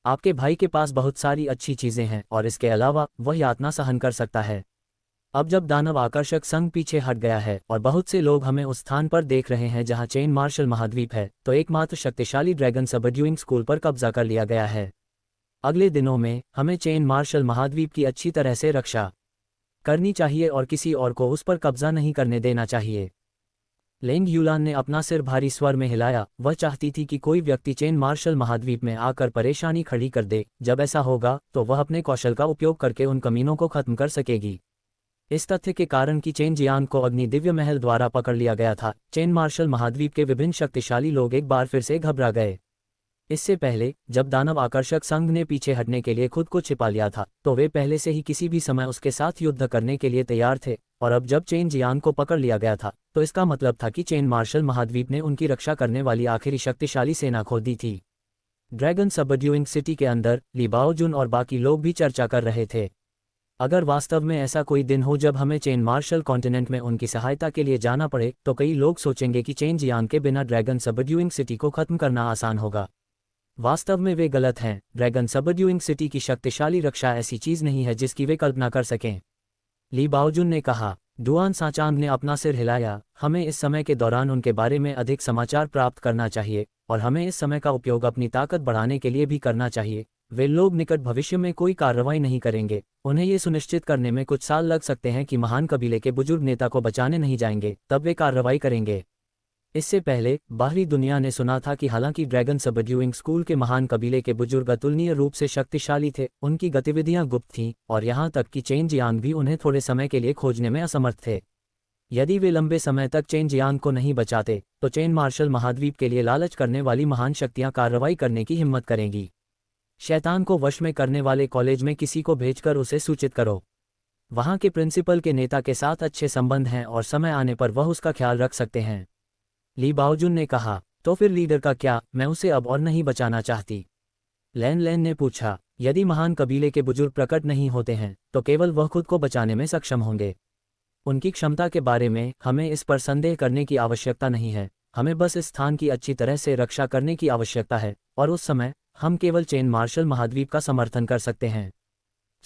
आपके भाई के पास बहुत सारी अच्छी चीज़ें हैं और इसके अलावा वह यातना सहन कर सकता है। अब जब दानव आकर्षक संघ पीछे हट गया है और बहुत से लोग हमें उस स्थान पर देख रहे हैं जहां चेन मार्शल महाद्वीप है, तो एकमात्र शक्तिशाली ड्रैगन सबड्यूइंग स्कूल पर कब्जा कर लिया गया है। अगले दिनों में हमें चेन मार्शल महाद्वीप की अच्छी तरह से रक्षा करनी चाहिए और किसी और को उस पर कब्जा नहीं करने देना चाहिए। लेंग यूलान ने अपना सिर भारी स्वर में हिलाया। वह चाहती थी कि कोई व्यक्ति चेन मार्शल महाद्वीप में आकर परेशानी खड़ी कर दे। जब ऐसा होगा तो वह अपने कौशल का उपयोग करके उन कमीनों को खत्म कर सकेगी। इस तथ्य के कारण कि चेन जियान को अग्नि दिव्य महल द्वारा पकड़ लिया गया था, चेन मार्शल महाद्वीप के विभिन्न शक्तिशाली लोग एक बार फिर से घबरा गए। इससे पहले जब दानव आकर्षक संघ ने पीछे हटने के लिए खुद को छिपा लिया था, तो वे पहले से ही किसी भी समय उसके साथ युद्ध करने के लिए तैयार थे, और अब जब चेन जियान को पकड़ लिया गया था, तो इसका मतलब था कि चेन मार्शल महाद्वीप ने उनकी रक्षा करने वाली आखिरी शक्तिशाली सेना खो दी थी। ड्रैगन सबड्यूइंग सिटी के अंदर ली बाओजुन और बाकी लोग भी चर्चा कर रहे थे। अगर वास्तव में ऐसा कोई दिन हो जब हमें चेन मार्शल कॉन्टिनेंट में उनकी सहायता के लिए जाना पड़े, तो कई लोग सोचेंगे कि चेन जियान के बिना ड्रैगन सबड्यूइंग सिटी को खत्म करना आसान होगा। वास्तव में वे गलत हैं। ड्रैगन सबड्यूइंग सिटी की शक्तिशाली रक्षा ऐसी चीज नहीं है जिसकी वे कल्पना कर सकें। ली बाओजुन ने कहा। डुआन सांचांग ने अपना सिर हिलाया। हमें इस समय के दौरान उनके बारे में अधिक समाचार प्राप्त करना चाहिए, और हमें इस समय का उपयोग अपनी ताकत बढ़ाने के लिए भी करना चाहिए। वे लोग निकट भविष्य में कोई कार्रवाई नहीं करेंगे। उन्हें ये सुनिश्चित करने में कुछ साल लग सकते हैं कि महान कबीले के बुजुर्ग नेता को बचाने नहीं जाएंगे, तब वे कार्रवाई करेंगे। इससे पहले बाहरी दुनिया ने सुना था कि हालांकि ड्रैगन सबड्यूइंग स्कूल के महान कबीले के बुजुर्ग अतुलनीय रूप से शक्तिशाली थे, उनकी गतिविधियां गुप्त थीं, और यहां तक कि चेन जियांग भी उन्हें थोड़े समय के लिए खोजने में असमर्थ थे। यदि वे लंबे समय तक चेन जियांग को नहीं बचाते, तो चेन मार्शल महाद्वीप के लिए लालच करने वाली महान शक्तियां कार्रवाई करने की हिम्मत करेंगी। शैतान को वश में करने वाले कॉलेज में किसी को भेजकर उसे सूचित करो। वहां के प्रिंसिपल के नेता के साथ अच्छे संबंध हैं और समय आने पर वह उसका ख्याल रख सकते हैं। ली बाओजुन ने कहा। तो फिर लीडर का क्या? मैं उसे अब और नहीं बचाना चाहती। लैन लैन ने पूछा। यदि महान कबीले के बुजुर्ग प्रकट नहीं होते हैं, तो केवल वह खुद को बचाने में सक्षम होंगे। उनकी क्षमता के बारे में हमें इस पर संदेह करने की आवश्यकता नहीं है। हमें बस इस स्थान की अच्छी तरह से रक्षा करने की आवश्यकता है, और उस समय हम केवल चेन मार्शल महाद्वीप का समर्थन कर सकते हैं।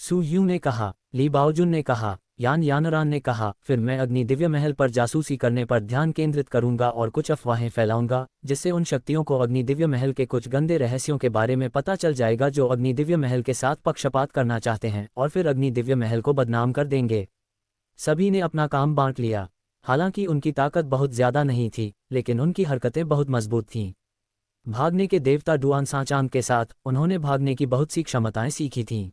सू यू ने कहा। ली बाओजुन ने कहा। यान यानरान ने कहा। फिर मैं अग्नि दिव्य महल पर जासूसी करने पर ध्यान केंद्रित करूंगा और कुछ अफवाहें फैलाऊंगा, जिससे उन शक्तियों को अग्नि दिव्य महल के कुछ गंदे रहस्यों के बारे में पता चल जाएगा जो अग्नि दिव्य महल के साथ पक्षपात करना चाहते हैं, और फिर अग्नि दिव्य महल को बदनाम कर देंगे। सभी ने अपना काम बांट लिया। हालांकि उनकी ताकत बहुत ज्यादा नहीं थी, लेकिन उनकी हरकतें बहुत मजबूत थीं। भागने के देवता डुआन सांचांग के साथ उन्होंने भागने की बहुत सी क्षमताएं सीखी थीं।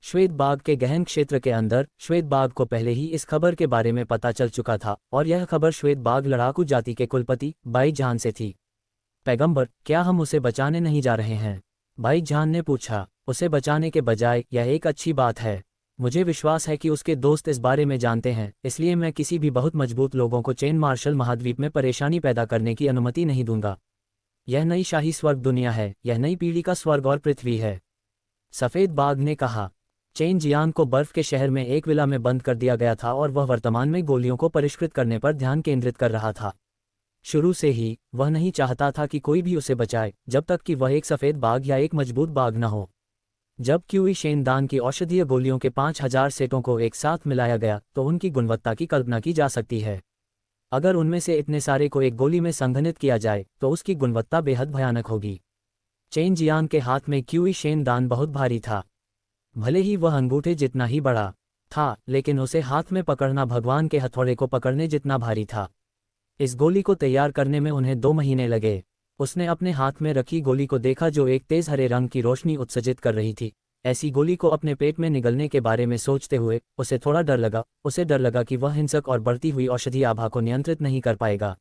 श्वेत बाग के गहन क्षेत्र के अंदर श्वेत बाग को पहले ही इस खबर के बारे में पता चल चुका था, और यह खबर श्वेत बाग लड़ाकू जाति के कुलपति बाई जहान से थी। पैगंबर, क्या हम उसे बचाने नहीं जा रहे हैं? बाई जहान ने पूछा। उसे बचाने के बजाय यह एक अच्छी बात है। मुझे विश्वास है कि उसके दोस्त इस बारे में जानते हैं, इसलिए मैं किसी भी बहुत मजबूत लोगों को चेन मार्शल महाद्वीप में परेशानी पैदा करने की अनुमति नहीं दूंगा। यह नई शाही स्वर्ग दुनिया है, यह नई पीढ़ी का स्वर्ग और पृथ्वी है। सफेद बाघ ने कहा। चेन जियांग को बर्फ के शहर में एक विला में बंद कर दिया गया था, और वह वर्तमान में गोलियों को परिष्कृत करने पर ध्यान केंद्रित कर रहा था। शुरू से ही वह नहीं चाहता था कि कोई भी उसे बचाए, जब तक कि वह एक सफेद बाघ या एक मजबूत बाघ न हो। जब क्यूई शेनदान की औषधीय गोलियों के 5000 सेटों को एक साथ मिलाया गया तो उनकी गुणवत्ता की कल्पना की जा सकती है। अगर उनमें से इतने सारे को एक गोली में संघनित किया जाए तो उसकी गुणवत्ता बेहद भयानक होगी। चेन जियांग के हाथ में क्यूई शेनदान बहुत भारी था। भले ही वह अंगूठे जितना ही बड़ा था, लेकिन उसे हाथ में पकड़ना भगवान के हथौड़े को पकड़ने जितना भारी था। इस गोली को तैयार करने में उन्हें 2 महीने लगे। उसने अपने हाथ में रखी गोली को देखा जो एक तेज हरे रंग की रोशनी उत्सर्जित कर रही थी। ऐसी गोली को अपने पेट में निगलने के बारे में सोचते हुए उसे थोड़ा डर लगा। उसे डर लगा कि वह हिंसक और बढ़ती हुई औषधि आभा को नियंत्रित नहीं कर पाएगा।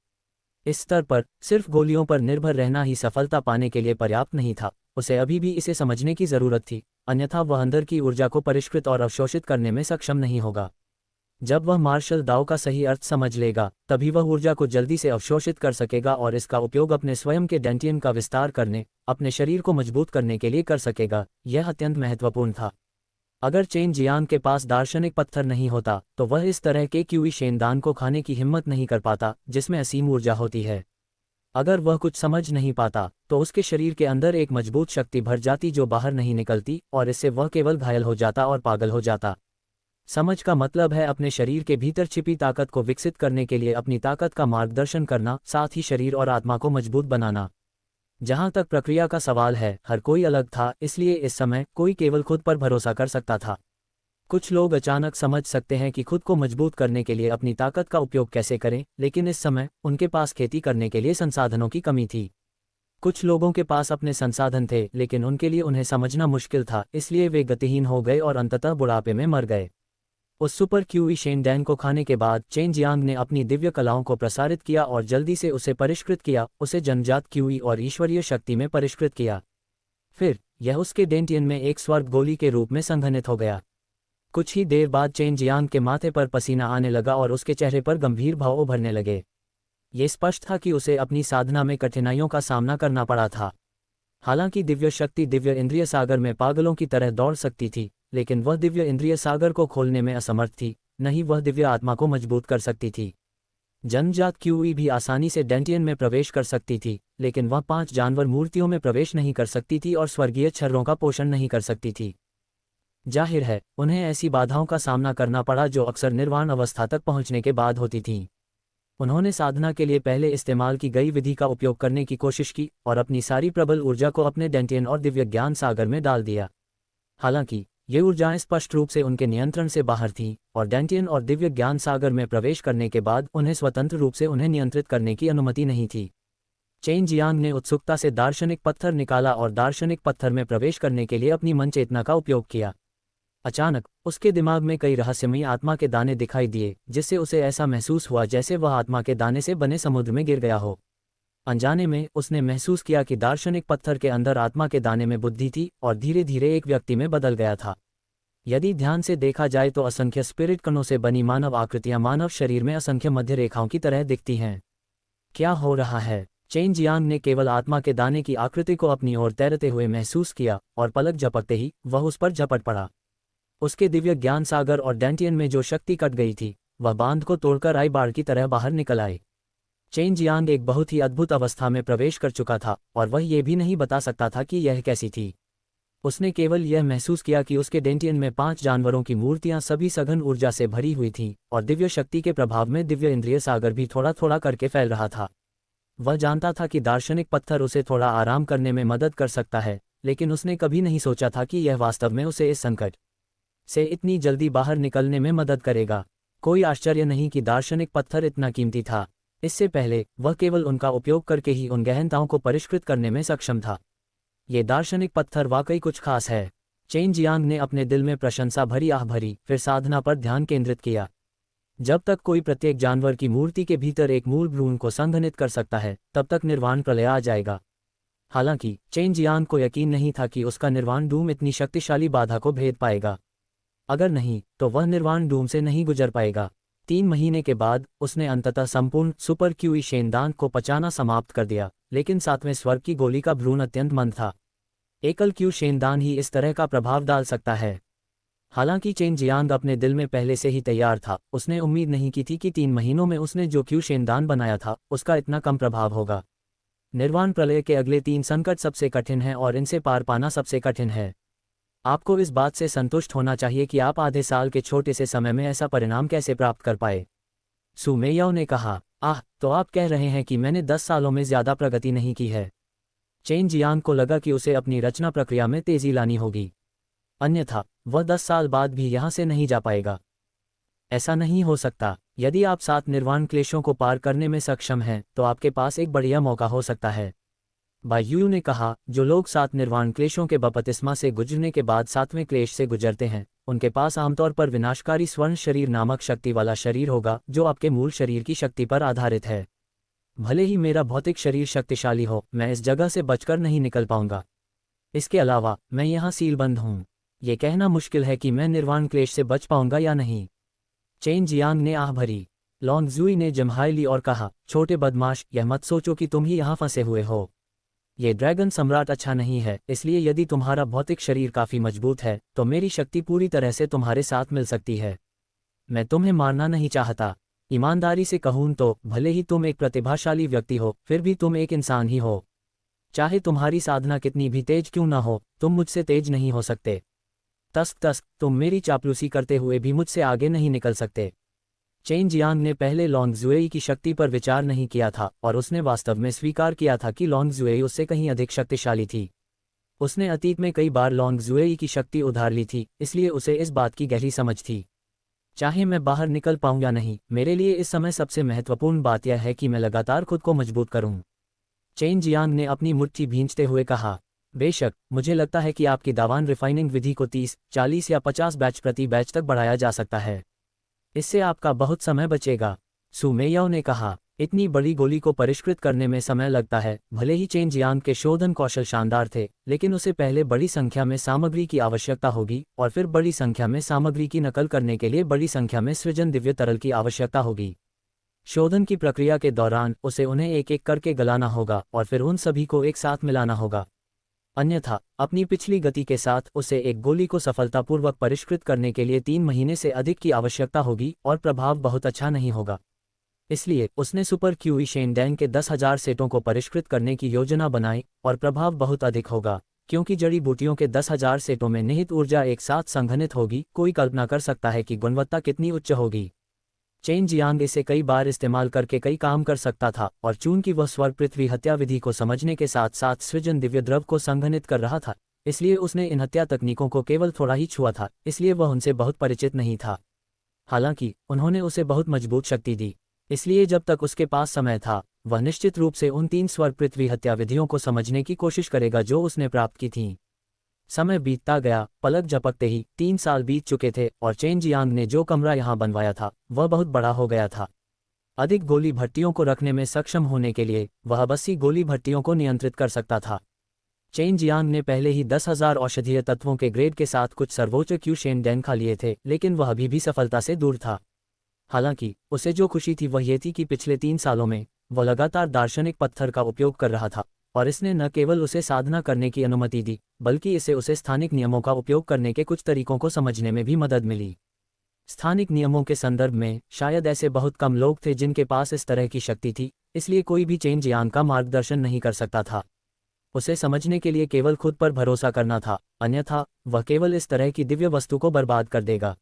इस स्तर पर सिर्फ गोलियों पर निर्भर रहना ही सफलता पाने के लिए पर्याप्त नहीं था। उसे अभी भी इसे समझने की जरूरत थी, अन्यथा वह अंदर की ऊर्जा को परिष्कृत और अवशोषित करने में सक्षम नहीं होगा। जब वह मार्शल दाओ का सही अर्थ समझ लेगा, तभी वह ऊर्जा को जल्दी से अवशोषित कर सकेगा और इसका उपयोग अपने स्वयं के डेंटियन का विस्तार करने, अपने शरीर को मजबूत करने के लिए कर सकेगा। यह अत्यंत महत्वपूर्ण था। अगर चेन जियांग के पास दार्शनिक पत्थर नहीं होता तो वह इस तरह के क्यूई शेनदान को खाने की हिम्मत नहीं कर पाता जिसमें असीम ऊर्जा होती है। अगर वह कुछ समझ नहीं पाता तो उसके शरीर के अंदर एक मजबूत शक्ति भर जाती जो बाहर नहीं निकलती, और इससे वह केवल घायल हो जाता और पागल हो जाता। समझ का मतलब है अपने शरीर के भीतर छिपी ताकत को विकसित करने के लिए अपनी ताकत का मार्गदर्शन करना, साथ ही शरीर और आत्मा को मजबूत बनाना। जहां तक प्रक्रिया का सवाल है, हर कोई अलग था, इसलिए इस समय कोई केवल खुद पर भरोसा कर सकता था। कुछ लोग अचानक समझ सकते हैं कि खुद को मजबूत करने के लिए अपनी ताकत का उपयोग कैसे करें, लेकिन इस समय उनके पास खेती करने के लिए संसाधनों की कमी थी। कुछ लोगों के पास अपने संसाधन थे, लेकिन उनके लिए उन्हें समझना मुश्किल था, इसलिए वे गतिहीन हो गए और अंततः बुढ़ापे में मर गए। उस सुपर क्यूई शेनडैन को खाने के बाद चेन जियांग ने अपनी दिव्य कलाओं को प्रसारित किया और जल्दी से उसे परिष्कृत किया। उसे जन्मजात क्यूई और ईश्वरीय शक्ति में परिष्कृत किया। फिर यह उसके डेंटियन में एक स्वर्ग गोली के रूप में संघनित हो गया। कुछ ही देर बाद चेन जियांग के माथे पर पसीना आने लगा और उसके चेहरे पर गंभीर भाव उभरने लगे। ये स्पष्ट था कि उसे अपनी साधना में कठिनाइयों का सामना करना पड़ा था। हालांकि दिव्य शक्ति दिव्य इंद्रिय सागर में पागलों की तरह दौड़ सकती थी, लेकिन वह दिव्य इंद्रिय सागर को खोलने में असमर्थ थी, नहीं वह दिव्य आत्मा को मजबूत कर सकती थी। जन्मजात क्यूई भी आसानी से डेंटियन में प्रवेश कर सकती थी, लेकिन वह 5 जानवर मूर्तियों में प्रवेश नहीं कर सकती थी और स्वर्गीय छर्रों का पोषण नहीं कर सकती थी। जाहिर है, उन्हें ऐसी बाधाओं का सामना करना पड़ा जो अक्सर निर्वाण अवस्था तक पहुंचने के बाद होती थीं। उन्होंने साधना के लिए पहले इस्तेमाल की गई विधि का उपयोग करने की कोशिश की और अपनी सारी प्रबल ऊर्जा को अपने डेंटियन और दिव्य ज्ञान सागर में डाल दिया। हालांकि ये ऊर्जाएं स्पष्ट रूप से उनके नियंत्रण से बाहर थीं, और डेंटियन और दिव्य ज्ञान सागर में प्रवेश करने के बाद उन्हें स्वतंत्र रूप से उन्हें नियंत्रित करने की अनुमति नहीं थी। चेन जियांग ने उत्सुकता से दार्शनिक पत्थर निकाला और दार्शनिक पत्थर में प्रवेश करने के लिए अपनी मन चेतना का उपयोग किया। अचानक उसके दिमाग में कई रहस्यमयी आत्मा के दाने दिखाई दिए, जिससे उसे ऐसा महसूस हुआ जैसे वह आत्मा के दाने से बने समुद्र में गिर गया हो। अनजाने में उसने महसूस किया कि दार्शनिक पत्थर के अंदर आत्मा के दाने में बुद्धि थी और धीरे धीरे एक व्यक्ति में बदल गया था। यदि ध्यान से देखा जाए तो असंख्य स्पिरिट कणों से बनी मानव आकृतियां मानव शरीर में असंख्य मध्य रेखाओं की तरह दिखती हैं। क्या हो रहा है? चेन जियांग ने केवल आत्मा के दाने की आकृति को अपनी ओर तैरते हुए महसूस किया, और पलक झपकते ही वह उस पर झपट पड़ा। उसके दिव्य ज्ञान सागर और डेंटियन में जो शक्ति कट गई थी, वह बांध को तोड़कर आई बाढ़ की तरह बाहर निकल आई। चेन जियांग एक बहुत ही अद्भुत अवस्था में प्रवेश कर चुका था, और वह ये भी नहीं बता सकता था कि यह कैसी थी। उसने केवल यह महसूस किया कि उसके डेंटियन में 5 जानवरों की मूर्तियां सभी सघन ऊर्जा से भरी हुई थीं, और दिव्य शक्ति के प्रभाव में दिव्य इंद्रिय सागर भी थोड़ा थोड़ा करके फैल रहा था। वह जानता था कि दार्शनिक पत्थर उसे थोड़ा आराम करने में मदद कर सकता है, लेकिन उसने कभी नहीं सोचा था कि यह वास्तव में उसे इस संकट से इतनी जल्दी बाहर निकलने में मदद करेगा। कोई आश्चर्य नहीं कि दार्शनिक पत्थर इतना कीमती था। इससे पहले वह केवल उनका उपयोग करके ही उन गहनताओं को परिष्कृत करने में सक्षम था। ये दार्शनिक पत्थर वाकई कुछ खास है। चेन जियांग ने अपने दिल में प्रशंसा भरी आह भरी, फिर साधना पर ध्यान केंद्रित किया। जब तक कोई प्रत्येक जानवर की मूर्ति के भीतर एक मूल भ्रूण को संघनित कर सकता है, तब तक निर्वाण प्रलय आ जाएगा। हालांकि चेन जियांग को यकीन नहीं था कि उसका निर्वाण डूम इतनी शक्तिशाली बाधा को भेद पाएगा। अगर नहीं, तो वह निर्वाण डूम से नहीं गुजर पाएगा। 3 महीने के बाद उसने अंततः संपूर्ण सुपर क्यूई शेनदान को पचाना समाप्त कर दिया, लेकिन 7वें स्वर्ग की गोली का भ्रूण अत्यंत मंद था। एकल क्यू शेनदान ही इस तरह का प्रभाव डाल सकता है। हालांकि चेन जियांग अपने दिल में पहले से ही तैयार था। उसने उम्मीद नहीं की थी कि 3 महीनों में उसने जो क्यू शेनदान बनाया था उसका इतना कम प्रभाव होगा। निर्वाण प्रलय के अगले 3 संकट सबसे कठिन हैं और इनसे पार पाना सबसे कठिन है। आपको इस बात से संतुष्ट होना चाहिए कि आप आधे साल के छोटे से समय में ऐसा परिणाम कैसे प्राप्त कर पाए। सु मेयाओ ने कहा, तो आप कह रहे हैं कि मैंने 10 सालों में ज़्यादा प्रगति नहीं की है। चेन जियांग को लगा कि उसे अपनी रचना प्रक्रिया में तेज़ी लानी होगी, अन्यथा वह 10 साल बाद भी यहाँ से नहीं जा पाएगा। ऐसा नहीं हो सकता। यदि आप 7 निर्वाण क्लेशों को पार करने में सक्षम हैं तो आपके पास एक बढ़िया मौका हो सकता है। बायू ने कहा, जो लोग 7 निर्वाण क्लेशों के बपतिस्मा से गुजरने के बाद 7वें क्लेश से गुजरते हैं, उनके पास आमतौर पर विनाशकारी स्वर्ण शरीर नामक शक्ति वाला शरीर होगा जो आपके मूल शरीर की शक्ति पर आधारित है। भले ही मेरा भौतिक शरीर शक्तिशाली हो, मैं इस जगह से बचकर नहीं निकल पाऊंगा। इसके अलावा मैं यहाँ सीलबंद हूँ। ये कहना मुश्किल है कि मैं निर्वाण क्लेश से बच पाऊंगा या नहीं। चेन जियांग ने आह भरी। लॉन्गजुई ने जम्हाई ली और कहा, छोटे बदमाश, यह मत सोचो कि तुम ही यहाँ फंसे हुए हो। ये ड्रैगन सम्राट अच्छा नहीं है, इसलिए यदि तुम्हारा भौतिक शरीर काफ़ी मजबूत है तो मेरी शक्ति पूरी तरह से तुम्हारे साथ मिल सकती है। मैं तुम्हें मारना नहीं चाहता। ईमानदारी से कहूँ तो भले ही तुम एक प्रतिभाशाली व्यक्ति हो, फिर भी तुम एक इंसान ही हो। चाहे तुम्हारी साधना कितनी भी तेज क्यों ना हो, तुम मुझसे तेज नहीं हो सकते। तस्क, तुम मेरी चापलूसी करते हुए भी मुझसे आगे नहीं निकल सकते। चेन जियांग ने पहले लॉन्गजुएई की शक्ति पर विचार नहीं किया था और उसने वास्तव में स्वीकार किया था कि लॉन्गजुएई उससे कहीं अधिक शक्तिशाली थी। उसने अतीत में कई बार लॉन्गजुएई की शक्ति उधार ली थी, इसलिए उसे इस बात की गहरी समझ थी। चाहे मैं बाहर निकल पाऊं या नहीं, मेरे लिए इस समय सबसे महत्वपूर्ण बात यह है कि मैं लगातार खुद को मजबूत करूं। चेन जियांग ने अपनी मुट्ठी भींचते हुए कहा, बेशक, मुझे लगता है कि आपकी दावान रिफाइनिंग विधि को 30, 40 या 50 बैच प्रति बैच तक बढ़ाया जा सकता है। इससे आपका बहुत समय बचेगा। सु मेयाओ ने कहा, इतनी बड़ी गोली को परिष्कृत करने में समय लगता है। भले ही चेन जियांग के शोधन कौशल शानदार थे, लेकिन उसे पहले बड़ी संख्या में सामग्री की आवश्यकता होगी और फिर बड़ी संख्या में सामग्री की नकल करने के लिए बड़ी संख्या में सृजन दिव्य तरल की आवश्यकता होगी। शोधन की प्रक्रिया के दौरान उसे उन्हें एक एक करके गलाना होगा और फिर उन सभी को एक साथ मिलाना होगा। अन्यथा अपनी पिछली गति के साथ उसे एक गोली को सफलतापूर्वक परिष्कृत करने के लिए 3 महीने से अधिक की आवश्यकता होगी और प्रभाव बहुत अच्छा नहीं होगा। इसलिए उसने सुपर क्यूई शेनडेंग के 10,000 सेटों को परिष्कृत करने की योजना बनाई और प्रभाव बहुत अधिक होगा, क्योंकि जड़ी बूटियों के 10,000 सेटों में निहित ऊर्जा एक साथ संघनित होगी। कोई कल्पना कर सकता है कि गुणवत्ता कितनी उच्च होगी। चेन जियांग इसे कई बार इस्तेमाल करके कई काम कर सकता था और चूंकि वह स्वर्ग पृथ्वी हत्या विधि को समझने के साथ साथ सृजन दिव्य द्रव को संघनित कर रहा था, इसलिए उसने इन हत्या तकनीकों को केवल थोड़ा ही छुआ था, इसलिए वह उनसे बहुत परिचित नहीं था। हालांकि उन्होंने उसे बहुत मजबूत शक्ति दी, इसलिए जब तक उसके पास समय था वह निश्चित रूप से उन 3 स्वर्ग पृथ्वी हत्या विधियों को समझने की कोशिश करेगा जो उसने प्राप्त की थीं। समय बीतता गया, पलक झपकते ही 3 साल बीत चुके थे और चेन जियांग ने जो कमरा यहाँ बनवाया था वह बहुत बड़ा हो गया था। अधिक गोली भट्टियों को रखने में सक्षम होने के लिए वह 80 गोली भट्टियों को नियंत्रित कर सकता था। चेन जियांग ने पहले ही 10,000 औषधीय तत्वों के ग्रेड के साथ कुछ सर्वोच्च क्यू शेनडेन खा लिए थे, लेकिन वह अभी भी सफलता से दूर था। हालांकि उसे जो खुशी थी वह ये थी कि पिछले 3 सालों में वह लगातार दार्शनिक पत्थर का उपयोग कर रहा था और इसने न केवल उसे साधना करने की अनुमति दी, बल्कि इसे उसे स्थानिक नियमों का उपयोग करने के कुछ तरीकों को समझने में भी मदद मिली। स्थानिक नियमों के संदर्भ में शायद ऐसे बहुत कम लोग थे जिनके पास इस तरह की शक्ति थी, इसलिए कोई भी चेन जियांग का मार्गदर्शन नहीं कर सकता था। उसे समझने के लिए केवल खुद पर भरोसा करना था, अन्यथा वह केवल इस तरह की दिव्य वस्तु को बर्बाद कर देगा।